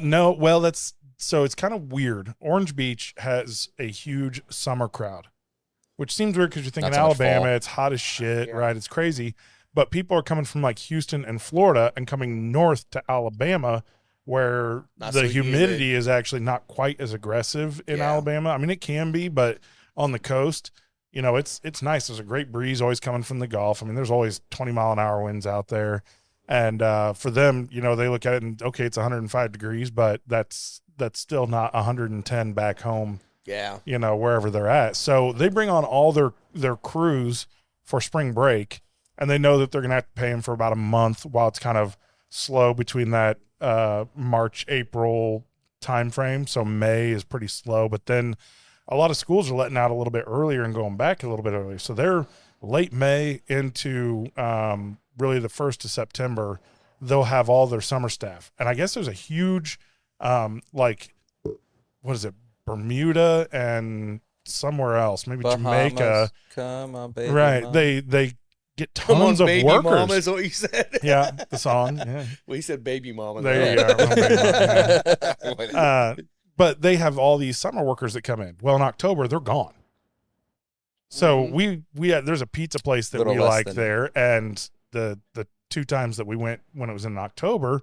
No. Well, it's kind of weird. Orange Beach has a huge summer crowd, which seems weird because you're thinking Not so much Alabama, fall. it's hot as shit, Yeah. right? It's crazy. But people are coming from like Houston and Florida and coming north to Alabama where Not the so humidity is actually not quite as aggressive in Yeah. Alabama. I mean, it can be, but on the coast, it's nice. There's a great breeze always coming from the Gulf. I mean, there's always 20-mile-an-hour winds out there. And for them, they look at it and, okay, it's 105 degrees, but that's still not 110 back home, Yeah. wherever they're at. So they bring on all their crews for spring break, and they know that they're going to have to pay them for about a month while it's kind of slow between that March, April time frame. So May is pretty slow, but then a lot of schools are letting out a little bit earlier and going back a little bit earlier. So they're late May into really the 1st of September, they'll have all their summer staff. And I guess there's a huge, what is it, Bermuda and somewhere else, maybe Bahamas, Jamaica. come on, baby. Right. mama. They get Come on, tons of baby workers. mama is what you said. Yeah, the song. Yeah. Well, he said baby mama. There you go. But they have all these summer workers that come in. Well, in October, they're gone. So Mhm. we had, there's a pizza place that Little we less like than- there, and the 2 times that we went when it was in October,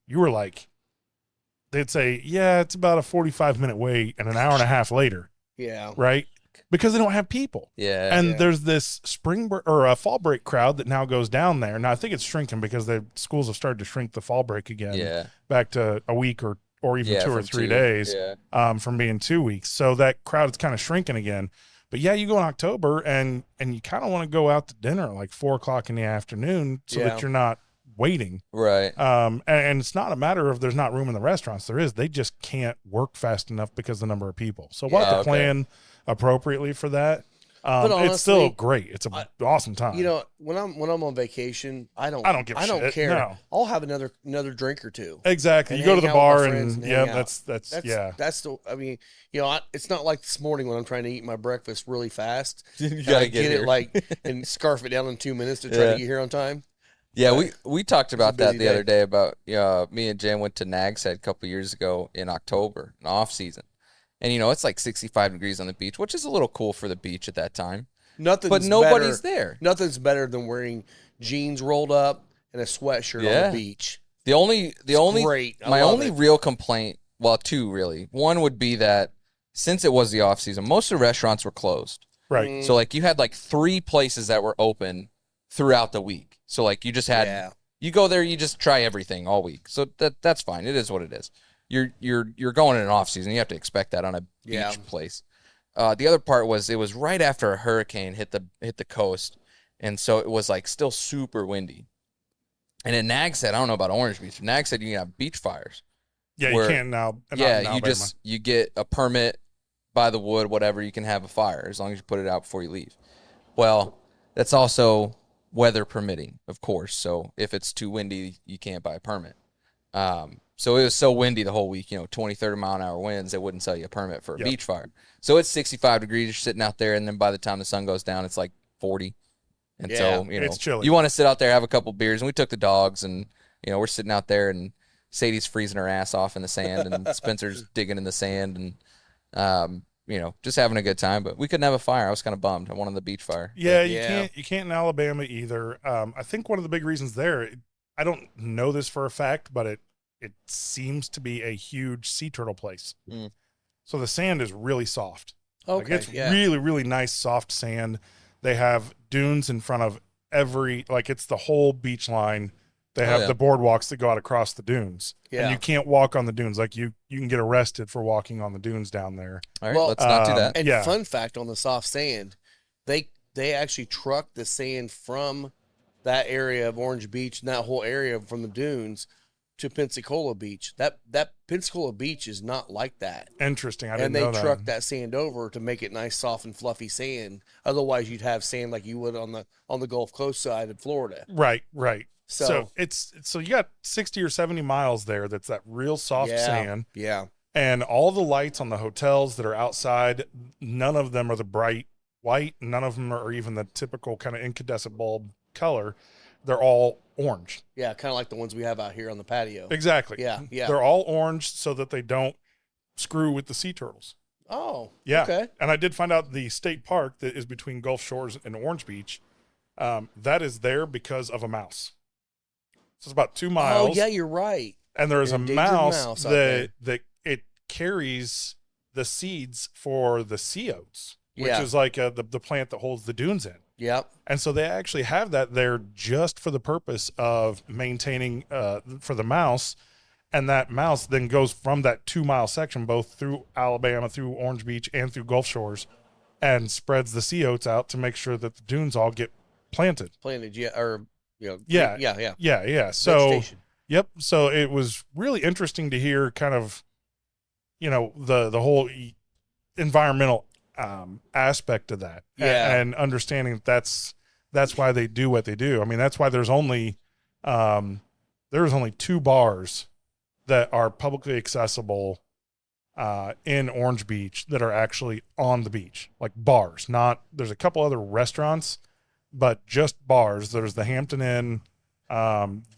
you were like, they'd say, yeah, it's about a 45-minute wait, and an hour and a half later, Yeah. right? Because they don't have people. Yeah. And Yeah. there's this or a fall break crowd that now goes down there. Now I think it's shrinking because the schools have started to shrink the fall break again, yeah. back to a week or even Yeah, 2 or from 3 two. days, Yeah. from being 2 weeks. So that crowd is kind of shrinking again. But yeah, you go in October and you kind of want to go out to dinner at like 4:00 in the afternoon so Yeah. that you're not waiting. Right. And it's not a matter of there's not room in the restaurants. There is. They just can't work fast enough because of the number of people. So we'll have Yeah, to okay. plan appropriately for that. But It's still honestly, great. It's an awesome time. When I'm on vacation, I don't give a don't shit. care. No. I'll have another drink or two. Exactly. and You go to the hang out with bar my friends and and yeah, hang out. that's That's the. I mean, it's not like this morning when I'm trying to eat my breakfast really fast. You And gotta I get here. it like and scarf it down in 2 minutes to try Yeah. to get here on time. Yeah, we talked about that busy the day. other day about me and Jen went to Nag's Head a couple years ago in October, in off season. And it's like 65 degrees on the beach, which is a little cool for the beach at that time. Nothing's But nobody's better, there. Nothing's better than wearing jeans rolled up and a sweatshirt Yeah. on the beach. The only Great. I my love only it. real complaint, well, 2 really. One would be that since it was the off season, most of the restaurants were closed. right. Mm, So like you had like 3 places that were open throughout the week. So like you just had yeah. you go there, you just try everything all week. So that's fine. It is what it is. You're going in an off season. You have to expect that on a beach Yeah. place. The other part was it was right after a hurricane hit the coast, and so it was like still super windy. And in Nag said, I don't know about Orange Beach. Nag said you can have beach fires. Yeah, where- you can't now. not Yeah, in you Alabama. just you get a permit by the wood, whatever. You can have a fire as long as you put it out before you leave. Well, that's also weather permitting, of course. So if it's too windy, you can't buy a permit. So it was so windy the whole week, 20, 30 mile an hour winds, they wouldn't sell you a permit for a Yep. beach fire. So it's 65 degrees, you're sitting out there, and then by the time the sun goes down, it's like 40. And so, it's chilly. you want to sit out there, have a couple beers, and we took the dogs, and, we're sitting out there, and Sadie's freezing her ass off in the sand, and Spencer's digging in the sand, and, just having a good time. But we couldn't have a fire. I was kind of bummed. I wanted the beach fire. Yeah, Yeah. you can't in Alabama either. I think one of the big reasons there, I don't know this for a fact, but it seems to be a huge sea turtle place. Mm. So the sand is really soft. Like Okay. it's yeah. really, really nice soft sand. They have dunes in front of it's the whole beach line. They have yeah. the boardwalks that go out across the dunes. Yeah. And you can't walk on the dunes. Like you can get arrested for walking on the dunes down there. All right, Well, let's not do that. And Yeah. fun fact on the soft sand, they actually truck the sand from that area of Orange Beach and that whole area from the dunes to Pensacola Beach. That Pensacola Beach is not like that. Interesting. I didn't And they know that. truck that sand over to make it nice, soft, and fluffy sand. Otherwise, you'd have sand like you would on the Gulf Coast side of Florida. Right. So So you got 60 or 70 miles there. That's that real soft sand. Yeah. And all the lights on the hotels that are outside, none of them are the bright white. None of them are even the typical kind of incandescent bulb color. They're all orange. Yeah, kind of like the ones we have out here on the patio. Exactly. Yeah. They're all orange so that they don't screw with the sea turtles. Oh, Yeah. okay. And I did find out the state park that is between Gulf Shores and Orange Beach, that is there because of a mouse. So it's about 2 miles. Oh, yeah, you're right. And there is a Endangered mouse okay. that it carries the seeds for the sea oats, which Yeah. is like the plant that holds the dunes in. Yep. And so they actually have that there just for the purpose of maintaining for the mouse. And that mouse then goes from that 2 mile section, both through Alabama, through Orange Beach, and through Gulf Shores, and spreads the sea oats out to make sure that the dunes all get planted. Planted, yeah, or Yeah. yeah. So, Vegetation. yep. So it was really interesting to hear kind of, the whole environmental aspect of that, Yeah. and understanding that's why they do what they do. I mean, that's why there's only 2 bars that are publicly accessible in Orange Beach that are actually on the beach, like bars. Not there's a couple other restaurants, but just bars. There's the Hampton Inn,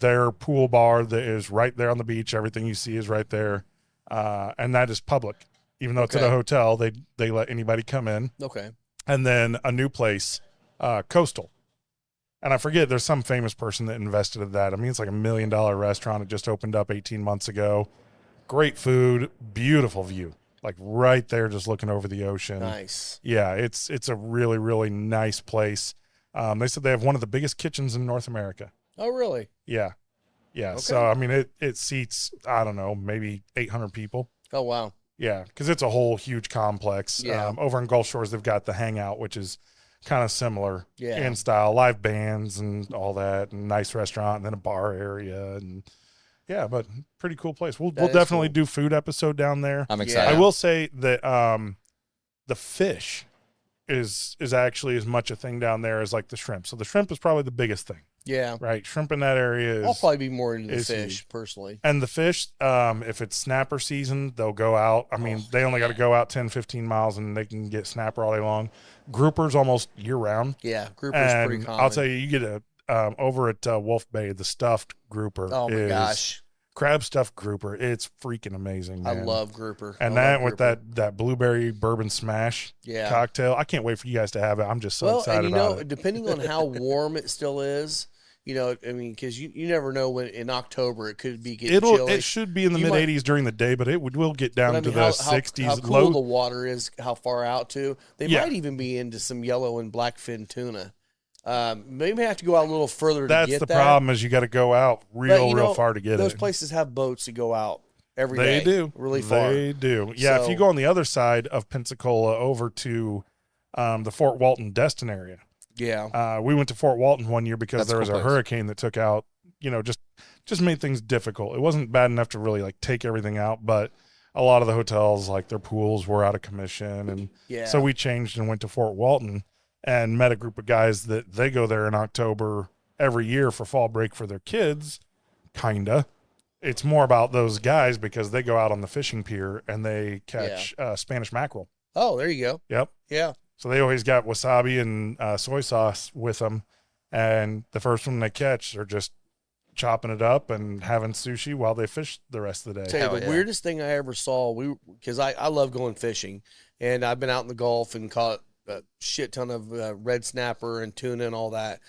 their pool bar that is right there on the beach. Everything you see is right there, and that is public. Even though it's at a Okay. hotel, they let anybody come in. Okay. And then a new place, Coastal. And I forget, there's some famous person that invested in that. I mean, it's like $1 million restaurant. It just opened up 18 months ago. Great food, beautiful view, like right there, just looking over the ocean. Nice. Yeah, it's a really, really nice place. They said they have one of the biggest kitchens in North America. Oh, really? Yeah. Okay. So, I mean, it seats, I don't know, maybe 800 people. Oh, wow. Yeah, because it's a whole huge complex. Yeah. Over in Gulf Shores, they've got the Hangout, which is kind of similar Yeah. in style, live bands and all that, and nice restaurant, and then a bar area, and yeah, but pretty cool place. We'll That is definitely cool. do food episode down there. I'm Yeah. excited. I will say that the fish is actually as much a thing down there as like the shrimp. So the shrimp is probably the biggest thing, Yeah. right? Shrimp in that area I'll is. probably be more into the is fish, huge. personally. And the fish, if it's snapper season, they'll go out. I mean, they only got to go out 10, 15 miles and they can get snapper all day long. Groupers almost year round. Yeah, grouper's pretty And common. I'll tell you, you get over at Wolf Bay, the stuffed grouper. Oh, my is gosh. crab stuffed grouper. It's freaking amazing, man. I love grouper. And I that love with grouper. that blueberry bourbon smash Yeah. cocktail, I can't wait for you guys to have it. I'm just so Well, excited and you about know, it. depending on how warm it still is, I mean, because you never know when in October it could be getting chilly. It should be in the You mid might- 80s during the day, but it will get down But I to mean, the how 60s. how cool low. the water is, how far out to. They Yeah. might even be into some yellow and blackfin tuna. Maybe have to go out a little further That's to get the that. problem is you got to go out real far to get those it. places have boats that go out every day. They do. Really far. They do. Yeah, if So- you go on the other side of Pensacola over to the Fort Walton Destin area. Yeah. We went to Fort Walton one year because That's a there was cool a place. hurricane that took out, just made things difficult. It wasn't bad enough to really like take everything out, but a lot of the hotels, like their pools were out of commission. And Yeah. so we changed and went to Fort Walton and met a group of guys that they go there in October every year for fall break for their kids. Kinda. It's more about those guys because they go out on the fishing pier and they catch Spanish mackerel. Oh, there you go. Yep. Yeah. So they always got wasabi and soy sauce with them. And the first one they catch, they're just chopping it up and having sushi while they fish the rest of the day. Tell you, Hell the yeah. weirdest thing I ever saw, because I love going fishing, and I've been out in the Gulf and caught a shit ton of red snapper and tuna and all that.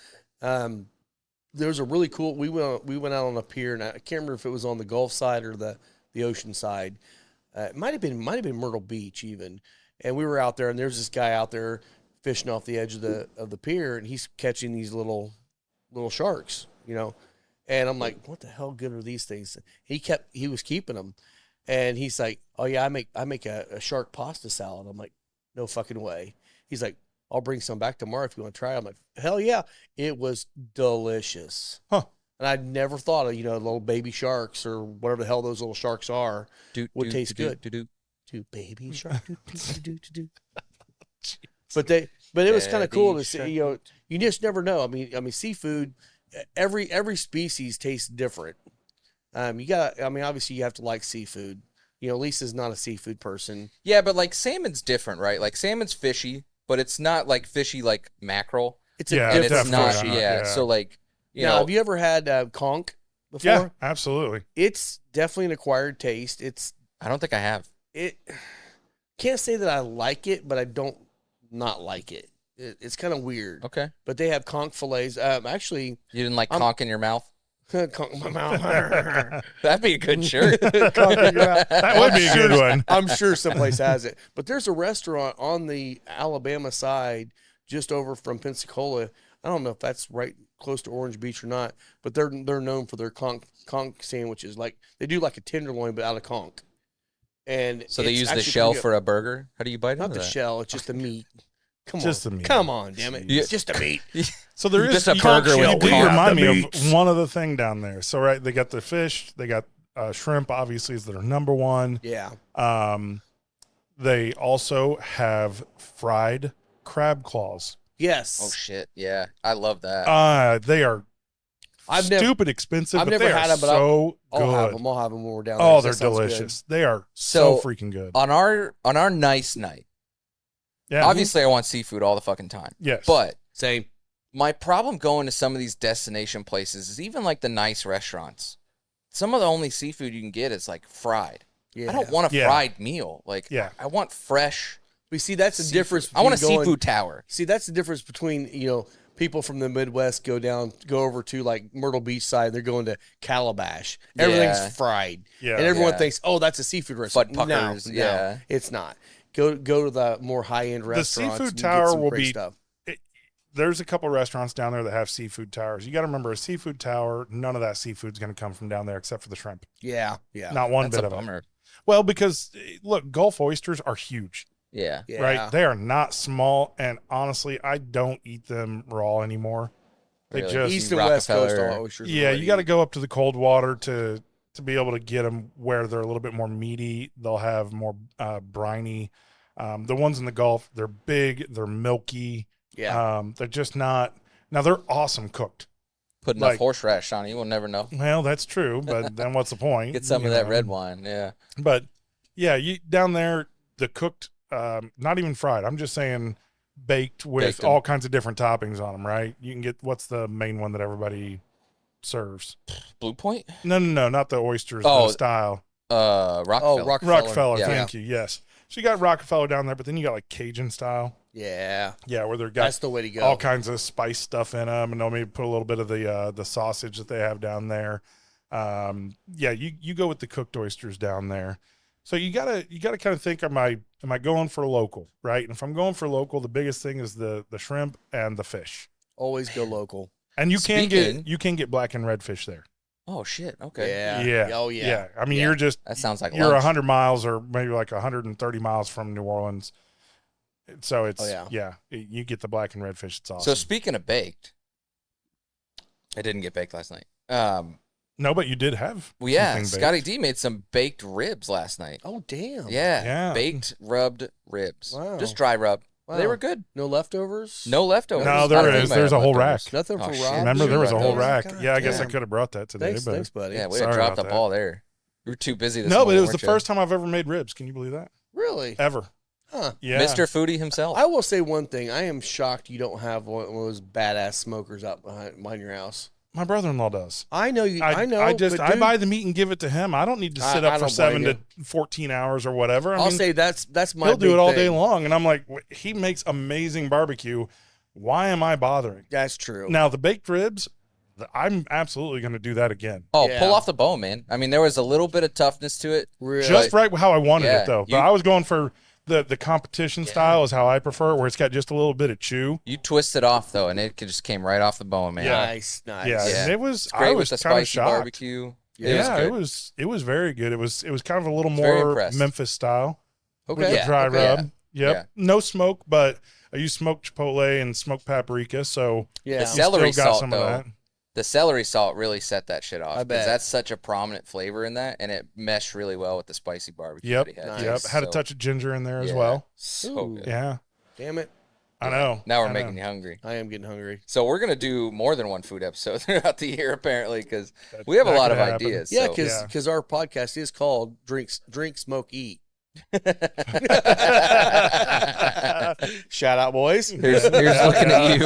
There's a really cool. We went out on a pier, and I can't remember if it was on the Gulf side or the ocean side. It might have been Myrtle Beach even, and we were out there, and there's this guy out there fishing off the edge of the pier, and he's catching these little sharks, And I'm like, what the hell good are these things? He was keeping them. And he's like, oh yeah, I make a shark pasta salad. I'm like, no fucking way. He's like, I'll bring some back tomorrow if you want to try. I'm like, hell yeah. It was delicious. Huh. And I never thought of, little baby sharks or whatever the hell those little sharks are would taste good. Do baby shark do. But it was kind of cool to see. You just never know. I mean, seafood. Every species tastes different. Obviously you have to like seafood. Lisa's not a seafood person. Yeah, but like salmon's different, right? Like salmon's fishy, but it's not like fishy like mackerel. It's and it's not. Yeah. So like, have you ever had conch before? Yeah, absolutely. It's definitely an acquired taste. I don't think I have. Can't say that I like it, but I don't not like it. It's kind of weird. Okay. But they have conch fillets. Actually, you didn't like conch in your mouth? Conch in my mouth. That'd be a good shirt. That would be a good one. I'm sure someplace has it. But there's a restaurant on the Alabama side, just over from Pensacola. I don't know if that's right close to Orange Beach or not, but they're known for their conch sandwiches. Like they do like a tenderloin, but out of conch. And so they use the shell for a burger. How do you bite it? Not the shell; it's just the meat. The meat. Come on, damn it! It's just a meat. So there is just a burger with you remind me of one other thing down there. So right, they got the fish, they got shrimp. Obviously, is their number one. Yeah. They also have fried crab claws. Yes. Oh shit! Yeah, I love that. They are stupid expensive. I've never had them, but so I'll good. have them. I'll have them when we're down there. Oh, they're delicious. They are so freaking good. On our nice night. Yeah. Obviously, I want seafood all the fucking time. Yes. But same. My problem going to some of these destination places is even like the nice restaurants. Some of the only seafood you can get is like fried. Yeah. I don't want a fried meal. Like, I want fresh. We see that's the seafood. difference. I want a seafood tower. See, that's the difference between people from the Midwest go over to like Myrtle Beach side. They're going to Calabash. Everything's fried. Yeah. And everyone thinks, oh, that's a seafood restaurant. No, it's not. Go to the more high end restaurants. The seafood tower will be. There's a couple restaurants down there that have seafood towers. You got to remember, a seafood tower, none of that seafood's going to come from down there except for the shrimp. Yeah. Not one bit of it. Well, because look, Gulf oysters are huge. Yeah. Right? They are not small, and honestly, I don't eat them raw anymore. They just East and West Coast oysters. Yeah, you got to go up to the cold water to be able to get them where they're a little bit more meaty. They'll have more briny. The ones in the Gulf, they're big, they're milky. Yeah. They're just not. Now they're awesome cooked. Put enough horseradish on it, you will never know. Well, that's true, but then what's the point? Get some of that red wine, yeah. But yeah, you down there, the cooked, not even fried. I'm just saying baked with all kinds of different toppings on them, right? You can get, what's the main one that everybody serves? Blue Point? No, not the oysters, the style. Rockefeller. Rockefeller. Thank you. Yes. So you got Rockefeller down there, but then you got like Cajun style. Yeah. Yeah, where they're got that's the way to go. All kinds of spice stuff in them, and they'll maybe put a little bit of the sausage that they have down there. Yeah, you go with the cooked oysters down there. So you gotta kind of think, am I going for local, right? And if I'm going for local, the biggest thing is the shrimp and the fish. Always go local. And you can get black and red fish there. Oh shit! Okay. Yeah. Oh yeah. Yeah. I mean, that sounds like you're 100 miles or maybe like 130 miles from New Orleans. So it's you get the black and red fish. It's awesome. So speaking of baked, I didn't get baked last night. No, but you did have. Well, yeah, Scotty D made some baked ribs last night. Oh damn. Yeah. Baked rubbed ribs. Wow. Just dry rub. Wow. They were good. No leftovers? No leftovers. No, there's a whole rack. Nothing for Rob. Remember, there was a whole rack. God, yeah, I guess I could have brought that today. Thanks, buddy. Yeah, we had dropped the ball there. You were too busy this morning. No, but it was the you? first time I've ever made ribs. Can you believe that? Really? Ever. Huh. Yeah. Mr. Foodie himself. I will say one thing. I am shocked you don't have one of those badass smokers up behind your house. My brother-in-law does. I know you. I know. I buy the meat and give it to him. I don't need to sit up for 7 to 14 hours or whatever. I'll say that's my. He'll do it all day long, and I'm like, he makes amazing barbecue. Why am I bothering? That's true. Now the baked ribs, I'm absolutely going to do that again. Oh, pull off the bone, man. I mean, there was a little bit of toughness to it. Really? Just right how I wanted it, though. But I was going for the competition style is how I prefer it, where it's got just a little bit of chew. You twist it off, though, and it just came right off the bone, man. Yeah. Nice. Yeah, and it was great I was with the kind of spicy shocked. barbecue. It was very good. It was kind of a little more Memphis style. Okay. With the dry rub. Yeah. Yep. Yeah. No smoke, but I used smoked chipotle and smoked paprika, so yeah. The celery still got salt, some though. of that. the celery salt really set that shit off. I bet. That's such a prominent flavor in that, and it meshed really well with the spicy barbecue Yep. that he had. Nice. Yep. Had a So, touch of ginger in there as yeah, well. So Ooh. good. Yeah. Damn it. I know. Now we're I making know. you hungry. I am getting hungry. So we're gonna do more than one food episode throughout the year, apparently, because we have a That lot could of happen. ideas. Yeah, so. because our podcast is called Drink, Smoke, Eat. Shout out, boys. Here's looking at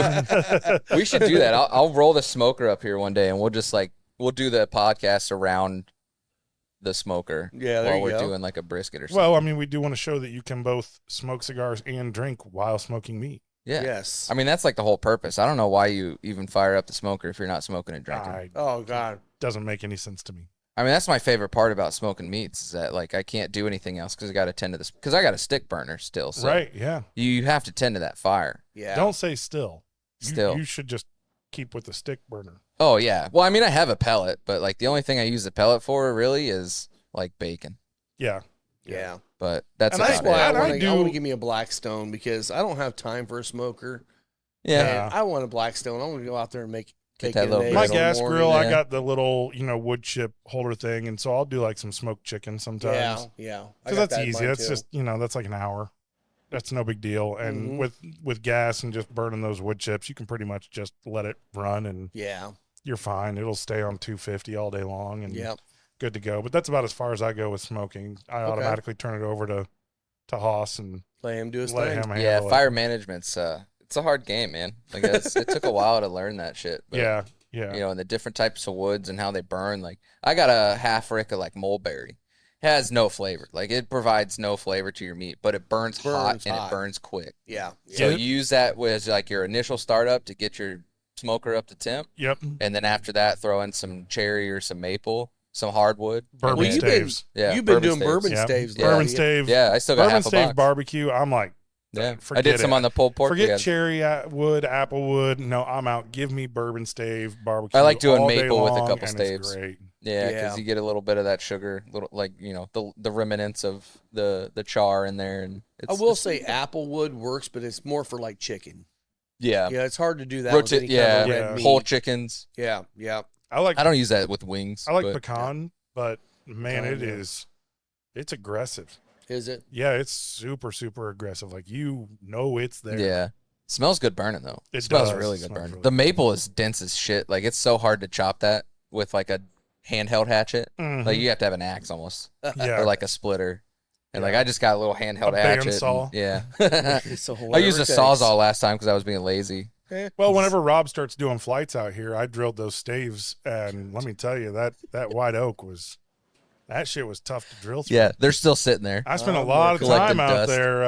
you. We should do that. I'll roll the smoker up here one day, and we'll just we'll do the podcast around the smoker. Yeah, there while you we're go. doing like a brisket or something. Well, I mean, we do want to show that you can both smoke cigars and drink while smoking meat. Yeah. Yes. I mean, that's like the whole purpose. I don't know why you even fire up the smoker if you're not smoking and drinking. It Oh God. doesn't make any sense to me. I mean, that's my favorite part about smoking meats is that like I can't do anything else because I got to tend to this because I got a stick burner still. So Right? Yeah. you have to tend to that fire. Yeah. Don't say still. Still. You should just keep with the stick burner. Oh yeah. Well, I mean, I have a pellet, but like the only thing I use the pellet for really is like bacon. Yeah. Yeah. But that's And That's about why it. I And I want to do- give me a Blackstone because I don't have time for a smoker. Yeah. And I want a Blackstone. I want to go out there and make Get cake that and little eggs My in the gas morning. grill, I yeah. got the little, wood chip holder thing, and so I'll do like some smoked chicken Yeah, sometimes. yeah. I Because got that's that in easy. mine, That's too. just, that's like an hour. That's no big deal. And Mhm. with gas and just burning those wood chips, you can pretty much just let it run and Yeah. you're fine. It'll stay on 250 all day long and Yep. good to go. But that's about as far as I go with smoking. I automatically turn it over to Haas and Let him do his let thing. him Yeah, handle fire management's it's a hard game, man. Like it took a while to learn that shit. it. But, Yeah. Yeah. You know, and the different types of woods and how they burn. Like I got a half rick of like mulberry. It has no flavor. Like it provides no flavor to your meat, but it burns hot and it burns quick. Yeah. So Yeah. you use that as like your initial startup to get your smoker up to temp, Yep. and then after that, throw in some cherry or some maple, some hardwood. Bourbon Well, you've staves. Yeah, You've been bourbon doing staves. bourbon Yeah. staves. Yeah. Bourbon lately. stave. Yeah, I still got Bourbon half a stave box. barbecue. I'm like, Yeah, I forget did some it. on the pulled pork. forget together. cherry wood, apple wood. No, I'm out. Give me bourbon stave barbecue. I like doing all day maple with a long, couple and it's staves. great. Yeah, because Yeah. you get a little bit of that sugar, little like the remnants of the char in there, and I will say applewood works, but it's more for like chicken. yeah, Yeah, it's hard to do that. with any kind yeah, of red Yeah. meat. whole chickens. Yeah, yeah. I like I don't use that with wings. I like but pecan, but man, Pecan, it yeah. is. It's aggressive. Is it? Yeah, it's super, super aggressive. Like it's there. Yeah, smells good burning though. It smells does. really It good smells burning. really The good. maple is dense as shit. Like it's so hard to chop that with like a handheld hatchet. Mhm. Like you have to have an axe almost, yeah. or like a splitter. And like Yeah. I just got a little handheld A hatchet. bandsaw. Yeah. So I used a sawzall last time because I was being lazy. Well, whenever Rob starts doing flights out here, I drilled those staves, and let me tell you that white oak that shit was tough to drill through. Yeah, they're still sitting there. I spent a Oh, lot of collecting time out dust. there.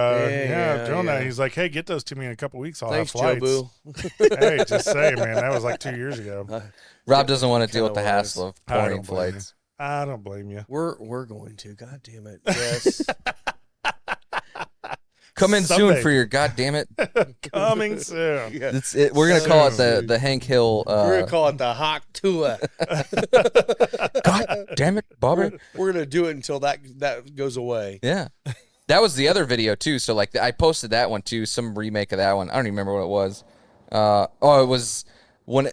Yeah, drilling that. yeah. He's like, "Hey, get those to me in a couple weeks. I'll Thanks, have Joe flights." Boo. Hey, just saying, man, that was like 2 years ago. Rob doesn't want to deal with kinda the was. hassle of I pouring don't in blame flights. I don't blame you. We're going to. God damn it. Yes. Come in soon Someday. for your goddamn it. Coming soon. Yeah. We're gonna call it Soon. the Hank Hill. We're gonna call it the Hawk Tua. God damn it, Bobby. We're gonna do it until that goes away. Yeah, that was the other video too. So like I posted that one too, some remake of that one. I don't even remember what it was. It was when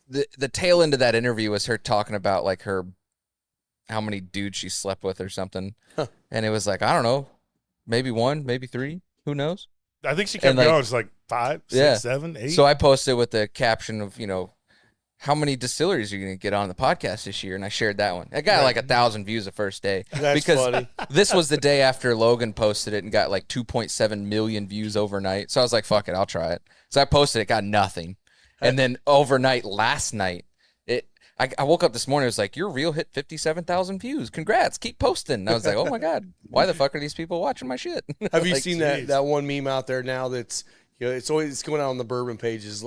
the tail end of that interview was her talking about like her how many dudes she slept with or something, and it was like I don't know, maybe 1, maybe 3, who knows. I think she kept And, like- going. It's like 5, 6, Yeah. 7, 8. So I posted with the caption of how many distilleries are you going to get on the podcast this year? And I shared that one. It got like 1,000 views the first day. That's because funny. this was the day after Logan posted it and got like 2.7 million views overnight. So I was like, fuck it, I'll try it. So I posted it, got nothing. And then overnight, last night, I woke up this morning, it was like, your reel hit 57,000 views. Congrats, keep posting. And I was like, oh my God, why the fuck are these people watching my shit? Have you Like, seen geez. that one meme out there now that's it's going out on the bourbon pages.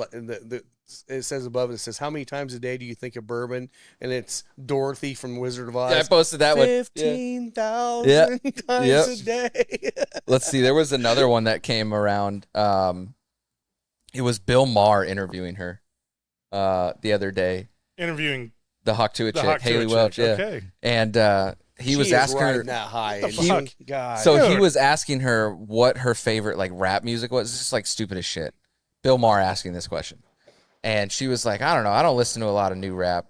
It says above it says, how many times a day do you think of bourbon? And it's Dorothy from Wizard of Oz. Yeah, I posted that one. 15,000 Yeah. times Yep. a day. Let's see. There was another one that came around. It was Bill Maher interviewing her the other day. interviewing The Hawk Tuah the chick, Hawk Haley Tuah Welch. chick. Yeah. Okay. And he She was is asking her. riding that high. What and the she- fuck? God. So he Dude. was asking her what her favorite like rap music was. It's just like stupid as shit. Bill Maher asking this question. And she was like, I don't know. I don't listen to a lot of new rap.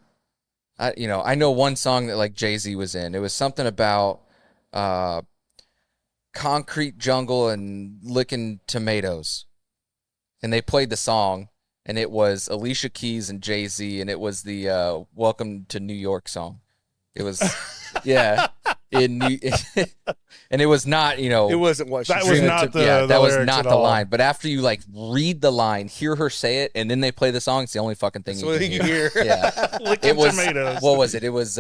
I know one song that like Jay-Z was in. It was something about concrete jungle and licking tomatoes. And they played the song, and it was Alicia Keys and Jay-Z, and it was the Welcome to New York song. It was, yeah. And it was not, It wasn't what she That was said. not the that was lyrics not at the all. line. But after you like read the line, hear her say it, and then they play the song, it's the only fucking thing That's you what can you hear. hear. Yeah. Licking It was, tomatoes. what was it? It was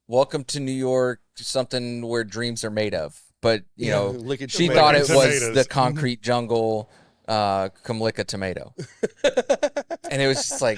Welcome to New York, something where dreams are made of. But, you know, Lick at she tomatoes. thought it was Tomatoes. the concrete jungle, come lick a tomato. And it was just like,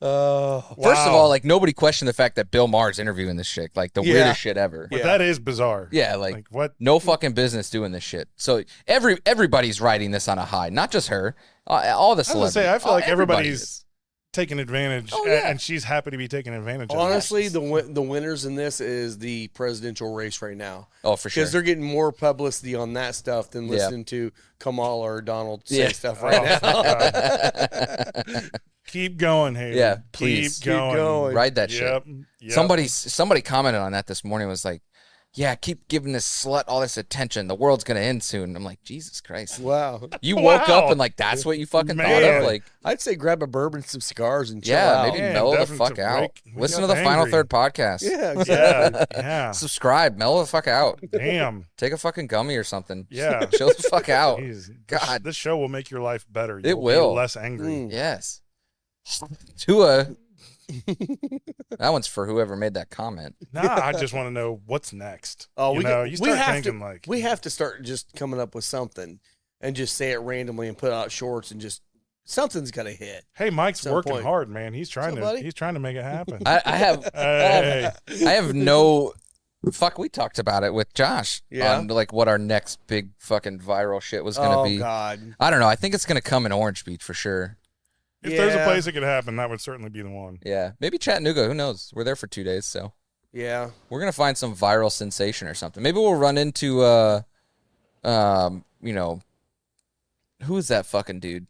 Oh, first of Wow. all, like nobody questioned the fact that Bill Maher's interviewing this chick, like the Yeah. weirdest shit ever. But Yeah. that is bizarre. Yeah, like what? no fucking business doing this shit. So everybody's riding this on a high, not just her, all the I was gonna celebrities. say, I feel like Everybody everybody's is. taking advantage, Oh, yeah. and she's happy to be taking advantage of it. honestly, the winners in this is the presidential race right now. Oh, for sure. Because they're getting more publicity on that stuff than Yeah. listening to Kamala or Donald say Yeah. stuff right Oh, now. Keep going, Haley. Yeah, please. Keep going. going. Ride that shit. Yep. Somebody commented on that this morning. Was like, yeah, keep giving this slut all this attention. The world's gonna end soon. I'm like, Jesus Christ. Wow. You woke Wow. up and like that's what you fucking thought Man. of? Like, I'd say grab a bourbon and some cigars and chill yeah, out. maybe Man, mellow the definitely fuck to out. break- we Listen to got the Final angry. Third podcast. Yeah, exactly. Yeah. Subscribe, mellow the fuck out. Damn. Take a fucking gummy or something. Yeah. Chill the fuck out. Jeez. God. This show will make your life better. It You'll be will. less angry. Mm. Yes. Tua. That one's for whoever made that comment. Nah, I just want to know what's next. Oh, you we know, get- you we start have thinking to, like, we have to start just coming up with something and just say it randomly and put out shorts and just something's got to hit. hey, Mike's some working point. hard, man. He's trying What's up, buddy? to make it happen. I have Hey. I have no fuck. We talked about it with Josh Yeah? on like what our next big fucking viral shit was gonna Oh be. God. I don't know. I think it's gonna come in Orange Beach for sure. If there's a Yeah. place that could happen, that would certainly be the one. Yeah, maybe Chattanooga. Who knows? We're there for 2 days, so Yeah. we're gonna find some viral sensation or something. Maybe we'll run into you know, who is that fucking dude?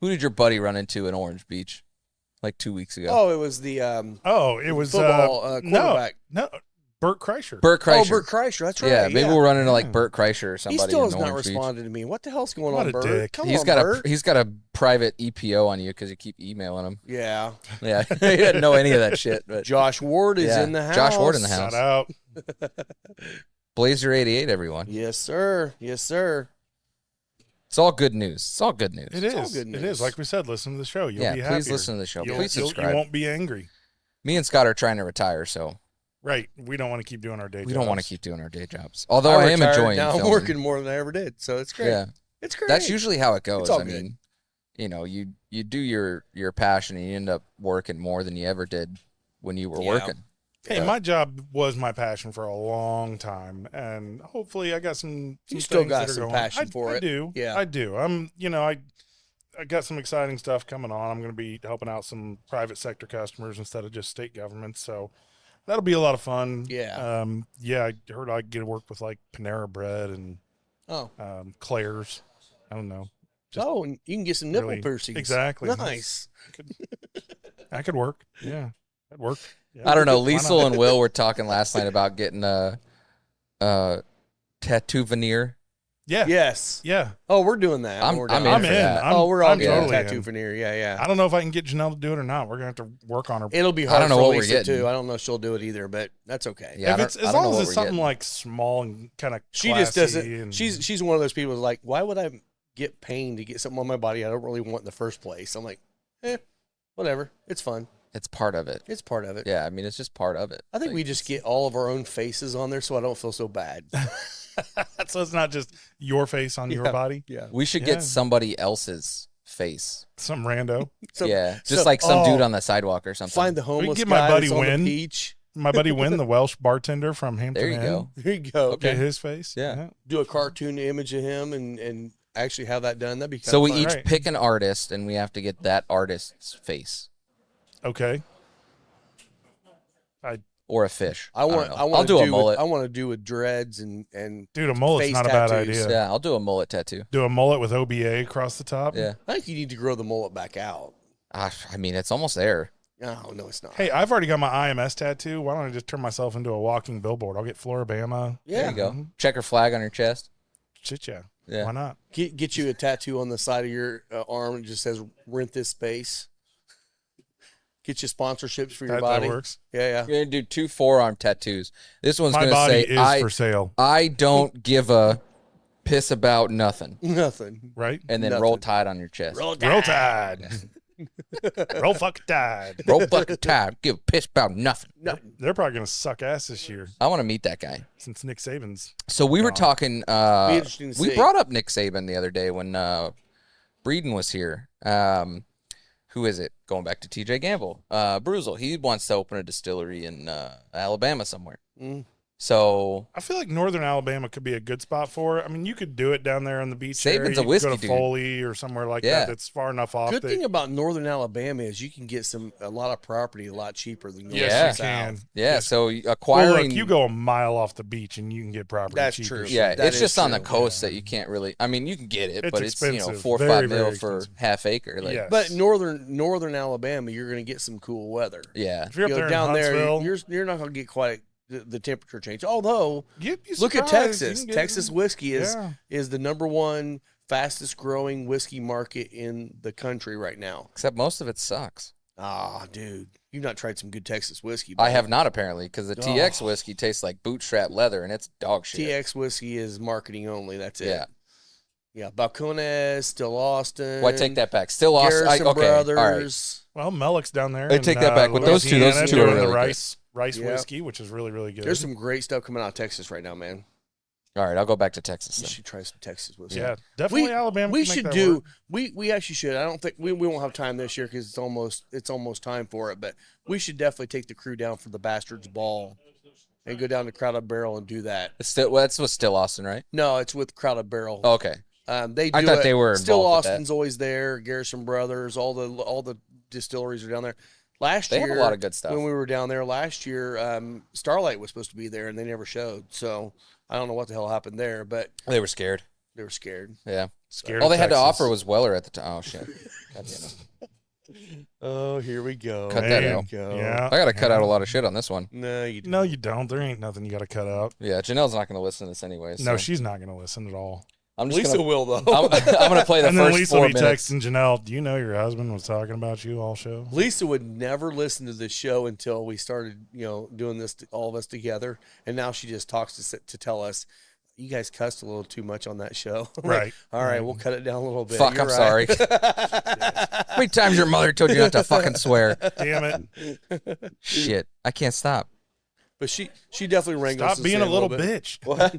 Who did your buddy run into in Orange Beach like 2 weeks ago? Oh, it was the Oh, it was football quarterback. No, Burt Kreischer. Burt Kreischer. Oh, Bert Kreischer. That's right. Yeah, maybe we'll run into like Yeah. Burt Kreischer or He somebody still in has not Orange Beach. responded to me. What the hell's going What on, a Bert? dick. Come He's on, got Bert. he's got a private EPO on you because you keep emailing him. Yeah. Yeah, he didn't know any of that shit. But Josh Ward is Yeah. in the house. Josh Ward in the house. Shout out. Blazer 88, everyone. Yes, sir. Yes, sir. It's all good news. It's all good news. It all is. good It news. is. Like we said, listen to the show. You'll Yeah, be please happier. listen to the show. You'll- Please you'll- subscribe. You won't be angry. Me and Scott are trying to retire, so Right. We don't want to keep doing our day we don't want to jobs. keep doing our day jobs. Although I am retired, enjoying now I'm filming. working more than I ever did, so it's great. Yeah, It's great. that's usually how it goes. all I good. mean, you know, you do your passion and you end up working more than you ever did when you were Yeah. working. Hey, Yeah. my job was my passion for a long time, and hopefully, I got some. You still things got that are some going. passion for I it. do. Yeah. I do. I got some exciting stuff coming on. I'm going to be helping out some private sector customers instead of just state government. So that'll be a lot of fun. Yeah. Yeah. I heard I get to work with like Panera Bread and Oh. Claire's. I don't know. Just Oh, and you can get some nipple really- piercings. exactly. Nice. That could work. Yeah. That'd work. Yeah. I don't know. Why Liesel not? and Will were talking last night about getting a tattoo veneer. Yeah. Yes. Yeah. Oh, we're doing that. I'm We're in down. for that. Oh, we're all I'm getting totally a tattoo in. veneer. Yeah, yeah. I don't know if I can get Janelle to do it or not. We're gonna have to work on her. It'll be I hard don't know for what we're Lisa getting. too. I don't know if she'll do it either, but that's okay. Yeah, if it's I as don't long know as what it's we're something getting. like small and kind of She just doesn't. She's one of those people who's like, why would I get pain to get something on my body I don't really want in the first place? I'm like, whatever. It's fun. It's part of it. It's part of it. Yeah, I mean, it's just part of it. I think Like, we just get all of our own faces on there so I don't feel so bad. so it's not just your face on your Yeah. body. Yeah. we should Yeah. get somebody else's face. Some rando. So, Yeah, just so- like some oh, dude on the sidewalk or something. Find the homeless get my guy buddy that's on Win. the beach. My buddy Win, the Welsh bartender from Hampton There you Inn. go. There you go. Okay. Get his face. Yeah. Do a cartoon image of him and actually have that done. That'd be kind So of we fun. each Right. pick an artist, and we have to get that artist's face. Okay. or a fish. I want. don't know. I want I'll do a mullet. I want to do with dreads and Dude, a mullet's face not a bad tattoos. idea. Yeah, I'll do a mullet tattoo. Do a mullet with OBA across the top. Yeah. I think you need to grow the mullet back out. I mean, it's almost there. No, it's not. Hey, I've already got my IMS tattoo. Why don't I just turn myself into a walking billboard? I'll get Floribama. There yeah, you go. Checker flag on your chest. Shit, yeah. Yeah. Why not? get you a tattoo on the side of your arm that just says "Rent this space." Get you sponsorships for your That body. works. Yeah, You're gonna do 2 forearm tattoos. This one's My gonna body say, is for sale, I don't give a piss about nothing. nothing. right? And then Nothing. roll tide on your chest. Roll Tide. Roll fuck Tide. Roll fucking tide. Give a piss about nothing. Nothing. They're probably going to suck ass this year I want to meet that guy. since Nick Saban's. So we were Gone. talking. Be interesting to We see. brought up Nick Saban the other day when Breeden was here. Who is it? Going back to TJ Gamble. Bruzel. He wants to open a distillery in Alabama somewhere. Mm. So I feel like Northern Alabama could be a good spot for it. I mean, you could do it down there on the beach. Saban's area. a You could whiskey go to dude. Foley or somewhere like Yeah. that that's far enough off. Good that, thing about Northern Alabama is you can get a lot of property a lot cheaper than North yes, Yeah. you and can. South. yeah, Yes. so Well, acquiring. look, you go a mile off the beach and you can get property That's cheaper. true. Yeah, That it's is just on the true. coast that you can't really. I mean, you can get it, It's but it's expensive. 4 or 5 Very, mil very for expensive. half acre. Like, Yes. But Northern Alabama, you're going to get some cool weather. yeah. If you're up You there know, in down there, Huntsville, you're not going to get quite the temperature change. Although, you'd be look at surprised. You Texas. can get- Texas whiskey Yeah. is the number one fastest growing whiskey market in the country right now. Except most of it sucks. Ah, dude, you've not tried some good Texas whiskey. I buddy. have not apparently because the TX Oh. whiskey tastes like bootstrap leather and it's dog shit. TX whiskey is marketing only. That's it. Yeah. Yeah, Balcones, Still Austin. Well, I take that back. Still Austin. Garrison Okay. Brothers. All right. Well, Mellick's down there. I in, take that back. With those two Louisiana, are doing really the good. rice Yep. whiskey, which is really, really good. There's some great stuff coming out of Texas right now, man. All right, I'll go back to Texas. You Then. should try some Texas whiskey. yeah, definitely Alabama. We can make should that do. work. We actually should. I don't think we won't have time this year because it's almost time for it. But we should definitely take the crew down for the Bastards Ball, and go down to Crowded Barrel and do that. It's still, well, that's with Still Austin, right? No, it's with Crowded Barrel. Oh, okay. They do I thought it. they were Still involved with that. Austin's always there. Garrison Brothers, all the distilleries are down there. Last They year, have a lot of good stuff. when we were down there last year, Starlight was supposed to be there and they never showed. So I don't know what the hell happened there, but They were scared. they were scared. Yeah. Scared All of they had to Texas. offer was Weller at the time. Oh shit. God damn it. Oh, here we go. Cut that Man, out. Yeah, I got to cut yeah. out a lot of shit on this one. No, you No, you don't. There ain't nothing you got to cut out. Yeah, Janelle's not going to listen to this anyway. No, so she's not going to listen at all. I'm just Lisa gonna, will though. I'm going to play the And then first Lisa 4 will be minutes. texting Janelle, do you know your husband was talking about you all show? Lisa would never listen to this show until we started, doing this, all of us together. And now she just talks to tell us, you guys cussed a little too much on that show. I'm like, Right. all right, we'll cut it down a little bit. Fuck, You're I'm right. sorry. How many times your mother told you not to fucking swear? Damn it. Shit, I can't stop. But she definitely wrangles Stop us being in a little bit. bitch. What?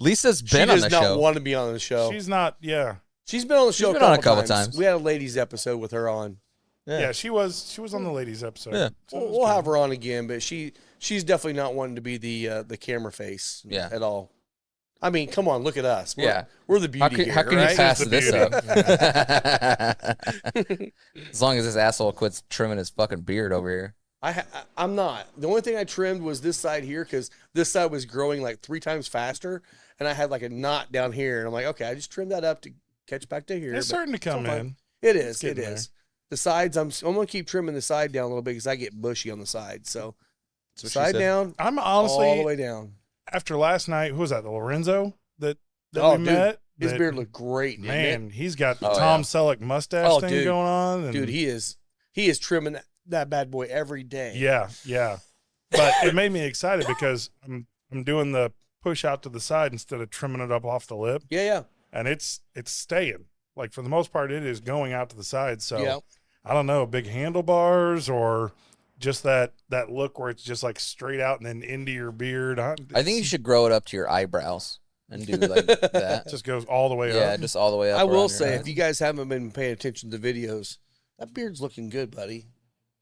Lisa's She been on does the not show. want to be on the show. She's not, yeah. She's been on the show been on a couple times. We had a ladies episode with her on. Yeah, she was on the ladies episode. Yeah. So it was We'll good. have her on again, but she's definitely not wanting to be the camera face Yeah. at all. I mean, come on, look at us. Yeah. We're the beauty here, How can right? you pass the this beauty. up? As long as this asshole quits trimming his fucking beard over here. I'm not. The only thing I trimmed was this side here because this side was growing like 3 times faster, and I had like a knot down here, and I'm like, okay, I just trimmed that up to catch back to here. It's but starting to it's all come fine. in. It is. It getting there. is. The sides, I'm gonna keep trimming the side down a little bit because I get bushy on the side. So That's what she side said. down, I'm all the honestly, way down. after last night, who was that? The Lorenzo that Oh, we dude, met? His That- beard looked great, didn't it? Man, he's got the Oh, Tom yeah. Selleck mustache Oh, thing dude. going on. And Dude, he is trimming that bad boy every day. yeah. But it made me excited because I'm doing the push out to the side instead of trimming it up off the lip, Yeah. and it's staying. Like for the most part, it is going out to the side. So Yeah. I don't know, big handlebars or just that look where it's just like straight out and then into your beard. I think you should grow it up to your eyebrows and do like that. it just goes all the way Yeah, up. just all the way up. I will around your say, eyes. if you guys haven't been paying attention to the videos, that beard's looking good, buddy.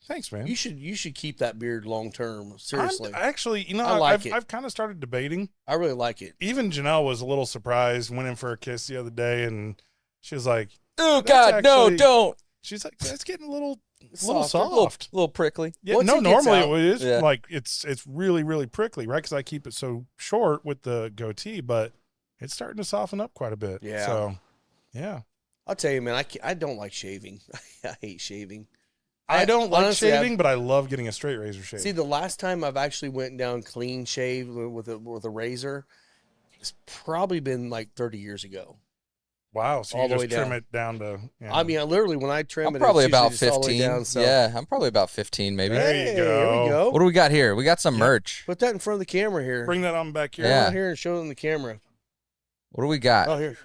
Thanks, man. You should keep that beard long term. Seriously, Actually, I like I've, it. I've kind of started debating. I really like it. Even Janelle was a little surprised, went in for a kiss the other day, and she was like, oh That's God, no, actually- don't. she's like, that's getting a little a little Softer. soft. little prickly. Yeah, Once no, it gets normally out- it is Yeah. like it's really, really prickly, right? Because I keep it so short with the goatee, but it's starting to soften up quite a bit. Yeah. So, yeah. I'll tell you, man, I don't like shaving. I hate shaving. I don't like honestly, shaving, but I love getting a straight razor shave. See, the last time I've actually went down clean shave with a razor, it's probably been like 30 years ago. wow. So all you the just way trim down. it down to. Yeah. I mean, I literally when I trim I'm it, probably it's usually about just all the way 15. down, so. Yeah, I'm probably about 15 maybe. There you Hey, go. Here we go. What do we got here? We got some merch. Put that in front of the camera here. bring that on back here. Come Yeah. on here and show them the camera. What do we got? Oh, here.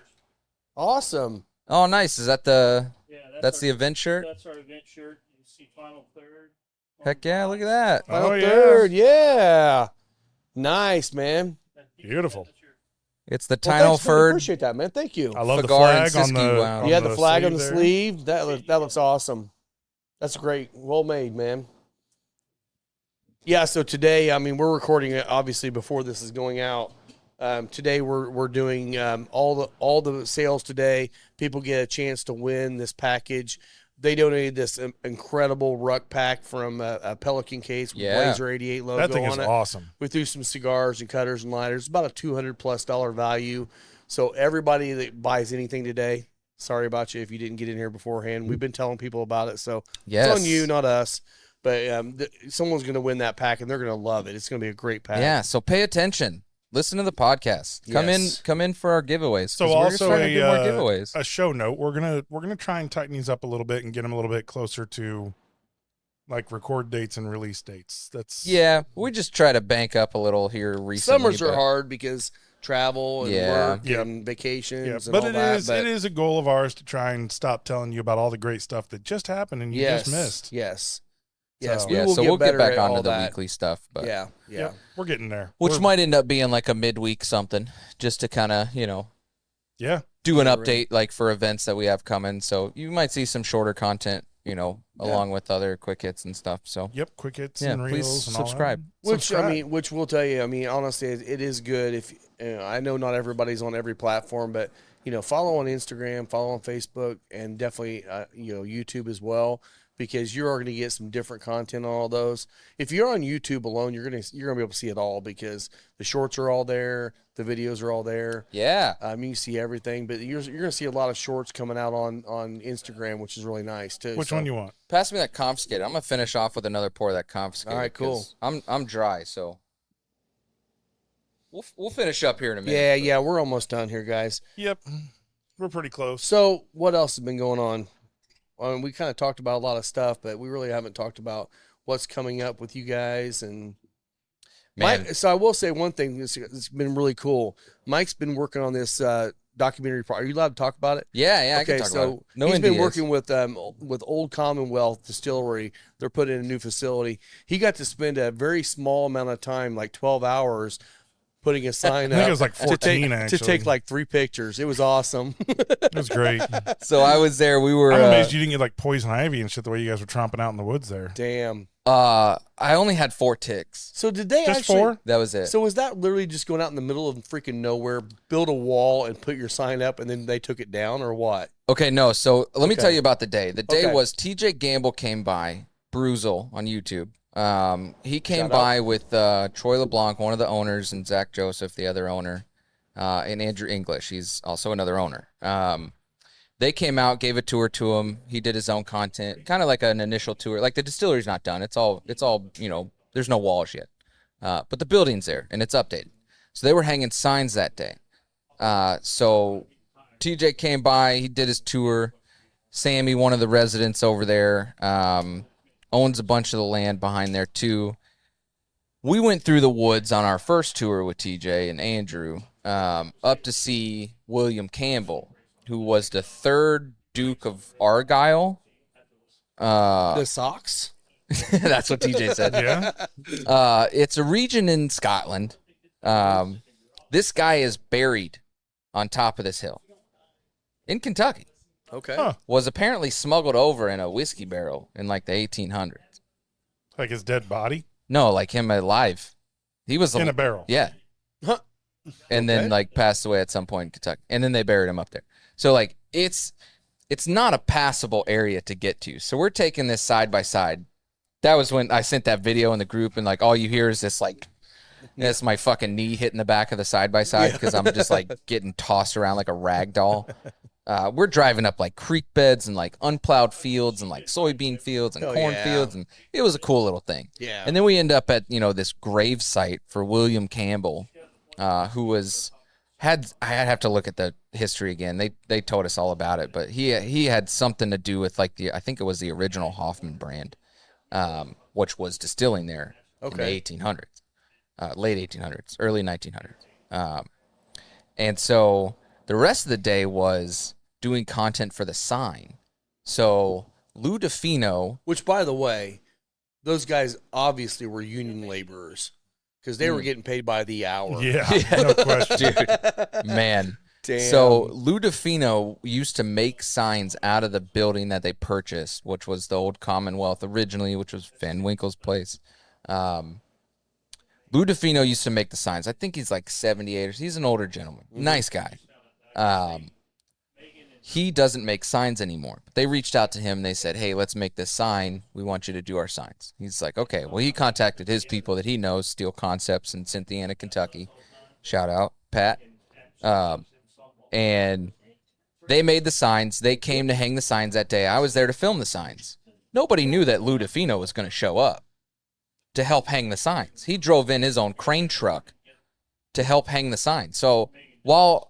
Awesome. Oh, nice. Is that the Yeah, that's our, the event shirt? That's our event shirt. You see final third. Heck yeah, look at that. Oh, Final yeah. third. Yeah. Nice, man. Beautiful. It's the Well, Tino thanks, man. Ferd. Appreciate that, man. Thank you. I love the Cigar and flag on Siskiyou the. wound. Yeah, the flag on the there. sleeve. That looks awesome. That's great. Well made, man. Yeah. So today, I mean, we're recording it obviously before this is going out. Today we're doing all the sales today. People get a chance to win this package. They donated this incredible ruck pack from a Pelican case with Yeah. Blazer 88 logo That thing on is it. awesome. We threw some cigars and cutters and lighters. About a $200+ value. So everybody that buys anything today, sorry about you if you didn't get in here beforehand. We've been telling people about it, so Yes. it's on you, not us. But someone's going to win that pack, and they're going to love it. It's going to be a great pack. Yeah, so pay attention. Listen to the podcast. Yes. Come in for our giveaways. So 'cause we're also starting to do more a giveaways. a show note. We're gonna try and tighten these up a little bit and get them a little bit closer to like record dates and release dates. That's Yeah, we just try to bank up a little here recently. Summers are but- hard because travel and Yeah. work and vacations Yeah, and but all it that. is it is a goal of ours to try and stop telling you about all the great stuff that just happened and you yes, just missed. Yes. Yes. So- We Yeah, will so get we'll get better back at onto all the that. weekly stuff, but Yeah. Yeah. Yep, we're getting there. which We're- might end up being like a midweek something, just to kind of yeah. do an Yeah, update like for events that we have coming. So you might see some shorter content, along with other quick hits and stuff. So Yep, quick hits Yeah, and please reels and all that. subscribe. Which we'll tell you. I mean, honestly, it is good. If I know not everybody's on every platform, but follow on Instagram, follow on Facebook, and definitely YouTube as well, because you're going to get some different content on all those. If you're on YouTube alone, you're gonna be able to see it all because the shorts are all there, the videos are all there. yeah, You can see everything, but you're going to see a lot of shorts coming out on Instagram, which is really nice too. Which So- one you want? pass me that confiscated. I'm gonna finish off with another pour of that confiscated. All right, cool. 'cause I'm dry, so we'll finish up here in a minute. Yeah, yeah, we're almost done here, guys. Yep. We're pretty close. So, what else has been going on? I mean, we kind of talked about a lot of stuff, but we really haven't talked about what's coming up with you guys. And Man, so, I will say one thing that's been really cool. Mike's been working on this documentary. Are you allowed to talk about it? yeah, I Okay, can talk so about it. No he's been NDAs. working with Old Commonwealth Distillery. They're putting in a new facility. He got to spend a very small amount of time, like 12 hours, putting a sign I think up it was like 14 to actually. take like 3 pictures. It was awesome. It was great. So I was there. We were. I'm amazed you didn't get like poison ivy and shit the way you guys were tromping out in the woods there. Damn. I only had 4 ticks. So did they Just actually? 4? That was it. So was that literally just going out in the middle of freaking nowhere, build a wall and put your sign up, and then they took it down, or what? Okay, no. So let me Okay. tell you about the day. The day Okay. was TJ Gamble came by, Bruzel on YouTube. He came Shout by with Troy LeBlanc, one of the owners, and Zach Joseph, the other owner, and Andrew English. He's also another owner. They came out, gave a tour to him. He did his own content, kind of like an initial tour. Like the distillery's not done. It's all. There's no walls yet, but the building's there and it's updated. So they were hanging signs that day. So TJ came by. He did his tour. Sammy, one of the residents over there, owns a bunch of the land behind there too. We went through the woods on our first tour with TJ and Andrew, up to see William Campbell, who was the 3rd Duke of Argyll. The socks? That's what TJ said. Yeah. It's a region in Scotland. This guy is buried on top of this hill in Kentucky. Okay. Huh. Was apparently smuggled over in a whiskey barrel in like the 1800s. Like his dead body No, like him alive. He was in a barrel. Yeah. Huh. And Okay. then like passed away at some point in Kentucky. And then they buried him up there. So like it's it's not a passable area to get to. So we're taking this side by side. That was when I sent that video in the group, and like all you hear is this like, that's my fucking knee hitting the back of the side by side because I'm just like getting tossed around like a rag doll. We're driving up like creek beds and like unplowed fields and like soybean fields and corn fields, and it was a cool little thing. Yeah. And then we end up at, you know, this grave site for William Campbell, who was I have to look at the history again. They told us all about it, but he had something to do with like I think it was the original Hoffman brand, which was distilling there in the 1800s, late 1800s, early 1900s. And so the rest of the day was doing content for the sign. So Lou DeFino, Which, by the way, those guys obviously were union laborers because they were getting paid by the hour. Yeah, no question. dude, man. Damn. So Lou DeFino used to make signs out of the building that they purchased, which was the old Commonwealth originally, which was Van Winkle's place. Lou DeFino used to make the signs. I think he's like 78 or he's an older gentleman. Nice guy. He doesn't make signs anymore. But they reached out to him. They said, hey, let's make this sign. We want you to do our signs. He's like, okay. Well, he contacted his people that he knows, Steel Concepts in Cynthiana, Kentucky. Shout out, Pat. And they made the signs. They came to hang the signs that day. I was there to film the signs. Nobody knew that Lou DeFino was going to show up to help hang the signs. He drove in his own crane truck to help hang the signs. So while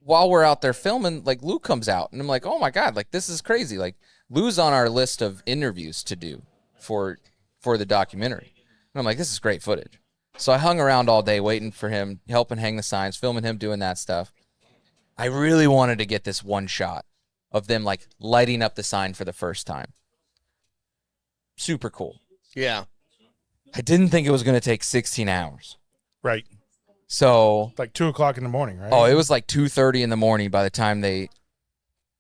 we're out there filming, like Lou comes out and I'm like, oh my God, like this is crazy. Like Lou's on our list of interviews to do for the documentary. And I'm like, this is great footage. So I hung around all day waiting for him, helping hang the signs, filming him doing that stuff. I really wanted to get this one shot of them like lighting up the sign for the first time. Super cool. Yeah. I didn't think it was going to take 16 hours. Right. So It's like 2 o'clock in the morning, right? oh, it was like 2:30 in the morning by the time they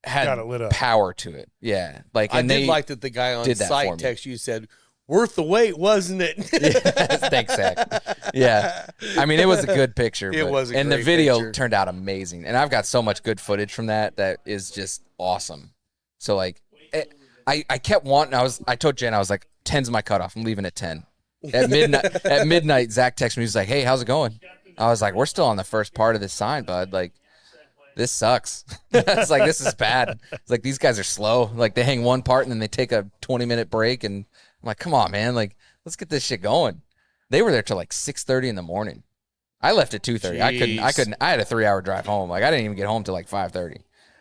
had Got it lit up. power to it. Yeah, like I and did they like that the guy on did that for site me. text you said, worth the wait, wasn't it? Thanks, Zach. Yeah, I mean it was a good picture. It was a and the great video picture. turned out amazing, and I've got so much good footage from that is just awesome. So like, I kept wanting. I told Jen I was like, 10's my cutoff. I'm leaving at 10. At midnight, Zach texted me. He was like, hey, how's it going? I was like, we're still on the first part of this sign, bud. Like, this sucks. It's like, this is bad. It's like, these guys are slow. Like, they hang one part and then they take a 20-minute break. And I'm like, come on, man. Like, let's get this shit going. They were there till like 6:30 in the morning. I left at 2:30. I couldn't. I had a 3-hour drive home. Like, I didn't even get home till like 5:30.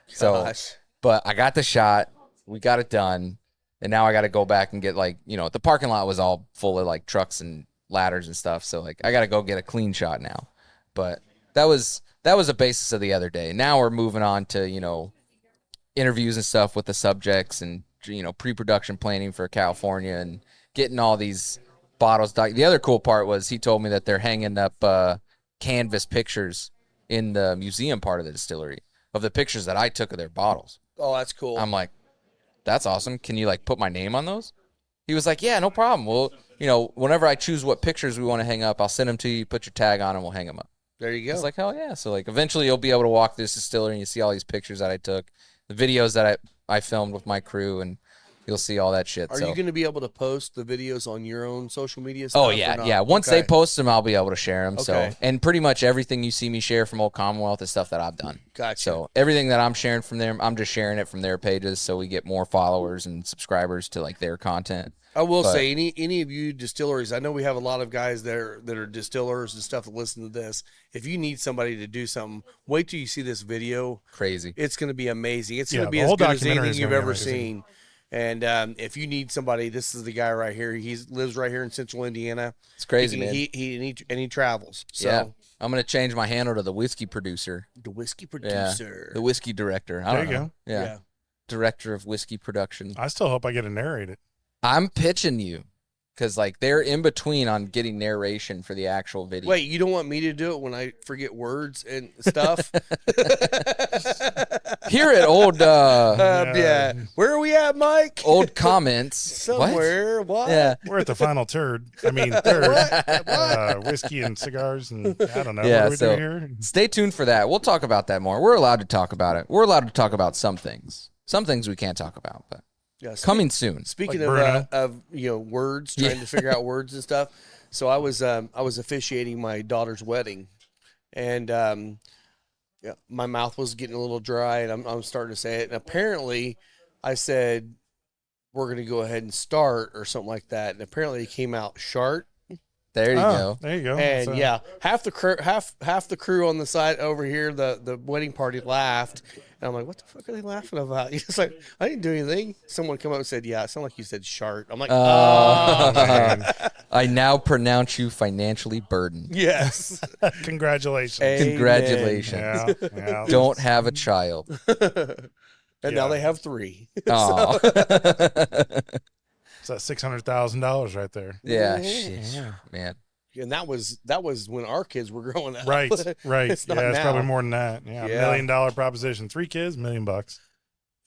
So, Gosh. but I got the shot. We got it done. And now I got to go back and get like, you know, the parking lot was all full of like trucks and ladders and stuff. So like, I got to go get a clean shot now. But that was a basis of the other day. Now we're moving on to, you know, interviews and stuff with the subjects and, you know, pre-production planning for California and getting all these bottles. The other cool part was he told me that they're hanging up canvas pictures in the museum part of the distillery of the pictures that I took of their bottles. Oh, that's cool. I'm like, that's awesome. Can you like put my name on those? He was like, yeah, no problem. Well, you know, whenever I choose what pictures we want to hang up, I'll send them to you, put your tag on, and we'll hang them up. There you go. It's like, hell yeah. So like eventually you'll be able to walk this distillery and you see all these pictures that I took, the videos that I filmed with my crew, and you'll see all that shit. Are you going to be able to post the videos on your own social media stuff? Oh or yeah, not? yeah. Once Okay. they post them, I'll be able to share them. So, Okay. and pretty much everything you see me share from Old Commonwealth is stuff that I've done. Gotcha. So everything that I'm sharing from them, I'm just sharing it from their pages, so we get more followers and subscribers to like their content. I will But- say, any of you distilleries, I know we have a lot of guys there that are distillers and stuff that listen to this. If you need somebody to do something, wait till you see this video. Crazy. It's going to be amazing. It's going Yeah, to be the as whole good as documentary anything is you've gonna be ever amazing. seen. And if you need somebody, this is the guy right here. He lives right here in Central Indiana. It's crazy, man. He travels. So Yeah. I'm gonna change my handle to the whiskey producer. the whiskey Yeah. producer. The whiskey director. I There don't you know. go. Yeah. Yeah. Director of whiskey production. I still hope I get to narrate it. I'm pitching you because like they're in between on getting narration for the actual video. Wait, you don't want me to do it when I forget words and stuff? Here at old Yeah. Where are we at, Mike? old comments. Somewhere. What? Yeah. We're at the final third. I mean, third. Whiskey and cigars, and I don't know. Yeah, What do we so- do here? Stay tuned for that. We'll talk about that more. We're allowed to talk about it. We're allowed to talk about some things. Some things we can't talk about, but Yeah, coming soon. Speaking Like of Bruno. words, trying to figure out words and stuff. So I was officiating my daughter's wedding, and my mouth was getting a little dry, and I'm starting to say it. And apparently, I said we're going to go ahead and start or something like that. And apparently, it came out shart. There you go. There you go. And So- yeah, half the crew on the side over here, the wedding party laughed, and I'm like, what the fuck are they laughing about? He's like, I didn't do anything. Someone come up and said, yeah, it sounded like you said shart. I'm like, oh man. I now pronounce you financially burdened. Yes. Congratulations. Amen. Congratulations. Yeah, yeah. Don't have a child. And now Yeah. they have 3. Oh. It's that $600,000 right there. Yeah, Mhm. shit, man. And that was when our kids were growing up. Right, right. It's not yeah, it's now. probably more than that. Yeah, Yeah. $1 million proposition. 3 kids, $1 million.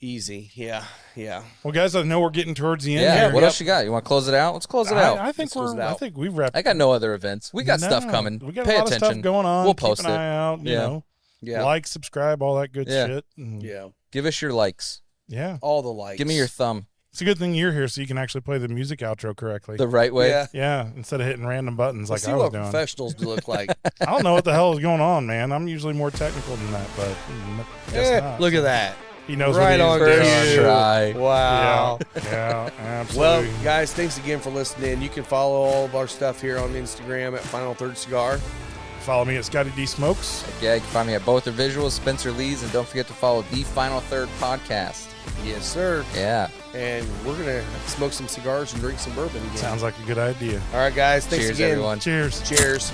Easy. Yeah. Yeah. Well, guys, I know we're getting towards the end Yeah, here. what else you got? You want to close it out? Let's close it out. I think Let's close it I out. think we've wrapped. I got no other events. We got stuff No, coming. We got Pay a lot attention. of stuff going on. We'll Keep post an it. eye out. You Yeah. know, Yeah. like, subscribe, all that good Yeah. shit. And Yeah. Give us your likes. yeah. All the likes. Give me your thumb It's a good thing you're here so you can actually play the music outro correctly. the right way. Yeah. Yeah, instead of hitting random buttons like Let's see I was what doing. professionals do look like. I don't know what the hell is going on, man. I'm usually more technical than that, but guess not. Look at that. He knows Right what on he's First doing. cue. try. Wow. Yeah, Well, absolutely. guys, thanks again for listening. You can follow all of our stuff here on Instagram at Final Third Cigar. Follow me at Scotty D Smokes. Yeah, you can find me at both their visuals, Spencer Lee's, and don't forget to follow the Final Third podcast. Yes, sir. Yeah. And we're going to smoke some cigars and drink some bourbon again. Sounds like a good idea. All right, guys. Thanks Cheers, again. everyone. Cheers. Cheers.